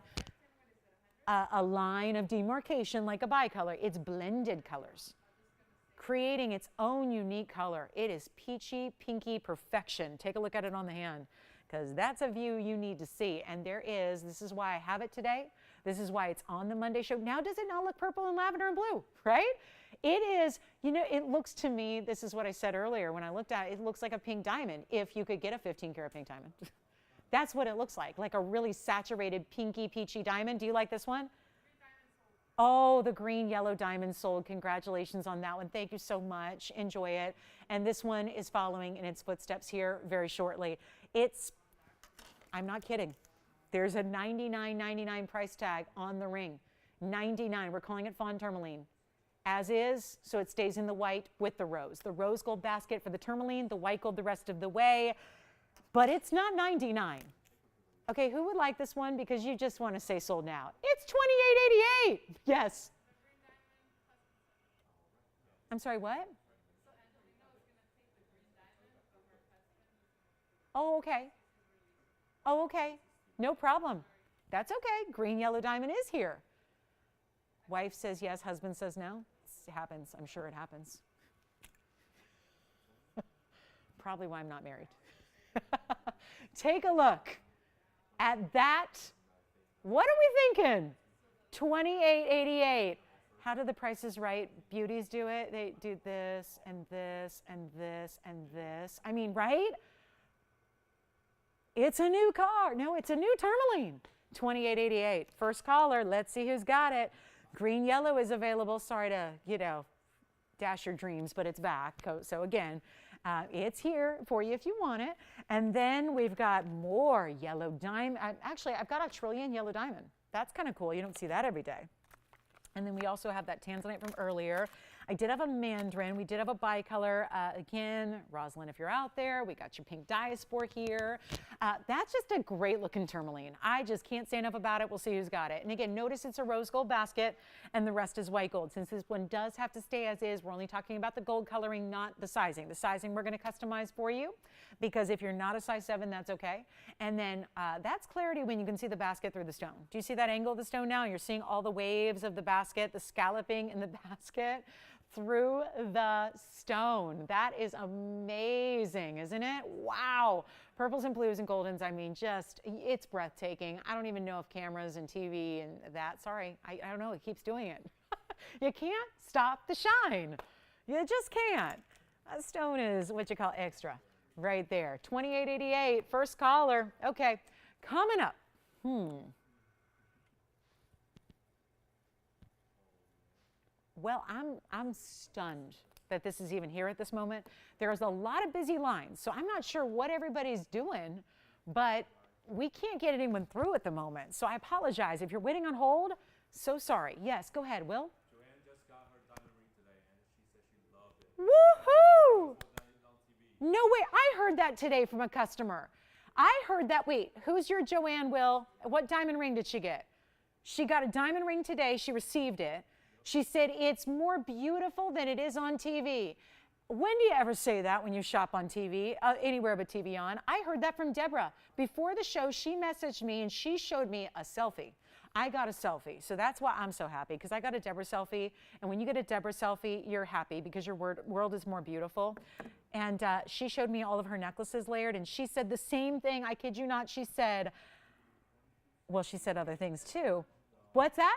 a line of demarcation like a bicolor. It's blended colors, creating its own unique color. It is peachy, pinky perfection. Take a look at it on the hand, because that's a view you need to see. And this is why I have it today. This is why it's on the Monday show. Now, does it not look purple and lavender and blue, right? It is, it looks to me, this is what I said earlier when I looked at it, it looks like a pink diamond if you could get a 15 karat pink diamond. That's what it looks like a really saturated pinky peachy diamond. Do you like this one? Oh, the green yellow diamond sold. Congratulations on that one. Thank you so much. Enjoy it. And this one is following in its footsteps here very shortly. I'm not kidding. There's a $99.99 price tag on the ring. $99. We're calling it Fawn Tourmaline. As is, so it stays in the white with the rose. The rose gold basket for the Tourmaline, the white gold the rest of the way. But it's not $99. Okay, who would like this one because you just want to say sold now? It's $28.88. Yes. I'm sorry, what? Oh, okay. Oh, okay. No problem. That's okay. Green yellow diamond is here. Wife says yes, husband says no. It happens. I'm sure it happens. Probably why I'm not married. Take a look at that. What are we thinking? $28.88. How do the Prices Right beauties do it? They do this and this and this and this. I mean, right? It's a new car. No, it's a new Tourmaline. $28.88. First caller. Let's see who's got it. Green yellow is available. Sorry to, dash your dreams, but it's back. So again, it's here for you if you want it. And then we've got more yellow diamond. Actually, I've got a trillion yellow diamond. That's kind of cool. You don't see that every day. And then we also have that Tanzanite from earlier. I did have a Mandarin. We did have a bicolor. Again, Rosalind, if you're out there, we got your pink Diaspora here. That's just a great looking Tourmaline. I just can't say enough about it. We'll see who's got it. And again, notice it's a rose gold basket and the rest is white gold. Since this one does have to stay as is, we're only talking about the gold coloring, not the sizing. The sizing we're going to customize for you because if you're not a size 7, that's okay. And then that's clarity when you can see the basket through the stone. Do you see that angle of the stone now? You're seeing all the waves of the basket, the scalloping in the basket through the stone. That is amazing, isn't it? Wow. Purples and blues and goldens, I mean, it's breathtaking. I don't even know if cameras and TV and that, sorry, I don't know, it keeps doing it. You can't stop the shine. You just can't. That stone is what you call extra right there. $28.88, first caller. Okay, coming up. Well, I'm stunned that this is even here at this moment. There's a lot of busy lines, so I'm not sure what everybody's doing, but we can't get anyone through at the moment. So I apologize. If you're waiting on hold, so sorry. Yes, go ahead, Will. Joanne just got her diamond ring today, and she said she loved it. Woohoo! No way. I heard that today from a customer. I heard that. Wait, who's your Joanne, Will? What diamond ring did she get? She got a diamond ring today. She received it. She said, it's more beautiful than it is on TV. When do you ever say that when you shop on TV, anywhere but TVON? I heard that from Deborah. Before the show, she messaged me and she showed me a selfie. I got a selfie. So that's why I'm so happy, because I got a Deborah selfie. And when you get a Deborah selfie, you're happy because your world is more beautiful. And she showed me all of her necklaces layered. And she said the same thing. I kid you not. She said, well, she said other things too. What's that?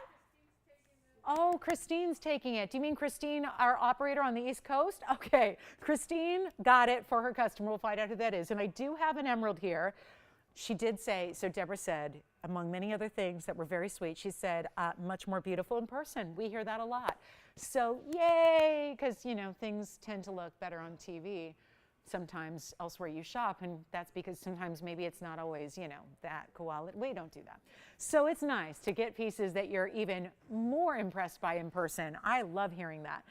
Oh, Christine's taking it. Do you mean Christine, our operator on the East Coast? Okay, Christine got it for her customer. We'll find out who that is. And I do have an emerald here. She did say, so Deborah said, among many other things that were very sweet, she said, much more beautiful in person. We hear that a lot. So yay, because, things tend to look better on TV sometimes elsewhere you shop, and that's because sometimes maybe it's not always, that quality. We don't do that. So it's nice to get pieces that you're even more impressed by in person. I love hearing that.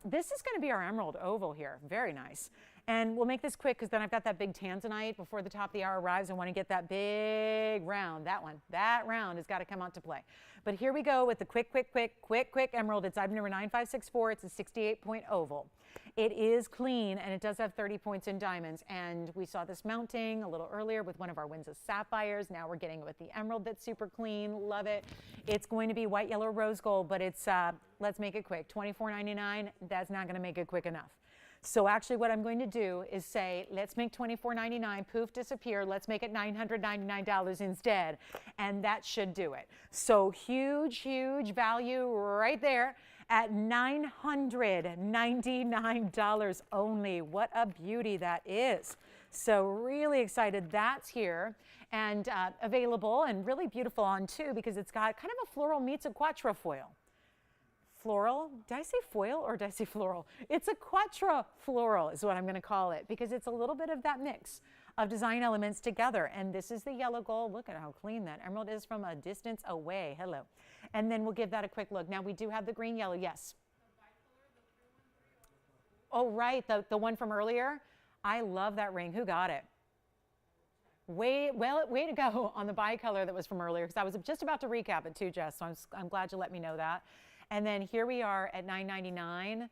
This is going to be our emerald oval here. Very nice. And we'll make this quick because then I've got that big Tanzanite before the top of the hour arrives. I want to get that big round, that one. That round has got to come out to play. But here we go with the quick emerald. It's item number 9564. It's a 68-point oval. It is clean, and it does have 30 points in diamonds. And we saw this mounting a little earlier with one of our wins of sapphires. Now we're getting it with the emerald that's super clean. Love it. It's going to be white, yellow, rose gold, but it's, let's make it quick. $24.99, that's not going to make it quick enough. So actually what I'm going to do is say, let's make $24.99, poof, disappear. Let's make it $999 instead. And that should do it. So huge, huge value right there at $999 only. What a beauty that is. So really excited that's here and available and really beautiful on too because it's got kind of a floral meets a quatrefoil. Floral, did I say foil or did I say floral? It's a quatrefoil is what I'm going to call it because it's a little bit of that mix of design elements together. And this is the yellow gold. Look at how clean that emerald is from a distance away. Hello. And then we'll give that a quick look. Now we do have the green yellow. Yes. Oh, right. The one from earlier. I love that ring. Who got it? Way to go on the bicolor that was from earlier because I was just about to recap it too, Jess. So I'm glad you let me know that. And then here we are at $9.99.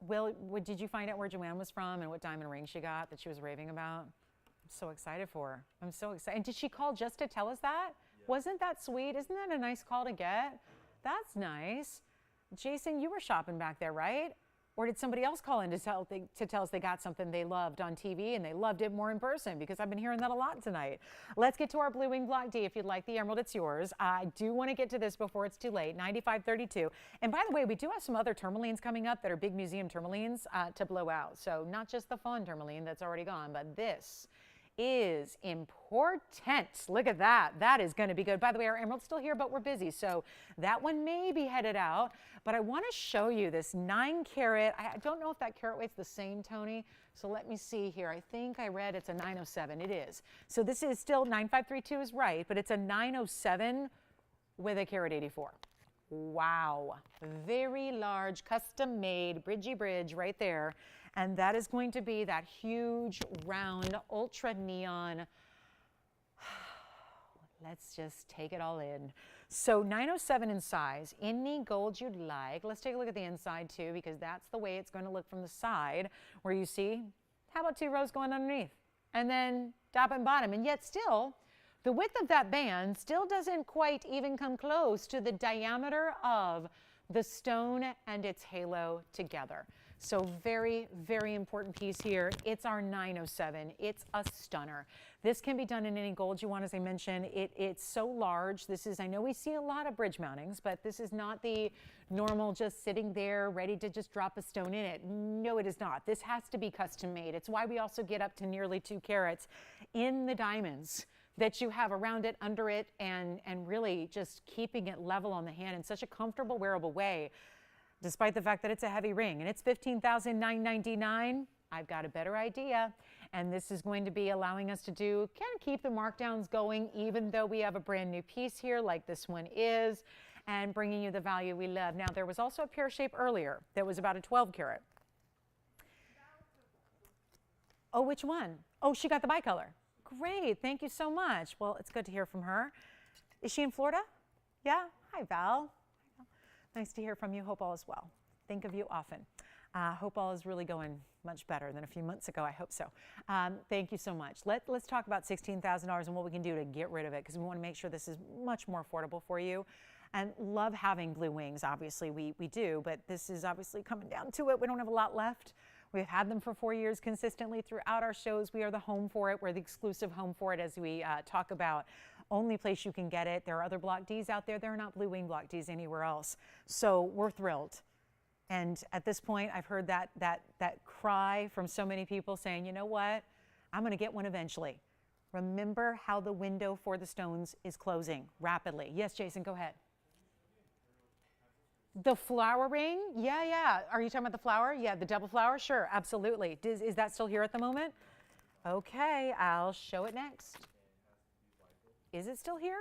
Will, did you find out where Joanne was from and what diamond ring she got that she was raving about? I'm so excited for her. I'm so excited. And did she call just to tell us that? Yeah. Wasn't that sweet? Isn't that a nice call to get? That's nice. Jason, you were shopping back there, right? Or did somebody else call in to tell us they got something they loved on TV and they loved it more in person? Because I've been hearing that a lot tonight. Let's get to our Blue Wing Block D. If you'd like the emerald, it's yours. I do want to get to this before it's too late, $95.32. And by the way, we do have some other tourmalines coming up that are big museum tourmalines to blow out. So not just the fawn tourmaline that's already gone, but this is important. Look at that. That is going to be good. By the way, our emerald's still here, but we're busy. So that one may be headed out. But I want to show you this 9 carat. I don't know if that carat weight's the same, Tony. So let me see here. I think I read it's a 907. It is. So this is still 9532 is right, but it's a 907 with a carat 84. Wow. Very large, custom made, bridgey bridge right there. And that is going to be that huge, round, ultra neon. Let's just take it all in. So 907 in size, any gold you'd like. Let's take a look at the inside too, because that's the way it's going to look from the side, where you see, how about 2 rows going underneath? And then top and bottom. And yet still, the width of that band still doesn't quite even come close to the diameter of the stone and its halo together. So very, very important piece here. It's our 907. It's a stunner. This can be done in any gold you want, as I mentioned. It's so large. This is, I know we see a lot of bridge mountings, but this is not the normal just sitting there ready to just drop a stone in it. No, it is not. This has to be custom made. It's why we also get up to nearly 2 carats in the diamonds that you have around it, under it, and really just keeping it level on the hand in such a comfortable, wearable way. Despite the fact that it's a heavy ring and it's $15,999, I've got a better idea. And this is going to be allowing us to kind of keep the markdowns going, even though we have a brand new piece here like this one is, and bringing you the value we love. Now, there was also a pear shape earlier that was about a 12 carat. Oh, which one? Oh, she got the bicolor. Great, thank you so much. Well, it's good to hear from her. Is she in Florida? Yeah, hi Val. Nice to hear from you. Hope all is well. Think of you often. Hope all is really going much better than a few months ago. I hope so. Thank you so much. Let's talk about $16,000 and what we can do to get rid of it, because we want to make sure this is much more affordable for you. And love having blue wings, obviously we do, but this is obviously coming down to it. We don't have a lot left. We've had them for 4 years consistently throughout our shows. We are the home for it. We're the exclusive home for it, as we talk about. Only place you can get it. There are other Block Ds out there. There are not blue wing Block Ds anywhere else. So we're thrilled. And at this point, I've heard that cry from so many people saying, you know what? I'm going to get one eventually. Remember how the window for the stones is closing rapidly. Yes, Jason, go ahead. The flower ring? Yeah. Are you talking about the flower? Yeah, the double flower? Sure, absolutely. Is that still here at the moment? Okay, I'll show it next. Is it still here?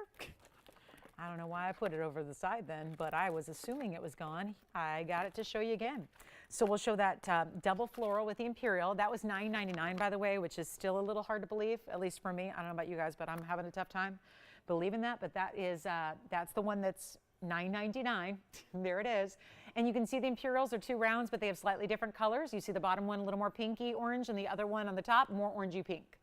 I don't know why I put it over the side then, but I was assuming it was gone. I got it to show you again. So we'll show that double floral with the Imperial. That was $9.99, by the way, which is still a little hard to believe, at least for me. I don't know about you guys, but I'm having a tough time believing that. But that is, that's the one that's $9.99. There it is. And you can see the Imperials are 2 rounds, but they have slightly different colors. You see the bottom one a little more pinky orange and the other one on the top more orangey pink.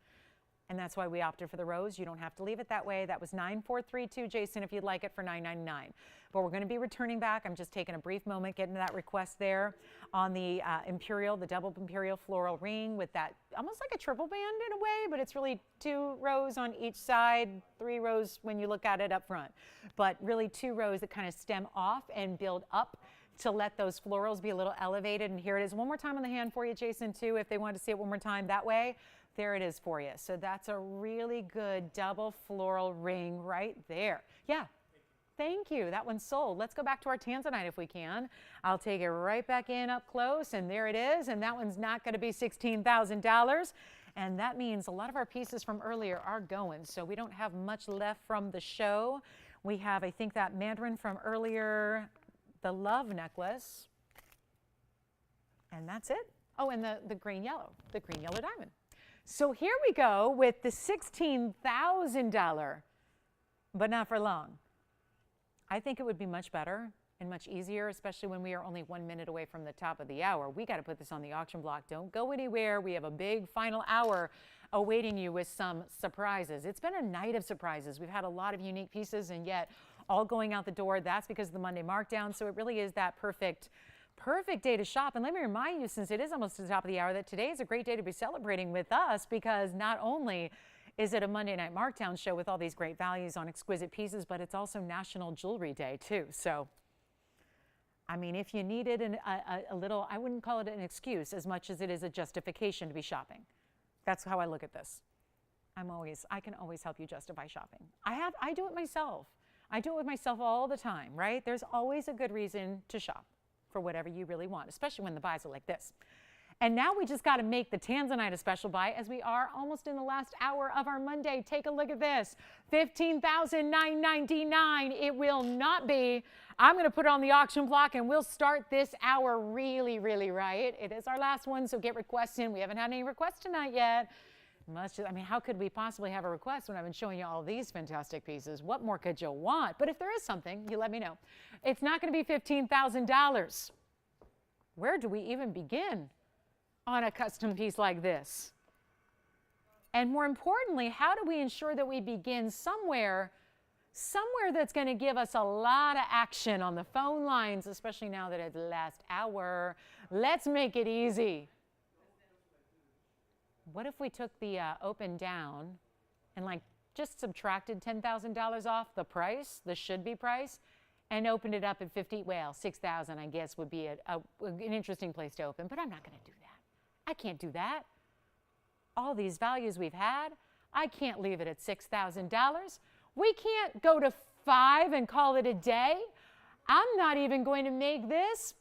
And that's why we opted for the rose. You don't have to leave it that way. That was $9,432, Jason, if you'd like it for $9.99. But we're going to be returning back. I'm just taking a brief moment, getting to that request there on the Imperial, the double Imperial floral ring with that almost like a triple band in a way, but it's really 2 rows on each side, 3 rows when you look at it up front. But really 2 rows that kind of stem off and build up to let those florals be a little elevated. And here it is one more time on the hand for you, Jason, too, if they want to see it one more time that way. There it is for you. So that's a really good double floral ring right there. Yeah. Thank you. That one's sold. Let's go back to our Tanzanite if we can. I'll take it right back in up close, and there it is. And that one's not going to be $16,000. And that means a lot of our pieces from earlier are going. So we don't have much left from the show. We have, I think, that Mandarin from earlier, the love necklace. And that's it. Oh, and the green yellow diamond. So here we go with the $16,000, but not for long. I think it would be much better and much easier, especially when we are only 1 minute away from the top of the hour. We got to put this on the auction block. Don't go anywhere. We have a big final hour awaiting you with some surprises. It's been a night of surprises. We've had a lot of unique pieces and yet all going out the door. That's because of the Monday markdown. So it really is that perfect day to shop. And let me remind you, since it is almost to the top of the hour, that today is a great day to be celebrating with us because not only is it a Monday night markdown show with all these great values on exquisite pieces, but it's also National Jewelry Day too. So, I mean, if you needed a little, I wouldn't call it an excuse as much as it is a justification to be shopping. That's how I look at this. I can always help you justify shopping. I do it myself. I do it with myself all the time, right? There's always a good reason to shop for whatever you really want, especially when the buys are like this. And now we just got to make the Tanzanite a special buy as we are almost in the last hour of our Monday. Take a look at this, $15,999. It will not be. I'm going to put it on the auction block and we'll start this hour really, really right. It is our last one, so get requests in. We haven't had any requests tonight yet. I mean, how could we possibly have a request when I've been showing you all these fantastic pieces? What more could you want? But if there is something, you let me know. It's not going to be $15,000. Where do we even begin on a custom piece like this? And more importantly, how do we ensure that we begin somewhere that's going to give us a lot of action on the phone lines, especially now that it's the last hour? Let's make it easy. What if we took the open down and like just subtracted $10,000 off the price, the should-be price, and opened it up at $6,000, I guess, would be an interesting place to open. But I'm not going to do that. I can't do that. All these values we've had, I can't leave it at $6,000. We can't go to $5,000 and call it a day. I'm not even going to make this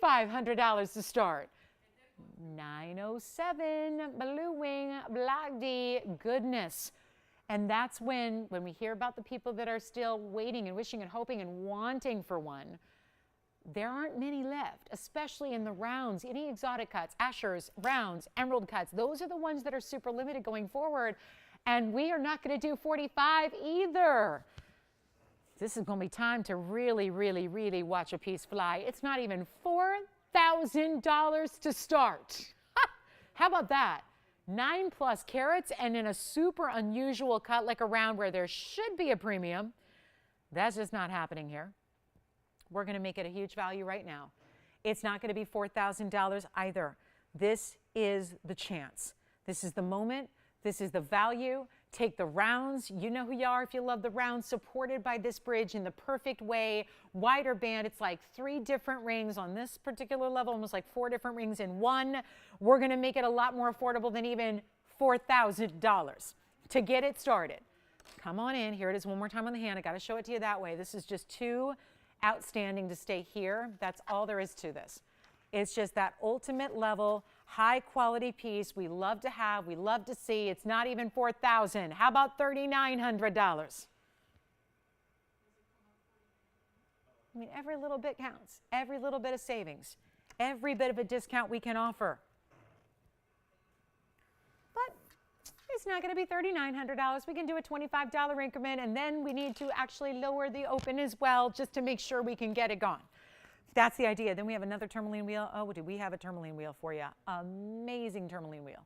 $4,500 to start. 907, Blue Wing, Black D, goodness. And that's when we hear about the people that are still waiting and wishing and hoping and wanting for one, there aren't many left, especially in the rounds, any exotic cuts, ashers, rounds, emerald cuts. Those are the ones that are super limited going forward. And we are not going to do 45 either. This is going to be time to really, really, really watch a piece fly. It's not even $4,000 to start. How about that? 9+ carats and in a super unusual cut like a round where there should be a premium. That's just not happening here. We're going to make it a huge value right now. It's not going to be $4,000 either. This is the chance. This is the moment. This is the value. Take the rounds. You know who you are if you love the rounds, supported by this bridge in the perfect way. Wider band. It's like 3 different rings on this particular level, almost like 4 different rings in one. We're going to make it a lot more affordable than even $4,000 to get it started. Come on in. Here it is one more time on the hand. I got to show it to you that way. This is just too outstanding to stay here. That's all there is to this. It's just that ultimate level, high quality piece we love to have, we love to see. It's not even $4,000. How about $3,900? I mean, every little bit counts. Every little bit of savings. Every bit of a discount we can offer. But it's not going to be $3,900. We can do a $25 increment, and then we need to actually lower the open as well just to make sure we can get it gone. That's the idea. Then we have another tourmaline wheel. Oh, do we have a tourmaline wheel for you? Amazing tourmaline wheel.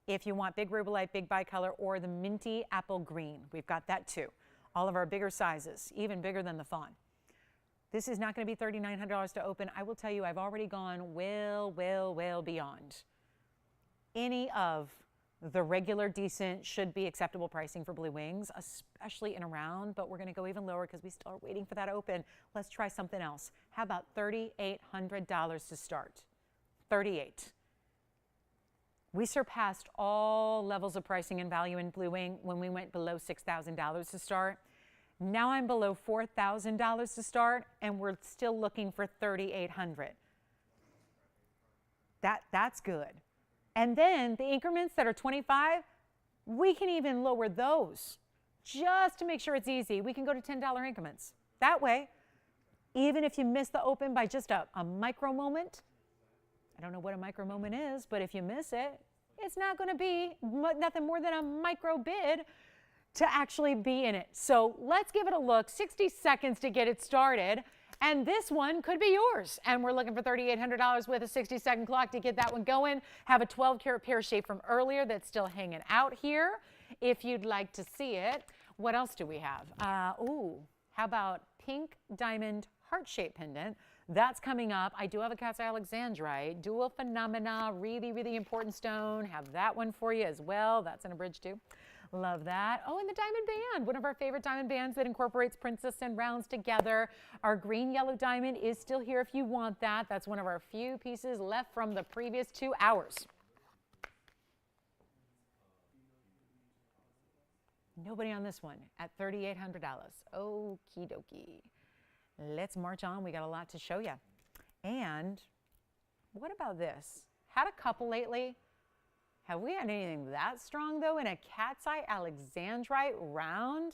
If you want big rubelite, big bicolor, or the minty apple green, we've got that too. All of our bigger sizes, even bigger than the fawn. This is not going to be $3,900 to open. I will tell you, I've already gone well beyond any of the regular, decent, should be acceptable pricing for blue wings, especially in a round, but we're going to go even lower because we still are waiting for that open. Let's try something else. How about $3,800 to start? 38. We surpassed all levels of pricing and value in blue wing when we went below $6,000 to start. Now I'm below $4,000 to start, and we're still looking for $3,800. That's good. And then the increments that are 25, we can even lower those just to make sure it's easy. We can go to $10 increments. That way, even if you miss the open by just a micro moment, I don't know what a micro moment is, but if you miss it, it's not going to be nothing more than a micro bid to actually be in it. So let's give it a look. 60 seconds to get it started. And this one could be yours. And we're looking for $3,800 with a 60-second clock to get that one going. Have a 12-karat pear shape from earlier that's still hanging out here if you'd like to see it. What else do we have? How about pink diamond heart-shaped pendant? That's coming up. I do have a cat's eye Alexandrite, dual phenomena, really important stone. Have that one for you as well. That's in a bridge too. Love that. Oh, and the diamond band, one of our favorite diamond bands that incorporates princess and rounds together. Our green yellow diamond is still here if you want that. That's one of our few pieces left from the previous 2 hours. Nobody on this one at $3,800. Okie dokie. Let's march on. We got a lot to show you. And what about this? Had a couple lately. Have we had anything that strong, though, in a cat's eye Alexandrite round?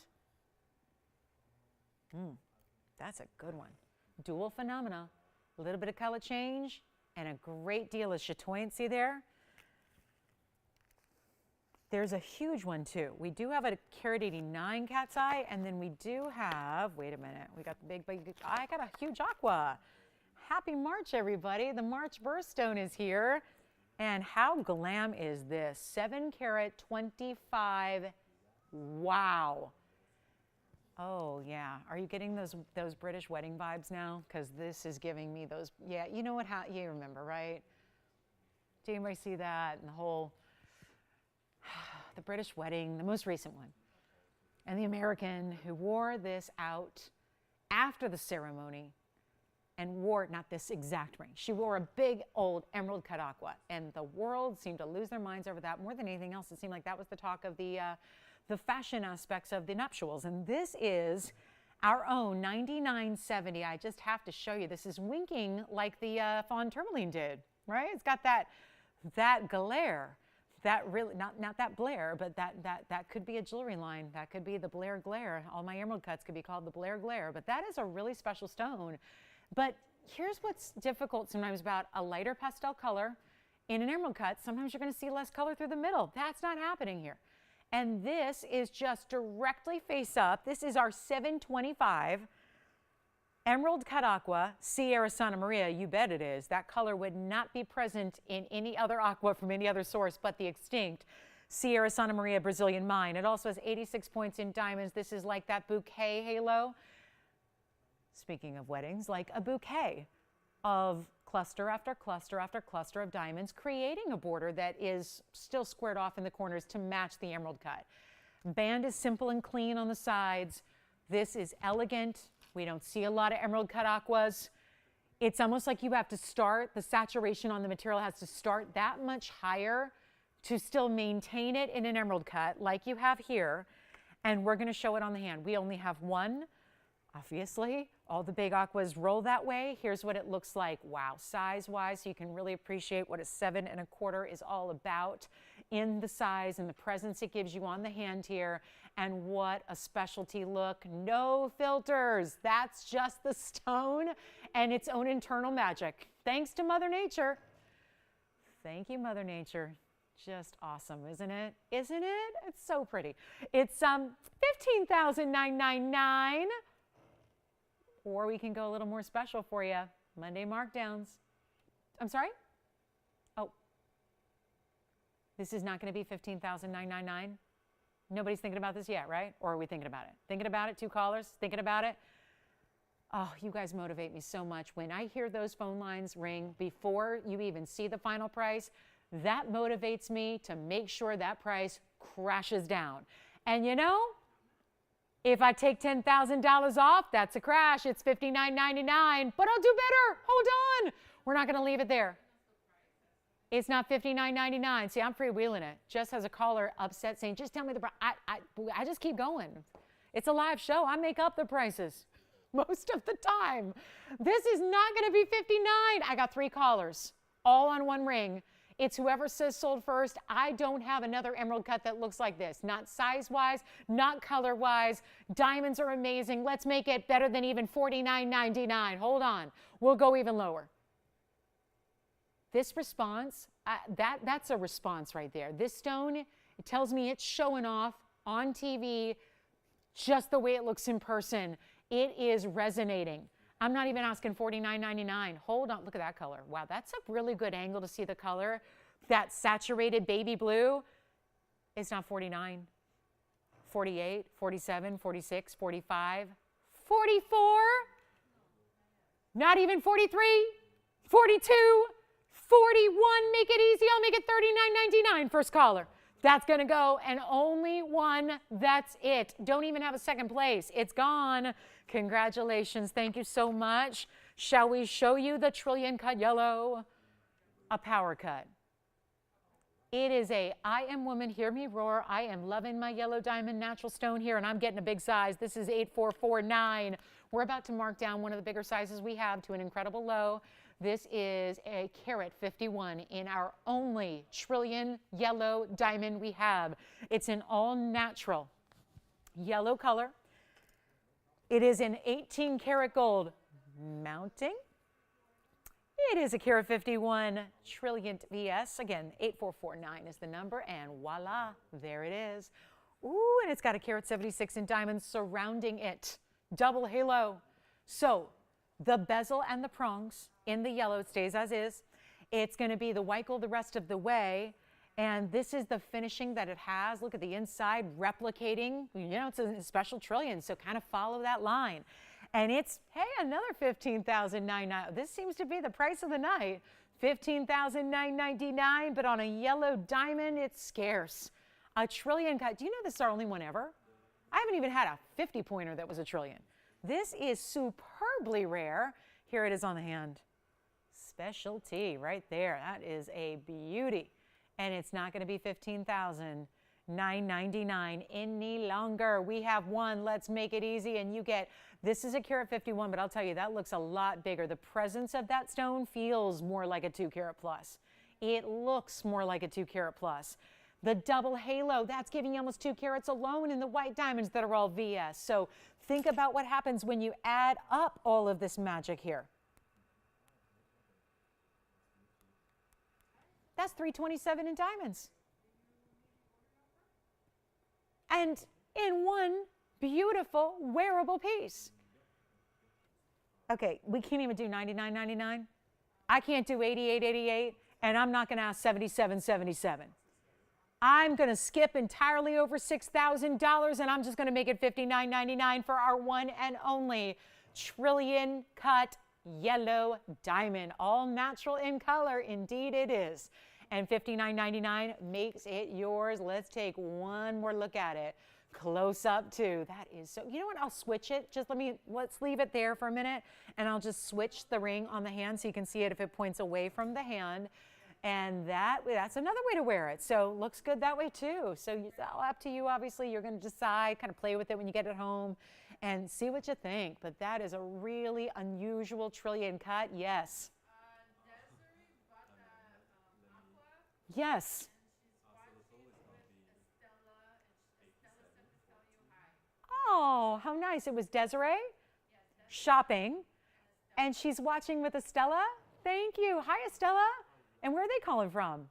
That's a good one. Dual phenomena, a little bit of color change, and a great deal of chatoyancy there. There's a huge one, too. We do have a carat 89 cat's eye, and then we do have, wait a minute, we got the big, I got a huge aqua. Happy March, everybody. The March birthstone is here. And how glam is this? 7 karat 25. Wow. Oh, yeah. Are you getting those British wedding vibes now? Because this is giving me those. Yeah, you know what? You remember, right? Did anybody see that? And the whole, the British wedding, the most recent one. And the American who wore this out after the ceremony and wore not this exact ring. She wore a big old emerald cut aqua, and the world seemed to lose their minds over that more than anything else. It seemed like that was the talk of the fashion aspects of the nuptials. And this is our own 9970. I just have to show you. This is winking like the fawn tourmaline did, right? It's got that glare. That really, not that Blair, but that could be a jewelry line. That could be the Blair glare. All my emerald cuts could be called the Blair glare, but that is a really special stone. But here's what's difficult sometimes about a lighter pastel color in an emerald cut. Sometimes you're going to see less color through the middle. That's not happening here. And this is just directly face up. This is our 725 emerald cut aqua, Sierra Santa Maria. You bet it is. That color would not be present in any other aqua from any other source but the extinct Sierra Santa Maria Brazilian mine. It also has 86 points in diamonds. This is like that bouquet halo. Speaking of weddings, like a bouquet of cluster after cluster after cluster of diamonds, creating a border that is still squared off in the corners to match the emerald cut. Band is simple and clean on the sides. This is elegant. We don't see a lot of emerald cut aquas. It's almost like you have to start, the saturation on the material has to start that much higher to still maintain it in an emerald cut like you have here. And we're going to show it on the hand. We only have one. Obviously, all the big aquas roll that way. Here's what it looks like. Wow, size-wise, so you can really appreciate what a 7 1/4 is all about in the size and the presence it gives you on the hand here. And what a specialty look. No filters. That's just the stone and its own internal magic. Thanks to Mother Nature. Thank you, Mother Nature. Just awesome, isn't it? Isn't it? It's so pretty. It's $15,999. Or we can go a little more special for you. Monday markdowns. I'm sorry? Oh. This is not going to be $15,999. Nobody's thinking about this yet, right? Or are we thinking about it? Thinking about it? 2 callers? Thinking about it? Oh, you guys motivate me so much. When I hear those phone lines ring before you even see the final price, that motivates me to make sure that price crashes down. And you know, if I take $10,000 off, that's a crash. It's $59.99, but I'll do better. Hold on. We're not going to leave it there. It's not $59.99. See, I'm freewheeling it. Just has a caller upset saying, just tell me the price. I just keep going. It's a live show. I make up the prices most of the time. This is not going to be $59. I got 3 callers, all on one ring. It's whoever says sold first. I don't have another emerald cut that looks like this. Not size-wise, not color-wise. Diamonds are amazing. Let's make it better than even $49.99. Hold on. We'll go even lower. This response, that's a response right there. This stone, it tells me it's showing off on TV just the way it looks in person. It is resonating. I'm not even asking $49.99. Hold on, look at that color. Wow, that's a really good angle to see the color. That saturated baby blue, it's not 49, 48, 47, 46, 45, 44, not even 43, 42, 41, make it easy, I'll make it $39.99, first caller. That's gonna go, and only one, that's it. Don't even have a second place, it's gone. Congratulations, thank you so much. Shall we show you the trillion cut yellow? A power cut. It is a I am woman, hear me roar. I am loving my yellow diamond natural stone here, and I'm getting a big size. This is 8449. We're about to mark down one of the bigger sizes we have to an incredible low. This is a carat 51 in our only trillion yellow diamond we have. It's an all natural yellow color. It is an 18 karat gold mounting. It is a carat 51 trillion VS. Again, 8449 is the number, and voila, there it is. Ooh, and it's got a carat 76 in diamonds surrounding it. Double halo. So the bezel and the prongs in the yellow, it stays as is. It's going to be the white gold the rest of the way. And this is the finishing that it has. Look at the inside replicating. You know, it's a special trillion, so kind of follow that line. And it's, hey, another $15,999. This seems to be the price of the night. $15,999, but on a yellow diamond, it's scarce. A trillion cut. Do you know this is our only one ever? I haven't even had a 50-pointer that was a trillion. This is superbly rare. Here it is on the hand. Specialty right there. That is a beauty. And it's not going to be $15,999 any longer. We have one. Let's make it easy. And you get, this is a carat 51, but I'll tell you, that looks a lot bigger. The presence of that stone feels more like a 2 carat plus. It looks more like a 2 carat plus. The double halo, that's giving you almost 2 carats alone in the white diamonds that are all VS. So think about what happens when you add up all of this magic here. That's $327 in diamonds. And in one beautiful wearable piece. Okay, we can't even do $99.99. I can't do $88.88, and I'm not going to ask $77.77. I'm going to skip entirely over $6,000, and I'm just going to make it $59.99 for our one and only trillion cut yellow diamond, all natural in color. Indeed it is. And $59.99 makes it yours. Let's take one more look at it. Close up too. That is so, you know what, I'll switch it. Let's leave it there for a minute, and I'll just switch the ring on the hand so you can see it if it points away from the hand. And that's another way to wear it. So looks good that way too. So it's all up to you, obviously. You're going to decide, kind of play with it when you get it home and see what you think. But that is a really unusual trillion cut. Yes. Desiree bought that aqua. Yes. And she's Oh, how nice. It was Desiree shopping, and she's watching with Estella. Thank you. Hi, Estella. And where are they calling from?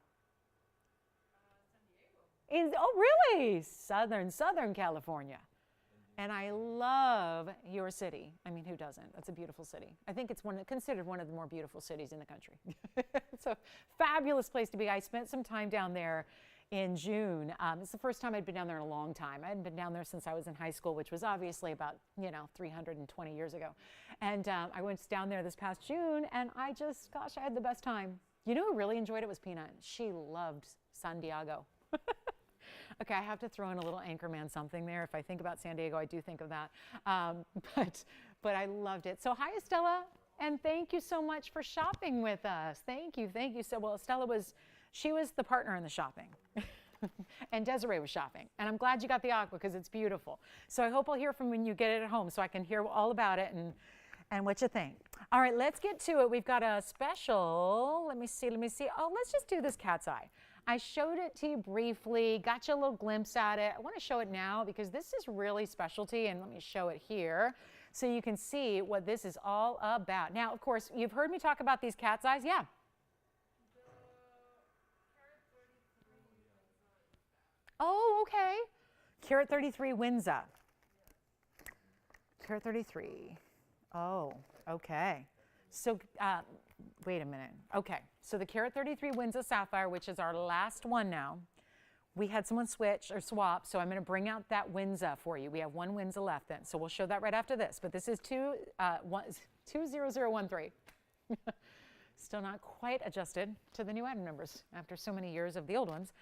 Oh, really? Southern California. And I love your city. I mean, who doesn't? That's a beautiful city. I think it's considered one of the more beautiful cities in the country. It's a fabulous place to be. I spent some time down there in June. It's the first time I'd been down there in a long time. I hadn't been down there since I was in high school, which was obviously about, 320 years ago. And I went down there this past June, and I had the best time. You know who really enjoyed it was Peanut. She loved San Diego. Okay, I have to throw in a little Anchorman something there. If I think about San Diego, I do think of that. But I loved it. So hi, Estella, and thank you so much for shopping with us. Thank you. So well, Estella was the partner in the shopping. And Desiree was shopping. And I'm glad you got the aqua because it's beautiful. So I hope I'll hear from when you get it at home so I can hear all about it and what you think. All right, let's get to it. We've got a special. Let me see. Oh, let's just do this cat's eye. I showed it to you briefly, got you a little glimpse at it. I want to show it now because this is really specialty, and let me show it here so you can see what this is all about. Now, of course, you've heard me talk about these cat's eyes. Yeah. Oh, okay. Carat 33 Windsor. Carat 33. Oh, okay. So, wait a minute. Okay, so the Carat 33 Windsor Sapphire, which is our last one now, we had someone switch or swap, so I'm going to bring out that Windsor for you. We have one Windsor left then, so we'll show that right after this. But this is 20013. Still not quite adjusted to the new item numbers after so many years of the old ones.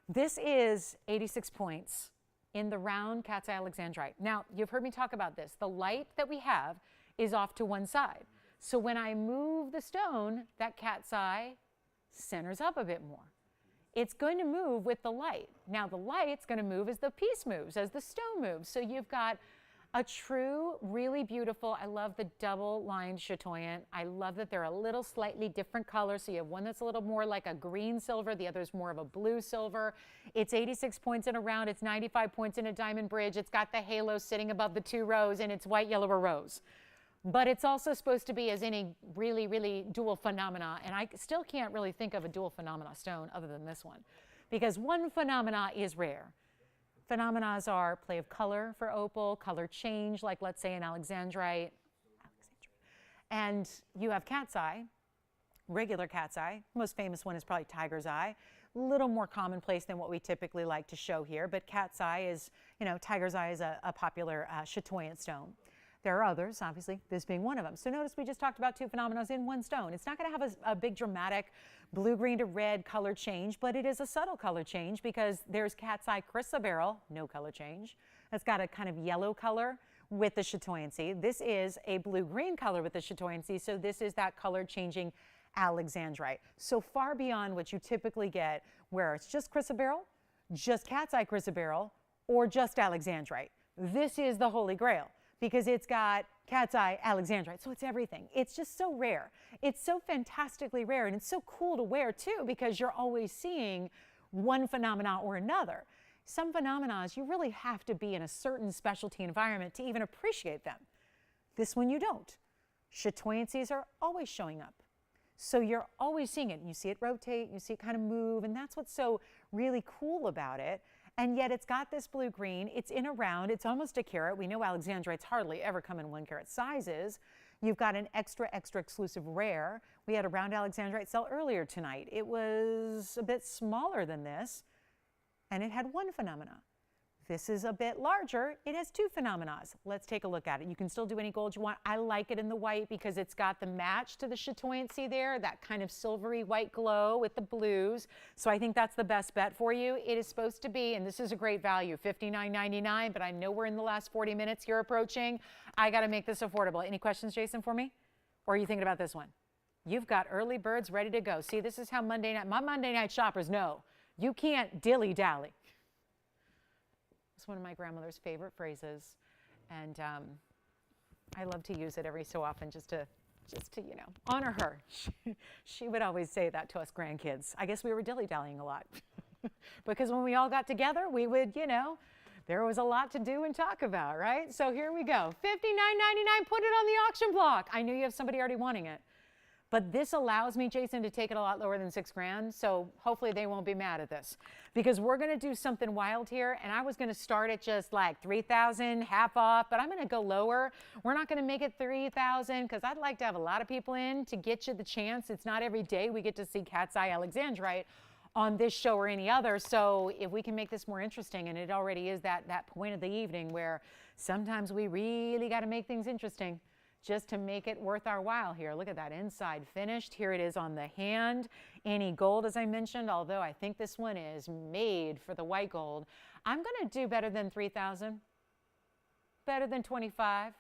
This is 86 points in the round cat's eye Alexandrite. Now, you've heard me talk about this. The light that we have is off to one side. So when I move the stone, that cat's eye centers up a bit more. It's going to move with the light. Now the light's going to move as the piece moves, as the stone moves. So you've got a true, really beautiful, I love the double-lined chatoyant. I love that they're a little slightly different colors. So you have one that's a little more like a green silver, the other's more of a blue silver. It's 86 points in a round, it's 95 points in a diamond bridge. It's got the halo sitting above the two rows, and it's white, yellow, or rose. But it's also supposed to be as any really, really dual phenomena. And I still can't really think of a dual phenomena stone other than this one, because one phenomena is rare. Phenomena are play of color for opal, color change, like let's say in Alexandrite. And you have cat's eye, regular cat's eye. Most famous one is probably tiger's eye. A little more commonplace than what we typically like to show here, but cat's eye is, tiger's eye is a popular chatoyant stone. There are others, obviously, this being one of them. So notice we just talked about two phenomena in one stone. It's not going to have a big dramatic blue-green to red color change, but it is a subtle color change because there's cat's eye chrysoberyl, no color change. It's got a kind of yellow color with the chatoyancy. This is a blue-green color with the chatoyancy, so this is that color-changing Alexandrite. So far beyond what you typically get where it's just chrysoberyl, just cat's eye chrysoberyl, or just Alexandrite. This is the Holy Grail, because it's got cat's eye Alexandrite, so it's everything. It's just so rare. It's so fantastically rare, and it's so cool to wear too, because you're always seeing one phenomena or another. Some phenomena, you really have to be in a certain specialty environment to even appreciate them. This one you don't. Chatoyancies are always showing up. So you're always seeing it. You see it rotate, you see it kind of move, and that's what's so really cool about it. And yet it's got this blue-green. It's in a round. It's almost a carat. We know Alexandrites hardly ever come in 1 carat sizes. You've got an extra, extra exclusive rare. We had a round Alexandrite sell earlier tonight. It was a bit smaller than this, and it had one phenomena. This is a bit larger. It has 2 phenomena. Let's take a look at it. You can still do any gold you want. I like it in the white because it's got the match to the chatoyancy there, that kind of silvery white glow with the blues. So I think that's the best bet for you. It is supposed to be, and this is a great value, $59.99, but I know we're in the last 40 minutes you're approaching. I got to make this affordable. Any questions, Jason, for me? Or are you thinking about this one? You've got early birds ready to go. See, this is how my Monday night shoppers know. You can't dilly-dally. It's one of my grandmother's favorite phrases, and I love to use it every so often just to honor her. She would always say that to us grandkids. I guess we were dilly-dallying a lot because when we all got together, we would, There was a lot to do and talk about, right? So here we go. $59.99, put it on the auction block. I knew you have somebody already wanting it. But this allows me, Jason, to take it a lot lower than $6,000. So hopefully they won't be mad at this, because we're going to do something wild here. And I was going to start at just like $3,000, half off, but I'm going to go lower. We're not going to make it $3,000 because I'd like to have a lot of people in to get you the chance. It's not every day we get to see cat's eye Alexandrite on this show or any other. So if we can make this more interesting, and it already is that point of the evening where sometimes we really got to make things interesting just to make it worth our while here. Look at that inside finished. Here it is on the hand. Any gold, as I mentioned, although I think this one is made for the white gold. I'm going to do better than 3,000, better than 25,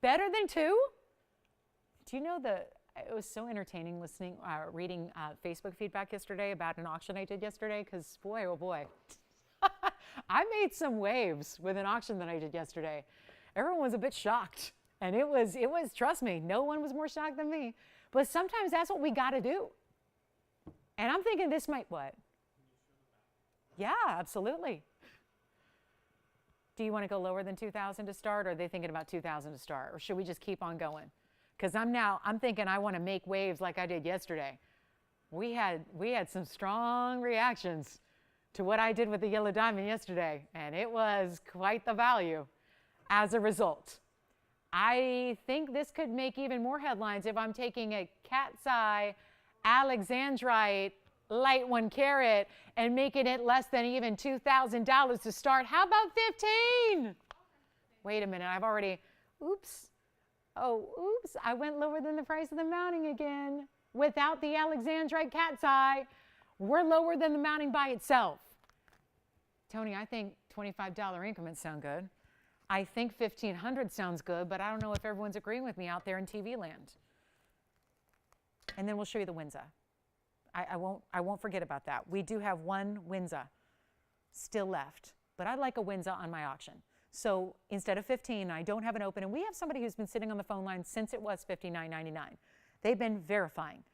better than 2. Do you know it was so entertaining reading Facebook feedback yesterday about an auction I did yesterday, because boy, oh boy, I made some waves with an auction that I did yesterday. Everyone was a bit shocked, and it was, trust me, no one was more shocked than me. But sometimes that's what we got to do. And I'm thinking this might, what? Yeah, absolutely. Do you want to go lower than 2,000 to start, or are they thinking about 2,000 to start, or should we just keep on going? Because I'm thinking I want to make waves like I did yesterday. We had some strong reactions to what I did with the yellow diamond yesterday, and it was quite the value as a result. I think this could make even more headlines if I'm taking a cat's eye Alexandrite light 1 carat and making it less than even $2,000 to start. How about 15? Wait a minute, I've already, oops. Oh, oops, I went lower than the price of the mounting again. Without the Alexandrite cat's eye, we're lower than the mounting by itself. Tony, I think $25 increments sound good. I think 1,500 sounds good, but I don't know if everyone's agreeing with me out there in TV land. And then we'll show you the Windsor. I won't forget about that. We do have one Windsor still left, but I'd like a Windsor on my auction. So instead of 15, I don't have an open, and we have somebody who's been sitting on the phone line since it was $59.99. They've been verifying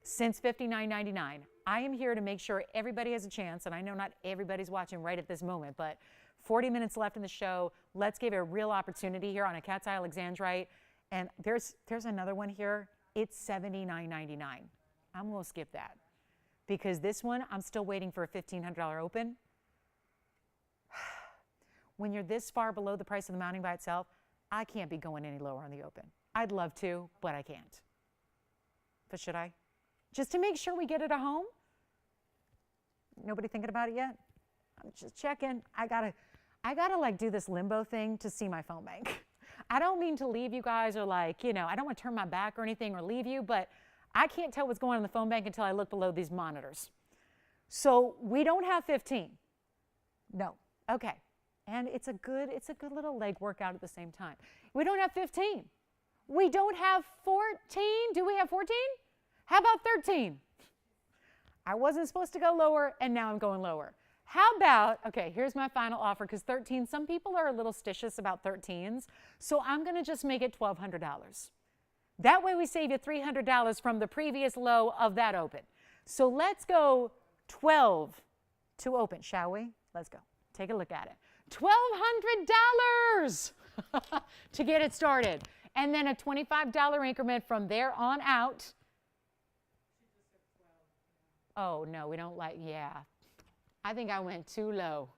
since $59.99. I am here to make sure everybody has a chance, and I know not everybody's watching right at this moment, but 40 minutes left in the show. Let's give it a real opportunity here on a cat's eye Alexandrite. And there's another one here. It's $79.99. I'm going to skip that because this one, I'm still waiting for a $1,500 open. When you're this far below the price of the mounting by itself, I can't be going any lower on the open. I'd love to, but I can't. But should I? Just to make sure we get it at home? Nobody thinking about it yet? I'm just checking. I gotta like do this limbo thing to see my phone bank. I don't mean to leave you guys or like, I don't want to turn my back or anything or leave you, but I can't tell what's going on in the phone bank until I look below these monitors. So we don't have 15. No. Okay. And it's a good little leg workout at the same time. We don't have 15. We don't have 14. Do we have 14? How about 13? I wasn't supposed to go lower, and now I'm going lower. How about, okay, here's my final offer, because 13, some people are a little stitious about 13s, so I'm going to just make it $1,200. That way we save you $300 from the previous low of that open. So let's go 12 to open, shall we? Let's go. Take a look at it. $1,200 to get it started. And then a $25 increment from there on out. Oh, no, we don't like, yeah. I think I went too low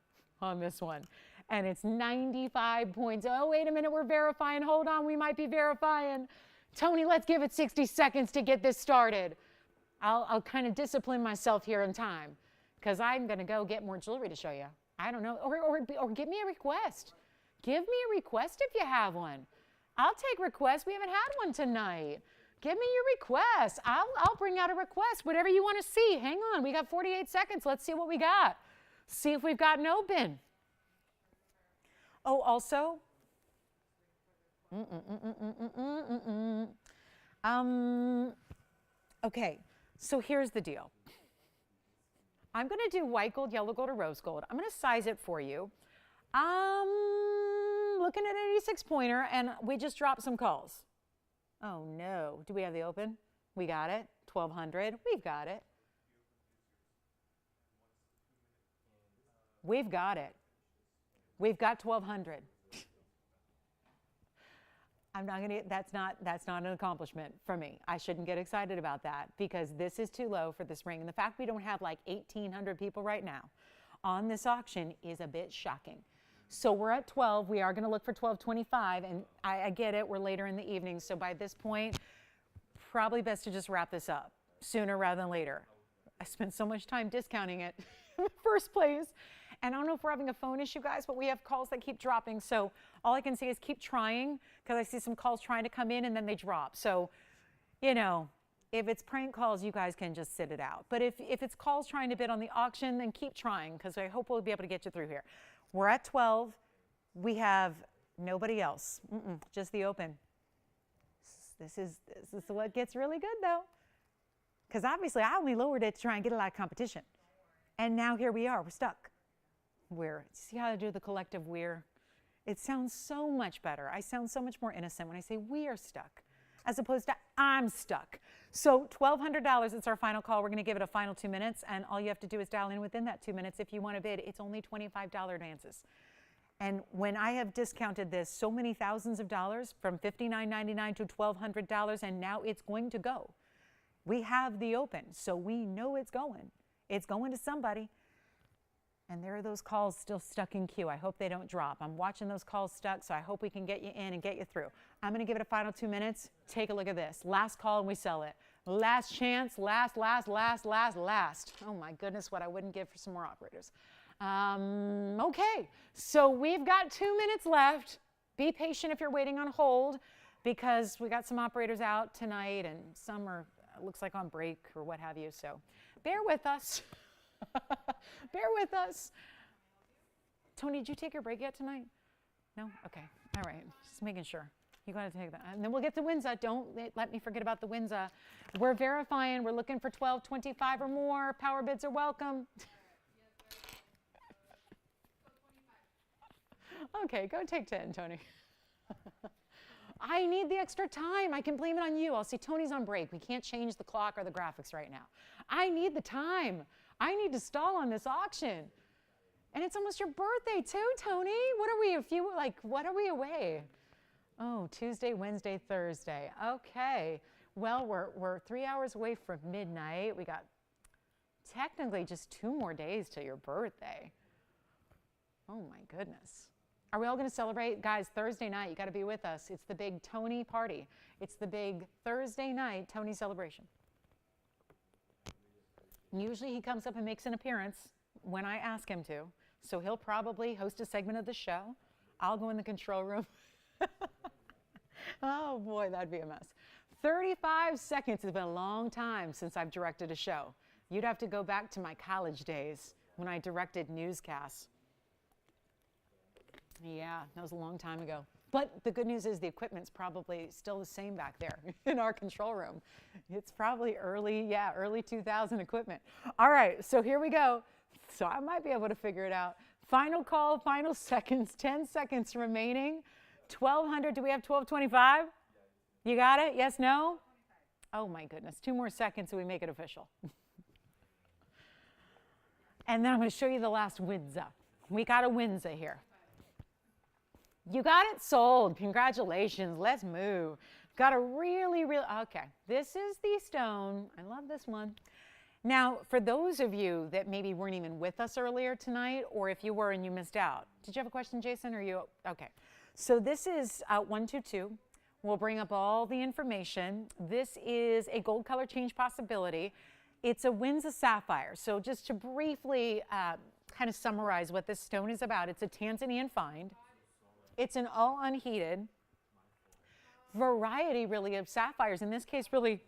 on this one. And it's 95 points. Oh, wait a minute, we're verifying. Hold on, we might be verifying. Tony, let's give it 60 seconds to get this started. I'll kind of discipline myself here in time because I'm going to go get more jewelry to show you. I don't know. Or give me a request. Give me a request if you have one. I'll take requests. We haven't had one tonight. Give me your request. I'll bring out a request, whatever you want to see. Hang on. We got 48 seconds. Let's see what we got. See if we've got an open. Oh, also. Okay, so here's the deal. I'm going to do white gold, yellow gold, or rose gold. I'm going to size it for you. Looking at an 86 pointer, and we just dropped some calls. Oh, no. Do we have the open? We got it. 1,200. We've got it. We've got it. We've got 1,200. I'm not gonna. That's not an accomplishment for me. I shouldn't get excited about that because this is too low for this ring. And the fact we don't have like 1,800 people right now on this auction is a bit shocking. So we're at 12. We are going to look for 12.25, and I get it. We're later in the evening, so by this point, probably best to just wrap this up sooner rather than later. I spent so much time discounting it in the first place. And I don't know if we're having a phone issue, guys, but we have calls that keep dropping. So all I can say is keep trying, because I see some calls trying to come in and then they drop. So, you know, if it's prank calls, you guys can just sit it out. But if it's calls trying to bid on the auction, then keep trying, because I hope we'll be able to get you through here. We're at 12. We have nobody else. Just the open. This is what gets really good, though. Because obviously, I only lowered it to try and get a lot of competition. And now here we are. We're stuck. See how I do the collective we're? It sounds so much better. I sound so much more innocent when I say we are stuck, as opposed to I'm stuck. So $1,200, it's our final call. We're going to give it a final 2 minutes, and all you have to do is dial in within that 2 minutes. If you want to bid, it's only $25 advances. And when I have discounted this so many thousands of dollars, from $59.99 to $1,200, and now it's going to go. We have the open, so we know it's going. It's going to somebody. And there are those calls still stuck in queue. I hope they don't drop. I'm watching those calls stuck, so I hope we can get you in and get you through. I'm going to give it a final 2 minutes. Take a look at this. Last call and we sell it. Last chance, last. Oh my goodness, what I wouldn't give for some more operators. Okay, so we've got 2 minutes left. Be patient if you're waiting on hold, because we got some operators out tonight and some are, looks like, on break or what have you. So bear with us. Bear with us. Tony, did you take your break yet tonight? No? Okay. All right. Just making sure. You got to take that. And then we'll get to Windsor. Don't let me forget about the Windsor. We're verifying. We're looking for 12.25 or more. Power bids are welcome. Okay, go take 10, Tony. I need the extra time. I can blame it on you. I'll say Tony's on break. We can't change the clock or the graphics right now. I need the time. I need to stall on this auction. And it's almost your birthday too, Tony. What are we, what are we away? Oh, Tuesday, Wednesday, Thursday. Okay. Well, we're 3 hours away from midnight. We got technically just 2 more days till your birthday. Oh my goodness. Are we all going to celebrate? Guys, Thursday night, you got to be with us. It's the big Tony party. It's the big Thursday night Tony celebration. Usually he comes up and makes an appearance when I ask him to. So he'll probably host a segment of the show. I'll go in the control room. Oh boy, that'd be a mess. 35 seconds has been a long time since I've directed a show. You'd have to go back to my college days when I directed newscasts. Yeah, that was a long time ago. But the good news is the equipment's probably still the same back there in our control room. It's probably early 2000 equipment. All right, so here we go. So I might be able to figure it out. Final call, final seconds, 10 seconds remaining. 1,200, do we have 12.25? You got it? Yes, no? Oh my goodness, 2 more seconds so we make it official. And then I'm gonna show you the last Windsor. We got a Windsor here. You got it sold. Congratulations. Let's move. Got a really, okay. This is the stone. I love this one. Now, for those of you that maybe weren't even with us earlier tonight, or if you were and you missed out, did you have a question, Jason? Or you? Okay. So this is 122. We'll bring up all the information. This is a gold color change possibility. It's a Windsor sapphire. So just to briefly kind of summarize what this stone is about, it's a Tanzanian find. It's an all unheated variety, really, of sapphires. In this case, really,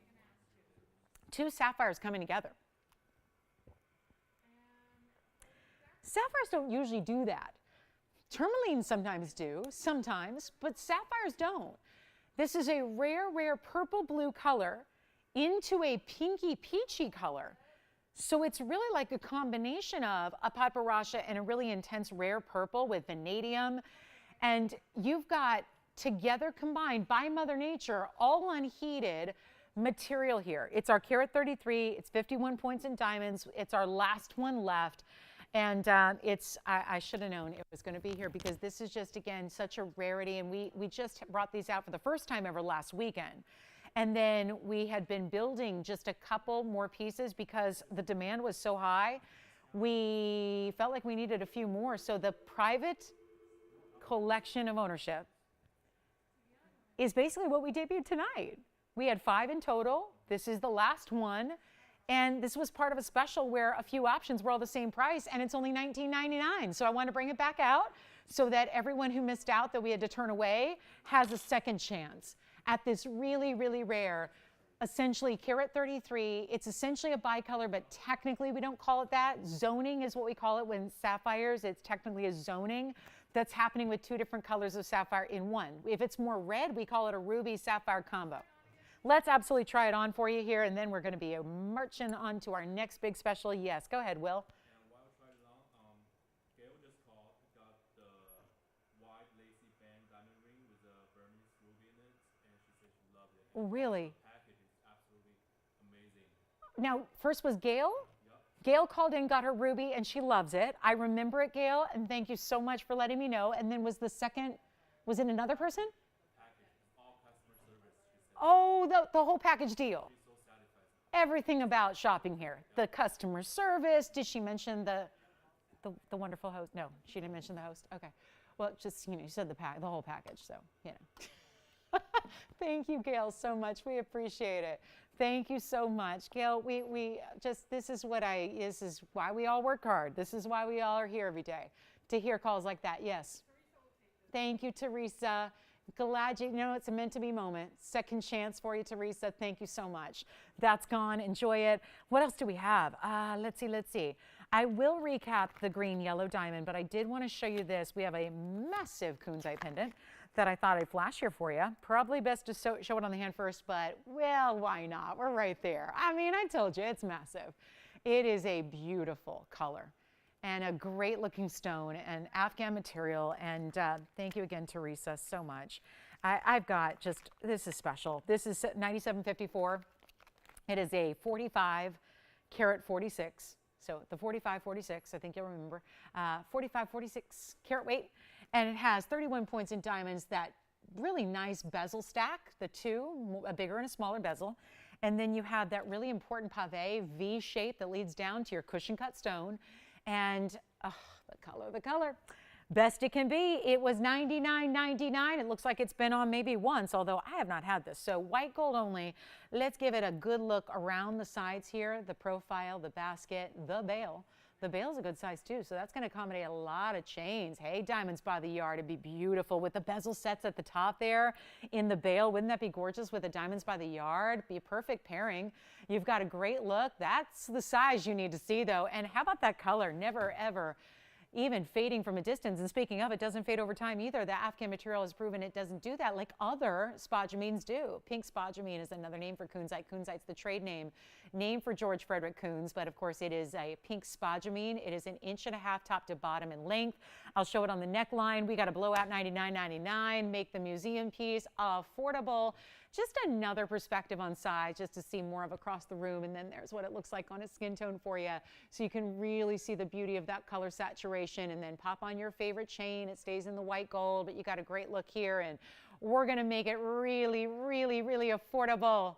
2 sapphires coming together. Sapphires don't usually do that. Tourmaline sometimes do, but sapphires don't. This is a rare, rare purple blue color into a pinky peachy color. So it's really like a combination of a papyrusha and a really intense rare purple with vanadium. And you've got, together combined by Mother Nature, all unheated material here. It's our carat 33. It's 51 points in diamonds. It's our last one left. And I should have known it was going to be here because this is just, again, such a rarity. And we just brought these out for the first time ever last weekend. And then we had been building just a couple more pieces because the demand was so high. We felt like we needed a few more. So the private collection of ownership is basically what we debuted tonight. We had 5 in total. This is the last one. And this was part of a special where a few options were all the same price, and it's only $19.99. So I want to bring it back out so that everyone who missed out that we had to turn away has a second chance at this really, really rare, essentially carat 33. It's essentially a bicolor, but technically we don't call it that. Zoning is what we call it when sapphires. It's technically a zoning that's happening with 2 different colors of sapphire in one. If it's more red, we call it a ruby sapphire combo. Let's absolutely try it on for you here, and then we're going to be marching on to our next big special. Yes, go ahead, Will. And while we try it on, Gail just called. We got the white lacy band diamond ring with a Burmese ruby in it, and she said she loved it. Oh, really? The package is absolutely amazing. Now, first was Gail. Yep. Gail called in, got her ruby, and she loves it. I remember it, Gail, and thank you so much for letting me know. And then was the second, was it another person? Oh, the whole package deal. Everything about shopping here. The customer service. Did she mention the wonderful host? No, she didn't mention the host. Okay. Well, just, you said the whole package, so, Thank you, Gail, so much. We appreciate it. Thank you so much. Gail, we just, this is why we all work hard. This is why we all are here every day, to hear calls like that. Yes. Thank you, Teresa. Glad it's a meant to be moment. Second chance for you, Teresa. Thank you so much. That's gone. Enjoy it. What else do we have? Let's see. I will recap the green yellow diamond, but I did want to show you this. We have a massive kunzite pendant that I thought I'd flash here for you. Probably best to show it on the hand first, but well, why not? We're right there. I mean, I told you, it's massive. It is a beautiful color and a great looking stone and Afghan material. And thank you again, Teresa, so much. I've got this is special. This is 9754. It is a 45 carat 46. So the 4546, I think you'll remember, 4546 carat weight. And it has 31 points in diamonds, that really nice bezel stack, the 2, a bigger and a smaller bezel. And then you have that really important pave V shape that leads down to your cushion cut stone. And the color, best it can be. It was $99.99. It looks like it's been on maybe once, although I have not had this. So white gold only. Let's give it a good look around the sides here, the profile, the basket, the bail. The bail's a good size too, so that's going to accommodate a lot of chains. Hey, diamonds by the yard, it'd be beautiful with the bezel sets at the top there in the bail. Wouldn't that be gorgeous with the diamonds by the yard? Be a perfect pairing. You've got a great look. That's the size you need to see though. And how about that color? Never ever even fading from a distance. And speaking of, it doesn't fade over time either. The Afghan material has proven it doesn't do that like other spodumines do. Pink spodumine is another name for kunzite. Kunzite's the trade name for George Frederick Kunz, but of course it is a pink spodumine. It is 1.5 inches top to bottom in length. I'll show it on the neckline. We got a blowout $99.99. Make the museum piece affordable. Just another perspective on size, just to see more of across the room. And then there's what it looks like on its skin tone for you. So you can really see the beauty of that color saturation, and then pop on your favorite chain. It stays in the white gold, but you got a great look here. And we're gonna make it really, really, really affordable.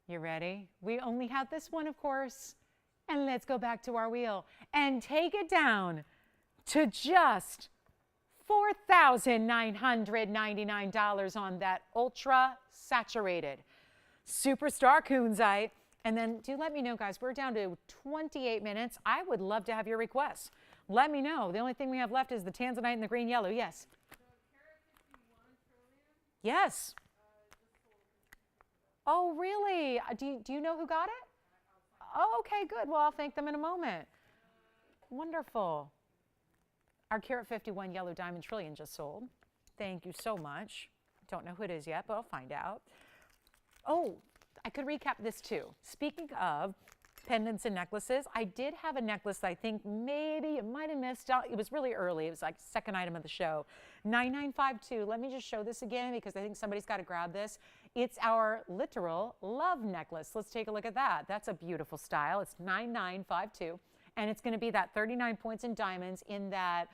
You ready? We only have this one, of course. And let's go back to our wheel and take it down to just $4,999 on that ultra saturated superstar kunzite. And then do let me know, guys, we're down to 28 minutes. I would love to have your requests. Let me know. The only thing we have left is the Tanzanite and the green yellow. Yes. Yes. Oh, really? Do you know who got it? Oh, okay, good. Well, I'll thank them in a moment. Wonderful. Our carat 51 yellow diamond trillion just sold. Thank you so much. Don't know who it is yet, but I'll find out. Oh, I could recap this too. Speaking of pendants and necklaces, I did have a necklace I think maybe you might have missed out. It was really early. It was like second item of the show. 9952. Let me just show this again because I think somebody's got to grab this. It's our literal love necklace. Let's take a look at that. That's a beautiful style. It's 9952. And it's going to be that 39 points in diamonds in that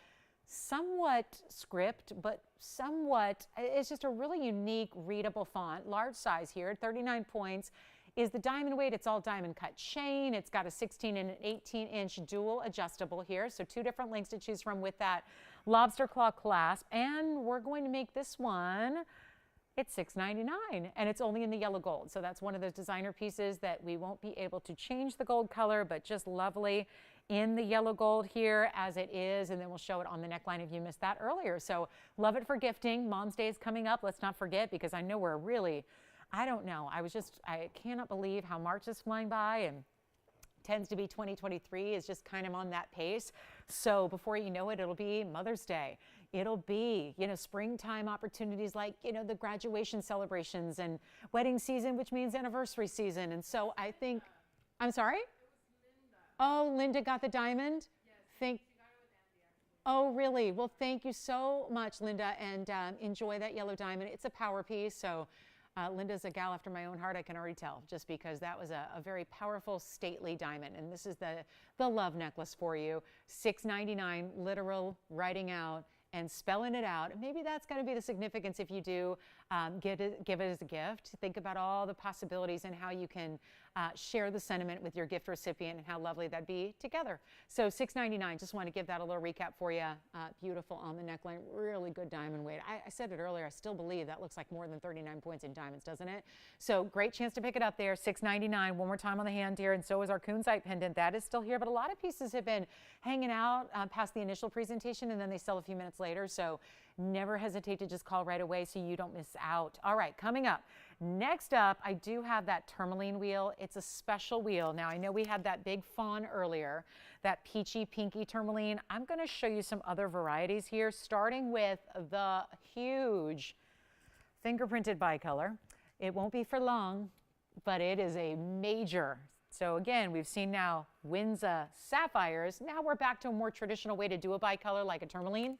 somewhat script, but somewhat, it's just a really unique readable font, large size here, 39 points. Is the diamond weight. It's all diamond cut chain. It's got a 16 and an 18-inch dual adjustable here. So 2 different lengths to choose from with that lobster claw clasp. And we're going to make this one, it's $6.99, and it's only in the yellow gold. So that's one of those designer pieces that we won't be able to change the gold color, but just lovely in the yellow gold here as it is. And then we'll show it on the neckline if you missed that earlier. So love it for gifting. Mom's Day is coming up. Let's not forget, because I know we're really, I don't know. I cannot believe how March is flying by, and tends to be 2023 is just kind of on that pace. So before you know it, it'll be Mother's Day. It'll be, springtime opportunities like, the graduation celebrations and wedding season, which means anniversary season. And so I think, I'm sorry? It was Linda. Oh, Linda got the diamond? Yes. Thank, She got it with Andy, actually. oh, really? Well, thank you so much, Linda, and enjoy that yellow diamond. It's a power piece, so Linda's a gal after my own heart, I can already tell, just because that was a very powerful, stately diamond. And this is the love necklace for you. $6.99, literal, writing out and spelling it out. Maybe that's going to be the significance if you do give it as a gift. Think about all the possibilities and how you can share the sentiment with your gift recipient and how lovely that'd be together. So $6.99, just want to give that a little recap for you. Beautiful on the neckline, really good diamond weight. I said it earlier, I still believe that looks like more than 39 points in diamonds, doesn't it? So great chance to pick it up there, $6.99. One more time on the hand here, and so is our kunzite pendant. That is still here, but a lot of pieces have been hanging out past the initial presentation, and then they sell a few minutes later. So never hesitate to just call right away so you don't miss out. All right, coming up. Next up, I do have that tourmaline wheel. It's a special wheel. Now, I know we had that big fawn earlier, that peachy pinky tourmaline. I'm going to show you some other varieties here, starting with the huge fingerprinted bicolor. It won't be for long, but it is a major. So again, we've seen now Windsor sapphires. Now we're back to a more traditional way to do a bicolor like a tourmaline.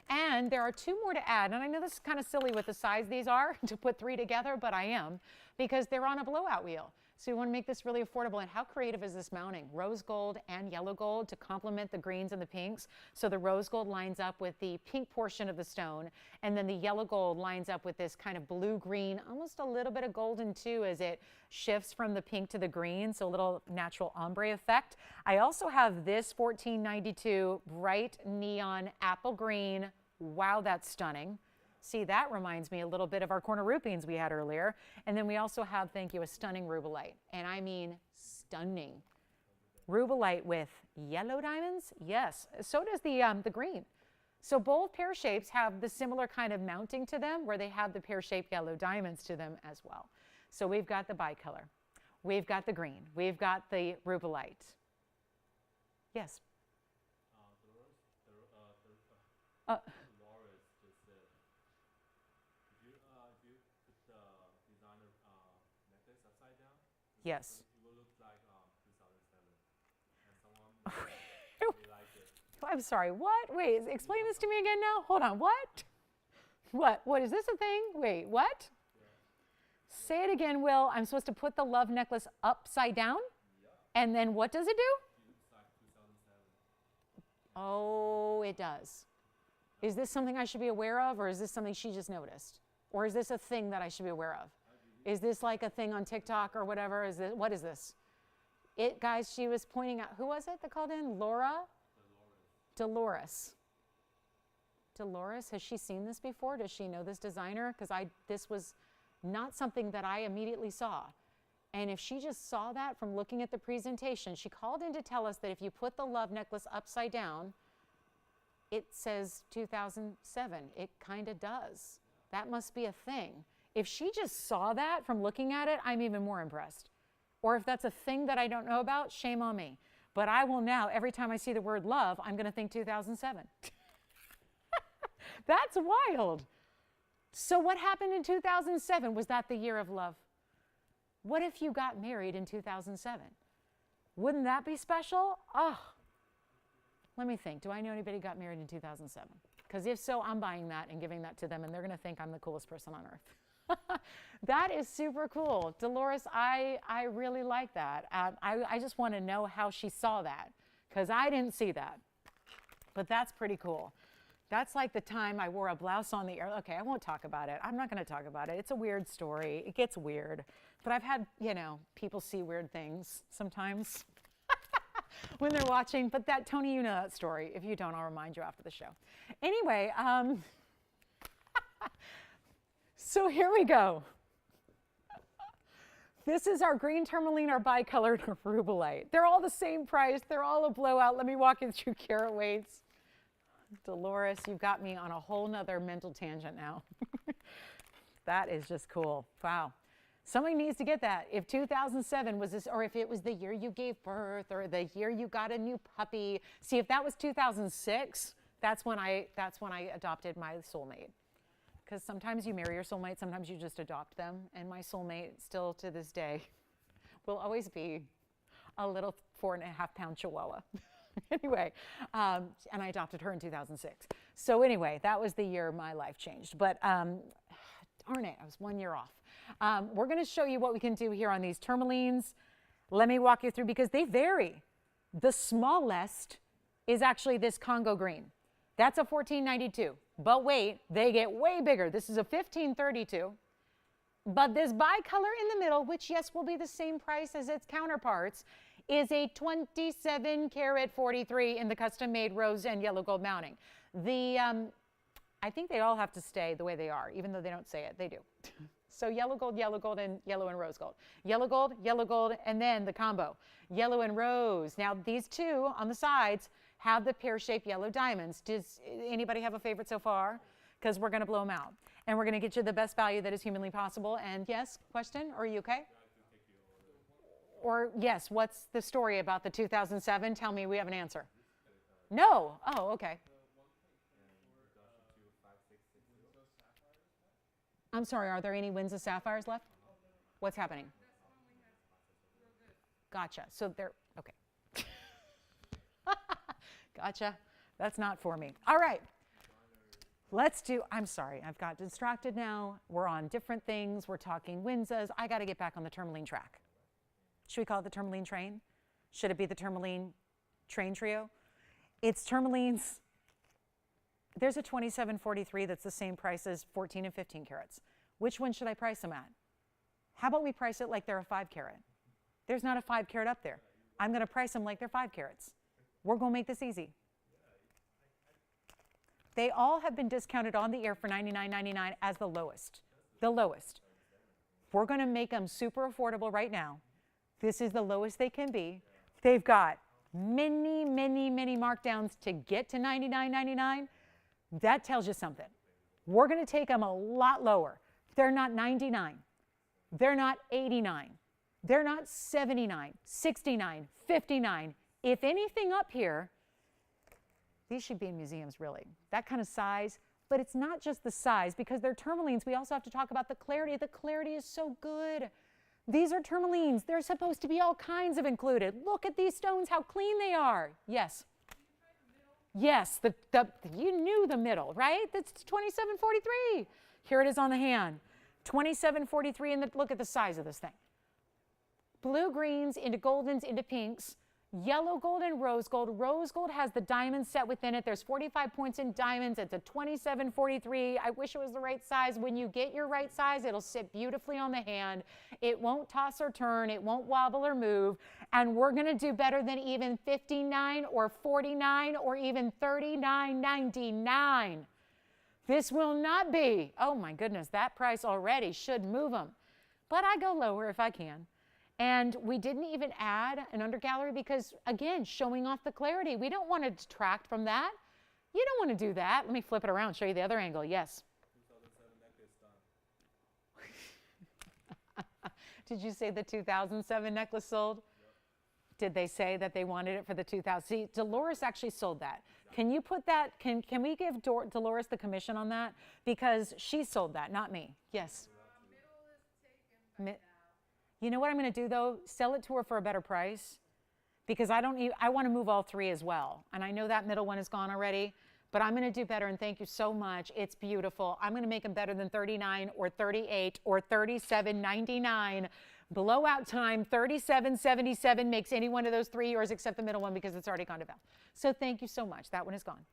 And there are 2 more to add. And I know this is kind of silly with the size these are to put 3 together, but I am, because they're on a blowout wheel. So you want to make this really affordable. And how creative is this mounting? Rose gold and yellow gold to complement the greens and the pinks. So the rose gold lines up with the pink portion of the stone, and then the yellow gold lines up with this kind of blue-green, almost a little bit of golden too as it shifts from the pink to the green, so a little natural ombre effect. I also have this $14.92 bright neon apple green. Wow, that's stunning. See, that reminds me a little bit of our corner rupines we had earlier. And then we also have, thank you, a stunning rubellite. And I mean stunning. Rubellite with yellow diamonds? Yes. So does the green. So both pear shapes have the similar kind of mounting to them where they have the pear-shaped yellow diamonds to them as well. So we've got the bicolor. We've got the green. We've got the rubellite. Yes? Yes. It will look like 2007. And someone really liked it. I'm sorry, what? Wait, explain this to me again now. Hold on, what? What, is this a thing? Wait, what? Yeah. Say it again, Will. I'm supposed to put the love necklace upside down? Yeah. And then what does it do? It looks like 2007. Oh, it does. Is this something I should be aware of, or is this something she just noticed? Or is this a thing that I should be aware of? Is this like a thing on TikTok or whatever? What is this? Guys, she was pointing out, who was it that called in? Laura? Dolores. Dolores, has she seen this before? Does she know this designer? Because this was not something that I immediately saw. And if she just saw that from looking at the presentation, she called in to tell us that if you put the love necklace upside down, it says 2007. It kind of does. That must be a thing. If she just saw that from looking at it, I'm even more impressed. Or if that's a thing that I don't know about, shame on me. But I will now, every time I see the word love, I'm going to think 2007. That's wild. So what happened in 2007? Was that the year of love? What if you got married in 2007? Wouldn't that be special? Oh, let me think. Do I know anybody who got married in 2007? Because if so, I'm buying that and giving that to them, and they're going to think I'm the coolest person on earth. That is super cool. Dolores, I really like that. I just want to know how she saw that, because I didn't see that. But that's pretty cool. That's like the time I wore a blouse on the air. Okay, I won't talk about it. I'm not going to talk about it. It's a weird story. It gets weird. But I've had, you know, people see weird things sometimes when they're watching. But that, Tony, you know that story. If you don't, I'll remind you after the show. Anyway, so here we go. This is our green tourmaline, our bicolored rubellite. They're all the same price. They're all a blowout. Let me walk you through carat weights. Dolores, you've got me on a whole nother mental tangent now. That is just cool. Wow. Somebody needs to get that. If 2007 was this, or if it was the year you gave birth, or the year you got a new puppy. See, if that was 2006, that's when I adopted my soulmate. Because sometimes you marry your soulmate, sometimes you just adopt them. And my soulmate, still to this day, will always be a little 4.5-pound Chihuahua. Anyway, and I adopted her in 2006. So anyway, that was the year my life changed. But darn it, I was 1 year off. We're going to show you what we can do here on these tourmalines. Let me walk you through because they vary. The smallest is actually this Congo green. That's a 1492. But wait, they get way bigger. This is a 1532. But this bicolor in the middle, which yes will be the same price as its counterparts, is a 27 karat 43 in the custom made rose and yellow gold mounting. I think they all have to stay the way they are, even though they don't say it, they do. So yellow gold, and yellow and rose gold. Yellow gold, and then the combo, yellow and rose. Now these two on the sides have the pear-shaped yellow diamonds. Does anybody have a favorite so far? Because we're gonna blow them out. And we're gonna get you the best value that is humanly possible. And yes, question, are you okay? Or yes, what's the story about the 2007? Tell me we have an answer. No, oh, okay. I'm sorry, are there any winds of sapphires left? What's happening? Gotcha, so they're, okay. Gotcha, that's not for me. All right, let's do, I'm sorry, I've got distracted now. We're on different things. We're talking Windsors. I gotta get back on the tourmaline track. Should we call it the tourmaline train? Should it be the tourmaline train trio? It's tourmalines. There's a 2743 that's the same price as 14 and 15 carats. Which one should I price them at? How about we price it like they're a 5 carat? There's not a 5 carat up there. I'm going to price them like they're 5 carats. We're going to make this easy. They all have been discounted on the air for $99.99 as the lowest. The lowest. We're going to make them super affordable right now. This is the lowest they can be. They've got many, many, many markdowns to get to $99.99. That tells you something. We're going to take them a lot lower. They're not 99. They're not 89. They're not 79, 69, 59. If anything up here, these should be in museums really. That kind of size, but it's not just the size because they're tourmalines. We also have to talk about the clarity. The clarity is so good. These are tourmalines. They're supposed to be all kinds of included. Look at these stones, how clean they are. Yes. Yes, you knew the middle, right? That's 2743. Here it is on the hand. 2743, and look at the size of this thing. Blue greens into goldens into pinks. Yellow gold and rose gold. Rose gold has the diamonds set within it. There's 45 points in diamonds. It's a 2743. I wish it was the right size. When you get your right size, it'll sit beautifully on the hand. It won't toss or turn. It won't wobble or move. And we're going to do better than even 59 or 49 or even 39.99. This will not be, oh my goodness, that price already should move them. But I go lower if I can. And we didn't even add an undergallery because, again, showing off the clarity. We don't want to detract from that. You don't want to do that. Let me flip it around, show you the other angle. Yes? 2007 necklace done. Did you say the 2007 necklace sold? Yep. Did they say that they wanted it for the 2000? See, Dolores actually sold that. Can you put that, can we give Dolores the commission on that? Because she sold that, not me. Yes? Middle is taken back now. You know what I'm going to do, though? Sell it to her for a better price because I want to move all three as well. And I know that middle one is gone already, but I'm going to do better, and thank you so much. It's beautiful. I'm going to make them better than 39 or 38 or 37.99 Blowout time, 37.77, makes any one of those three yours except the middle one because it's already gone to val. So thank you so much. That one is gone.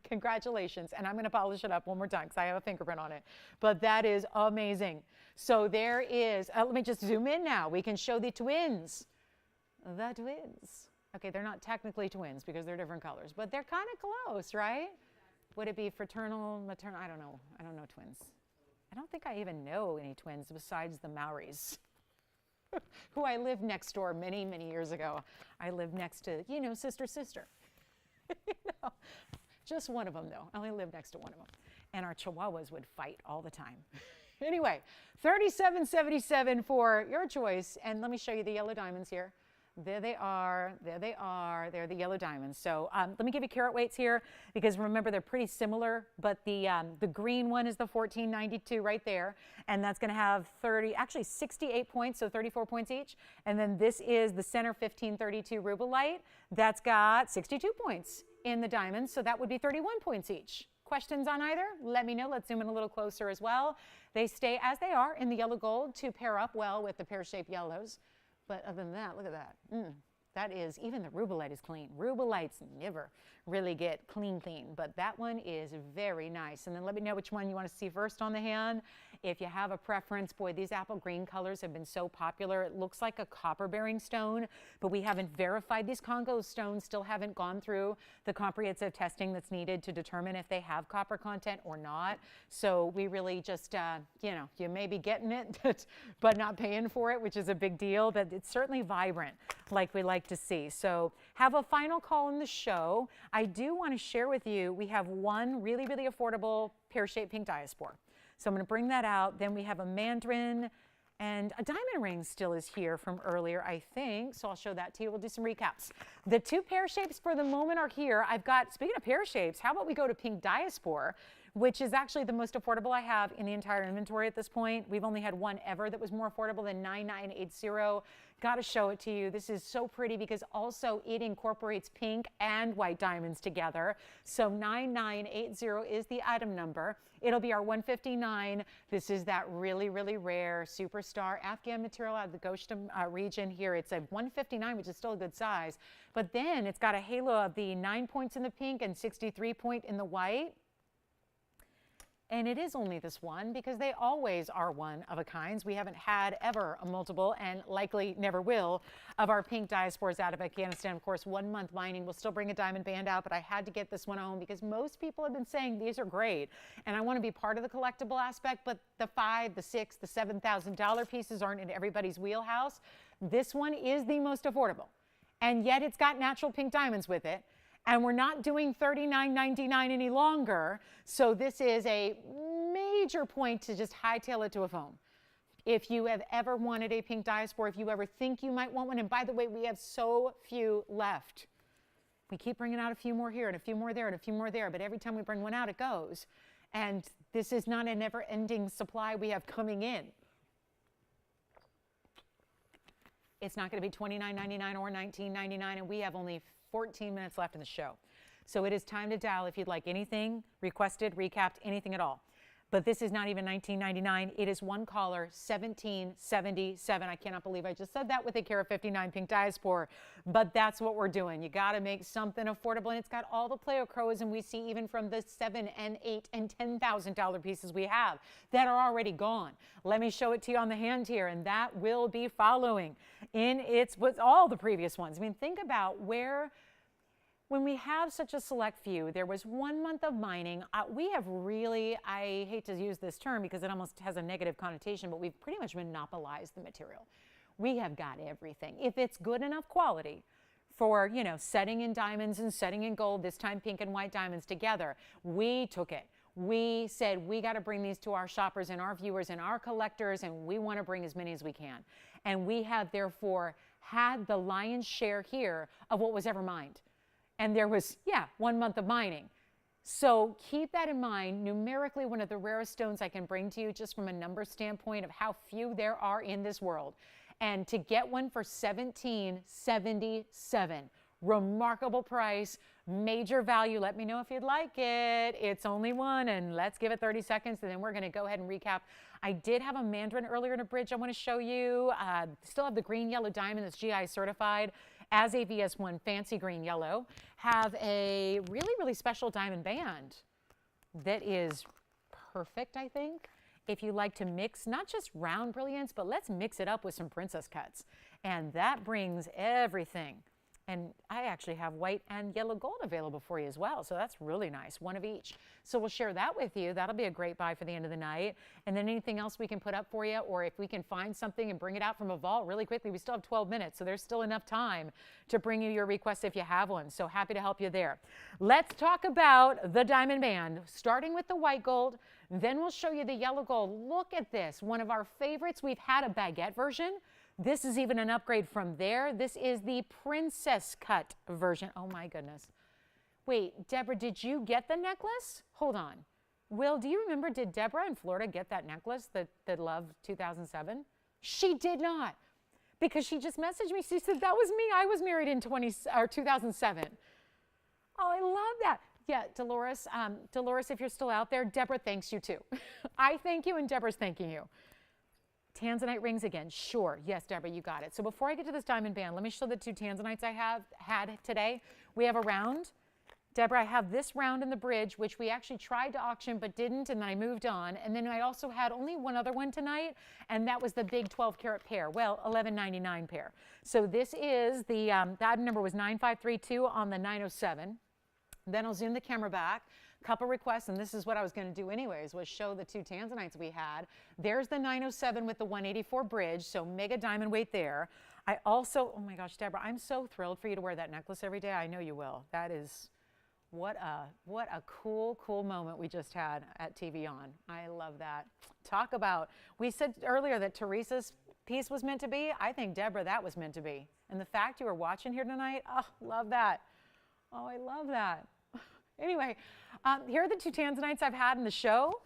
Congratulations. And I'm going to polish it up one more time because I have a fingerprint on it. But that is amazing. So there is, let me just zoom in now. We can show the twins. The twins. Okay, they're not technically twins because they're different colors, but they're kind of close, right? Would it be fraternal, maternal? I don't know. I don't know twins. I don't think I even know any twins besides the Maoris, who I lived next door many, many years ago. I lived next to, you know, sister. You know, just one of them, though. I only lived next to one of them. And our chihuahuas would fight all the time. Anyway, 37.77 for your choice. And let me show you the yellow diamonds here. There they are. There they are. They're the yellow diamonds. So let me give you carat weights here because remember they're pretty similar, but the green one is the 1492 right there, and that's going to have 68 points, so 34 points each. And then this is the center 1532 rubellite. That's got 62 points in the diamonds, so that would be 31 points each. Questions on either? Let me know. Let's zoom in a little closer as well. They stay as they are in the yellow gold to pair up well with the pear-shaped yellows. But other than that, look at that. That is, even the rubellite is clean. Rubellites never really get clean, but that one is very nice. And then let me know which one you want to see first on the hand. If you have a preference, boy, these apple green colors have been so popular. It looks like a copper-bearing stone, but we haven't verified. These Congo stones still haven't gone through the comprehensive testing that's needed to determine if they have copper content or not. So we really just, you know, you may be getting it, but not paying for it, which is a big deal, but it's certainly vibrant like we like to see. So have a final call in the show. I do want to share with you, we have one really, really affordable pear-shaped pink Diaspora. So I'm going to bring that out. Then we have a Mandarin, and a diamond ring still is here from earlier, I think. So I'll show that to you. We'll do some recaps. The two pear shapes for the moment are here. I've got, speaking of pear shapes, how about we go to pink Diaspora, which is actually the most affordable I have in the entire inventory at this point. We've only had one ever that was more affordable than 9980. Got to show it to you. This is so pretty because also it incorporates pink and white diamonds together. So 9980 is the item number. It'll be our 159. This is that really, really rare superstar Afghan material out of the Ghoshtam region here. It's a 159, which is still a good size. But then it's got a halo of the 9 points in the pink and 63 point in the white. And it is only this one because they always are one of a kinds. We haven't had ever a multiple and likely never will of our pink Diasporas out of Afghanistan. Of course, 1 month mining will still bring a diamond band out, but I had to get this one home because most people have been saying these are great. And I want to be part of the collectible aspect, but the $5,000, the $6,000, the $7,000 pieces aren't in everybody's wheelhouse. This one is the most affordable. And yet it's got natural pink diamonds with it. And we're not doing $39.99 any longer. So this is a major point to just hightail it to a phone. If you have ever wanted a pink Diaspora, if you ever think you might want one, and by the way, we have so few left. We keep bringing out a few more here and a few more there and a few more there, but every time we bring one out, it goes. And this is not a never-ending supply we have coming in. It's not going to be $29.99 or $19.99, and we have only 14 minutes left in the show. So it is time to dial if you'd like anything requested, recapped, anything at all. But this is not even $19.99. It is one caller, $17.77. I cannot believe I just said that with a carat 59 pink Diaspora. But that's what we're doing. You got to make something affordable. And it's got all the pleochrome, and we see even from the $7,000 and $8,000 and $10,000 pieces we have that are already gone. Let me show it to you on the hand here, and that will be following in its with all the previous ones. I mean, think about where. When we have such a select few, there was 1 month of mining. We have really, I hate to use this term because it almost has a negative connotation, but we've pretty much monopolized the material. We have got everything. If it's good enough quality for, you know, setting in diamonds and setting in gold, this time pink and white diamonds together, we took it. We said we got to bring these to our shoppers and our viewers and our collectors, and we want to bring as many as we can. And we have therefore had the lion's share here of what was ever mined. And there was, 1 month of mining. So keep that in mind. Numerically, one of the rarest stones I can bring to you just from a number standpoint of how few there are in this world. And to get one for $17.77, Remarkable price, major value. Let me know if you'd like it. It's only one, and let's give it 30 seconds, and then we're going to go ahead and recap. I did have a Mandarin earlier in a bridge I want to show you. Still have the green yellow diamond that's GI certified as a VS1 fancy green yellow. Have a really, really special diamond band that is perfect, I think, if you like to mix not just round brilliance, but let's mix it up with some princess cuts. And that brings everything. And I actually have white and yellow gold available for you as well. So that's really nice, one of each. So we'll share that with you. That'll be a great buy for the end of the night. And then anything else we can put up for you, or if we can find something and bring it out from a vault really quickly. We still have 12 minutes, so there's still enough time to bring you your request if you have one. So happy to help you there. Let's talk about the diamond band, starting with the white gold. Then we'll show you the yellow gold. Look at this, one of our favorites. We've had a baguette version. This is even an upgrade from there. This is the princess cut version. Oh my goodness. Wait, Deborah, did you get the necklace? Hold on. Will, do you remember, did Deborah in Florida get that necklace that loved 2007? She did not, because she just messaged me. She said, that was me. I was married in 2007. Oh, I love that. Yeah, Dolores, Dolores, if you're still out there, Deborah thanks you too. I thank you and Deborah's thanking you. Tanzanite rings again. Sure. Yes, Deborah, you got it. So before I get to this diamond band, let me show the two Tanzanites I have had today. We have a round. Deborah, I have this round in the bridge, which we actually tried to auction but didn't, and then I moved on. And then I also had only one other one tonight, and that was the big 12-carat pair. Well, $11.99 pair. So this is the, that number was 9532 on the 907. Then I'll zoom the camera back. Couple requests, and this is what I was going to do anyways, was show the two Tanzanites we had. There's the 907 with the 184 bridge, so mega diamond weight there. I also, oh my gosh, Deborah, I'm so thrilled for you to wear that necklace every day. I know you will. That is, what a cool, cool moment we just had at TVON. I love that. Talk about, we said earlier that Teresa's piece was meant to be. I think, Deborah, that was meant to be. And the fact you were watching here tonight, oh, love that. Oh, I love that. Anyway, here are the two Tanzanites I've had in the show.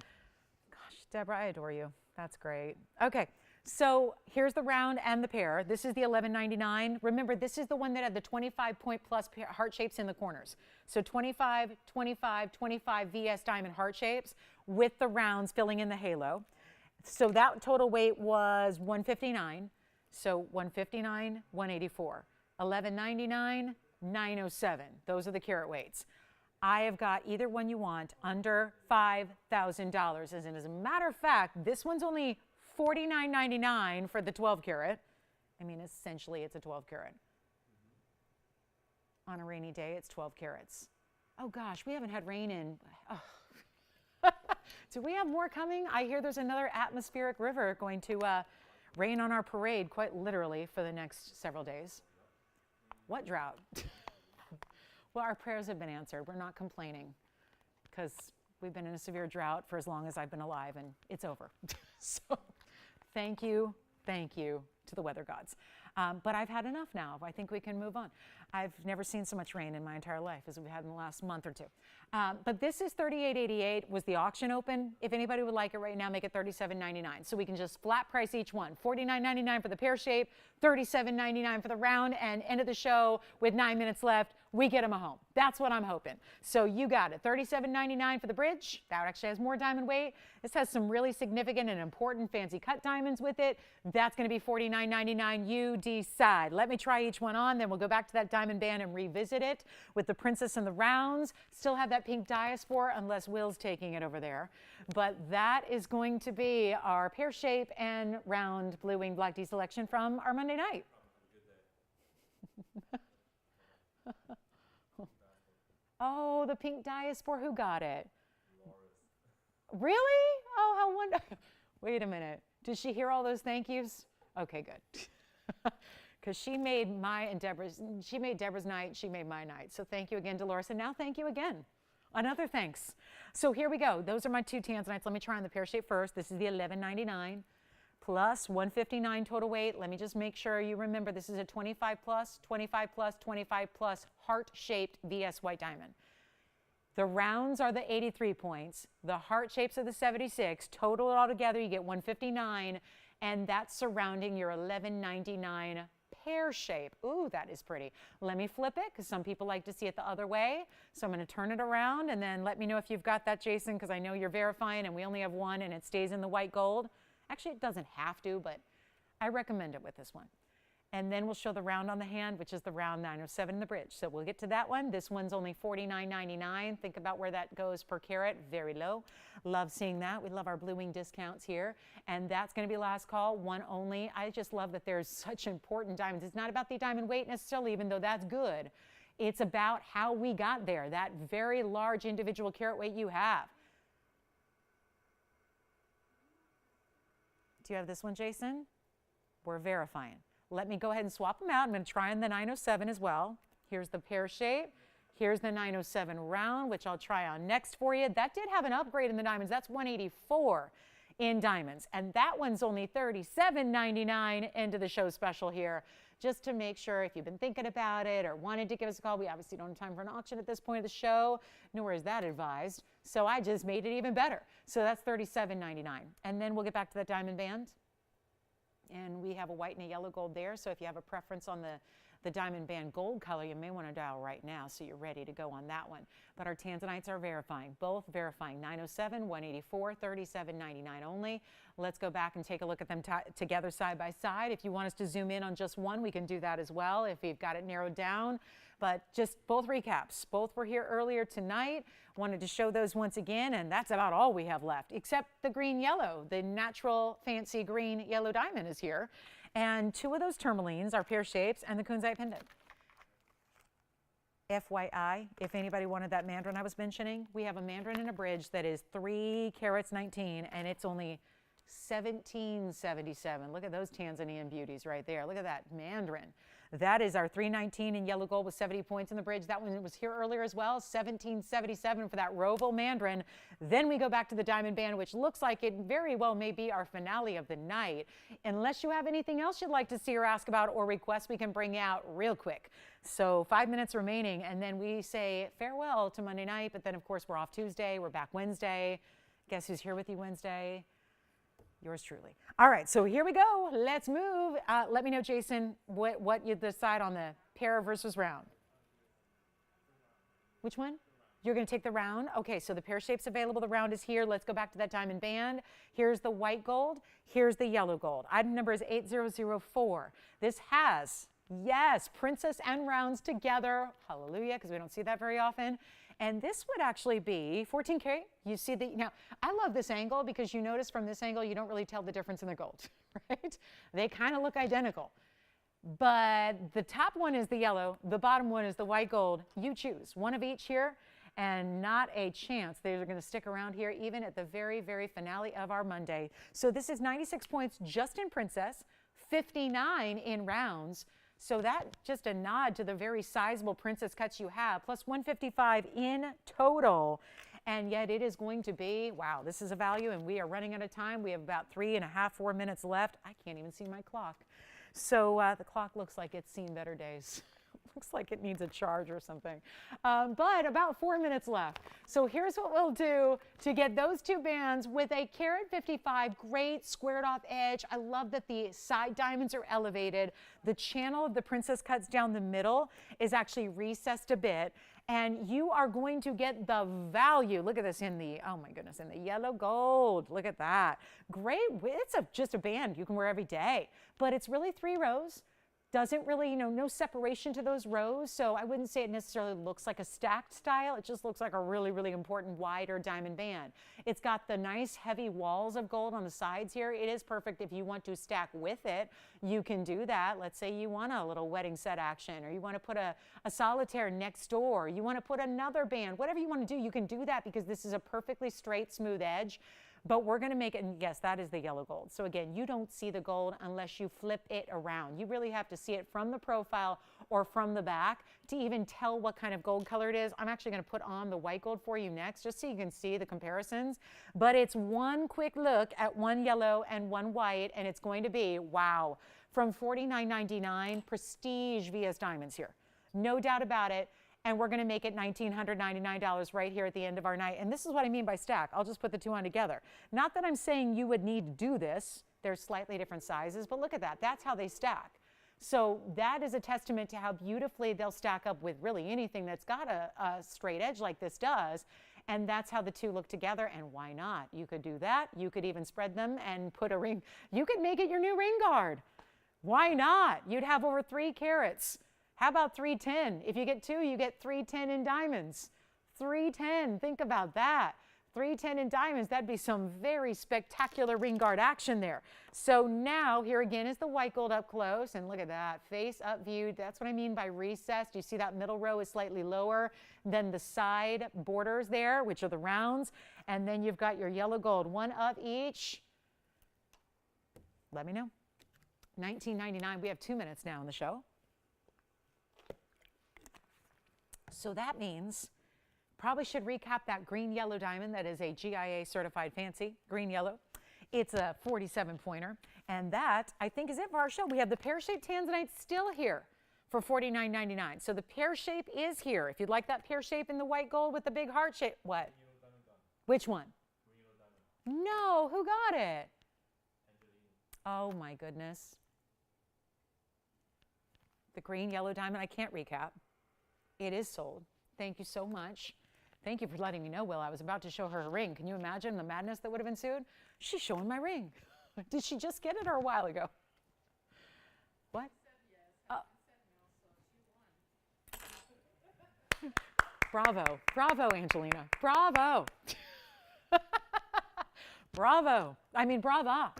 Gosh, Deborah, I adore you. That's great. Okay, so here's the round and the pair. This is the $11.99. Remember, this is the one that had the 25-point plus heart shapes in the corners. So 25, 25, 25 VS diamond heart shapes with the rounds filling in the halo. So that total weight was 159. So 159, 184. 11.99, 907. Those are the carat weights. I have got either one you want under $5,000. As a matter of fact, this one's only $49.99 for the 12 carat. I mean, essentially, it's a 12 carat. On a rainy day, it's 12 carats. Oh gosh, we haven't had rain in, oh. Do we have more coming? I hear there's another atmospheric river going to rain on our parade, quite literally, for the next several days. What drought? Well, our prayers have been answered. We're not complaining because we've been in a severe drought for as long as I've been alive, and it's over. So thank you to the weather gods. But I've had enough now. I think we can move on. I've never seen so much rain in my entire life as we've had in the last month or two. But this is $38.88. Was the auction open? If anybody would like it right now, make it $37.99. So we can just flat price each one. $49.99 for the pear shape, $37.99 for the round, and end of the show with 9 minutes left, we get them home. That's what I'm hoping. So you got it. $37.99 for the bridge. That actually has more diamond weight. This has some really significant and important fancy cut diamonds with it. That's going to be $49.99. You decide. Let me try each one on, then we'll go back to that diamond band and revisit it with the princess and the rounds. Still have that pink Diaspora, unless Will's taking it over there. But that is going to be our pear shape and round blue wing black D selection from our Monday night. Oh, the pink Diaspora, who got it? Really? Oh, how wonderful. Wait a minute. Did she hear all those thank yous? Okay, good. Because she made Deborah's night, she made my night. So thank you again, Dolores. And now thank you again. Another thanks. So here we go. Those are my two Tanzanites. Let me try on the pear shape first. This is the $11.99 plus 159 total weight. Let me just make sure you remember this is a 25 plus, 25 plus, 25 plus heart-shaped VS white diamond. The rounds are the 83 points. The heart shapes are the 76. Total it all together, you get 159, and that's surrounding your $11.99 pear shape. Ooh, that is pretty. Let me flip it because some people like to see it the other way. So I'm going to turn it around and then let me know if you've got that, Jason, because I know you're verifying and we only have one and it stays in the white gold. Actually, it doesn't have to, but I recommend it with this one. And then we'll show the round on the hand, which is the round 907 in the bridge. So we'll get to that one. This one's only $49.99. Think about where that goes per carat, very low. Love seeing that. We love our Blue Wing discounts here. And that's going to be last call, one only. I just love that there's such important diamonds. It's not about the diamond weight necessarily, even though that's good. It's about how we got there, that very large individual carat weight you have. Do you have this one, Jason? We're verifying. Let me go ahead and swap them out. I'm going to try on the 907 as well. Here's the pear shape. Here's the 907 round, which I'll try on next for you. That did have an upgrade in the diamonds. That's 184 in diamonds. And that one's only $37.99 into the show special here. Just to make sure if you've been thinking about it or wanted to give us a call, we obviously don't have time for an auction at this point of the show, nor is that advised. So I just made it even better. So that's $37.99. And then we'll get back to that diamond band. And we have a white and a yellow gold there. So if you have a preference on the diamond band gold color, you may want to dial right now so you're ready to go on that one. But our Tanzanites are verifying, both verifying 907, 184, $37.99 only. Let's go back and take a look at them together side by side. If you want us to zoom in on just one, we can do that as well if you've got it narrowed down. But just both recaps. Both were here earlier tonight. Wanted to show those once again, and that's about all we have left, except the green-yellow. The natural fancy green-yellow diamond is here. And two of those tourmalines are pear shapes and the kunzite pendant. FYI, if anybody wanted that Mandarin I was mentioning, we have a Mandarin in a bridge that is 3 carats 19, and it's only $17.77. Look at those Tanzanian beauties right there. Look at that Mandarin. That is our 319 in yellow gold with 70 points in the bridge. That one was here earlier as well, $17.77 for that Roval Mandarin. Then we go back to the diamond band, which looks like it very well may be our finale of the night. Unless you have anything else you'd like to see or ask about or request, we can bring out real quick. So 5 minutes remaining, and then we say farewell to Monday night, but then of course we're off Tuesday, we're back Wednesday. Guess who's here with you Wednesday? Yours truly. All right, so here we go. Let's move. Let me know, Jason, what you decide on the pair versus round. Which one? You're going to take the round? Okay, so the pear shape's available. The round is here. Let's go back to that diamond band. Here's the white gold. Here's the yellow gold. Item number is 8004. This has, yes, princess and rounds together. Hallelujah, because we don't see that very often. And this would actually be 14K. You see the, now I love this angle because you notice from this angle, you don't really tell the difference in the gold, right? They kind of look identical. But the top one is the yellow, the bottom one is the white gold. You choose one of each here, and not a chance they're going to stick around here even at the very, very finale of our Monday. So this is 96 points just in princess, 59 in rounds. So that's just a nod to the very sizable princess cuts you have, plus 155 in total. And yet it is going to be, wow, this is a value, and we are running out of time. We have about 3.5, 4 minutes left. I can't even see my clock. So the clock looks like it's seen better days. Looks like it needs a charge or something. But about 4 minutes left. So here's what we'll do to get those two bands with a carat 55, great squared off edge. I love that the side diamonds are elevated. The channel of the princess cuts down the middle is actually recessed a bit. And you are going to get the value. Look at this in the, oh my goodness, in the yellow gold. Look at that. Great. It's just a band you can wear every day. But it's really 3 rows. Doesn't really, no separation to those rows. So I wouldn't say it necessarily looks like a stacked style. It just looks like a really, really important wider diamond band. It's got the nice heavy walls of gold on the sides here. It is perfect if you want to stack with it. You can do that. Let's say you want a little wedding set action, or you want to put a solitaire next door. You want to put another band. Whatever you want to do, you can do that because this is a perfectly straight, smooth edge. But we're going to make it, and yes, that is the yellow gold. So again, you don't see the gold unless you flip it around. You really have to see it from the profile or from the back to even tell what kind of gold color it is. I'm actually going to put on the white gold for you next, just so you can see the comparisons. But it's one quick look at one yellow and one white, and it's going to be, wow, from $49.99, prestige VS diamonds here. No doubt about it. And we're going to make it $1,999 right here at the end of our night. And this is what I mean by stack. I'll just put the two on together. Not that I'm saying you would need to do this. There's slightly different sizes, but look at that. That's how they stack. So that is a testament to how beautifully they'll stack up with really anything that's got a straight edge like this does. And that's how the two look together. And why not? You could do that. You could even spread them and put a ring. You could make it your new ring guard. Why not? You'd have over 3 carats. How about 310? If you get 2, you get 310 in diamonds. 310, think about that. 310 in diamonds, that'd be some very spectacular ring guard action there. So now, here again is the white gold up close, and look at that, face up viewed. That's what I mean by recessed. You see that middle row is slightly lower than the side borders there, which are the rounds. And then you've got your yellow gold, 1 up each. Let me know. $19.99, we have 2 minutes now in the show. So that means, probably should recap that green yellow diamond that is a GIA certified fancy green yellow. It's a 47 pointer. And that, I think, is it for our show. We have the pear-shaped Tanzanite still here for $49.99. So the pear shape is here. If you'd like that pear shape in the white gold with the big heart shape. What? Which one? No, who got it? Oh my goodness. The green yellow diamond, I can't recap. It is sold. Thank you so much. Thank you for letting me know, Will. I was about to show her her ring. Can you imagine the madness that would have ensued? She's showing my ring. Did she just get it or a while ago? What? Oh. Bravo. Bravo, Angelina. Bravo. Bravo. I mean, brava.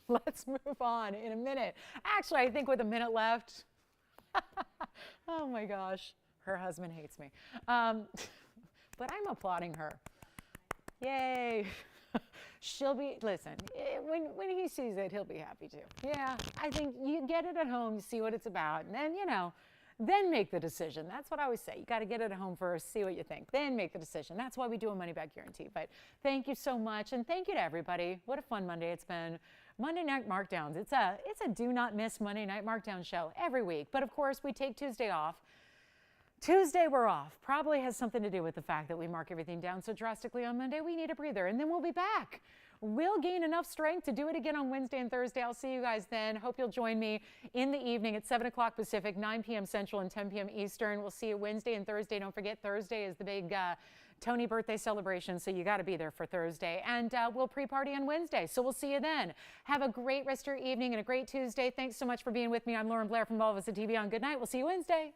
Let's move on in a minute. Actually, I think with a minute left. Oh my gosh. Her husband hates me. But I'm applauding her. Yay. She'll be, listen, when he sees it, he'll be happy too. Yeah, I think you get it at home, see what it's about, and then, you know, then make the decision. That's what I always say. You got to get it at home first, see what you think, then make the decision. That's why we do a money back guarantee. But thank you so much, and thank you to everybody. What a fun Monday it's been. Monday Night Markdowns. It's a do not miss Monday Night Markdown show every week. But of course, we take Tuesday off. Tuesday we're off. Probably has something to do with the fact that we mark everything down so drastically on Monday. We need a breather, and then we'll be back. We'll gain enough strength to do it again on Wednesday and Thursday. I'll see you guys then. Hope you'll join me in the evening at 7 o'clock Pacific, 9 p.m. Central, and 10 p.m. Eastern. We'll see you Wednesday and Thursday. Don't forget, Thursday is the big Tony birthday celebration, so you got to be there for Thursday. And we'll pre-party on Wednesday, so we'll see you then. Have a great rest of your evening and a great Tuesday. Thanks so much for being with me. I'm Lauren Blair from all of us at TVON. Good night. We'll see you Wednesday.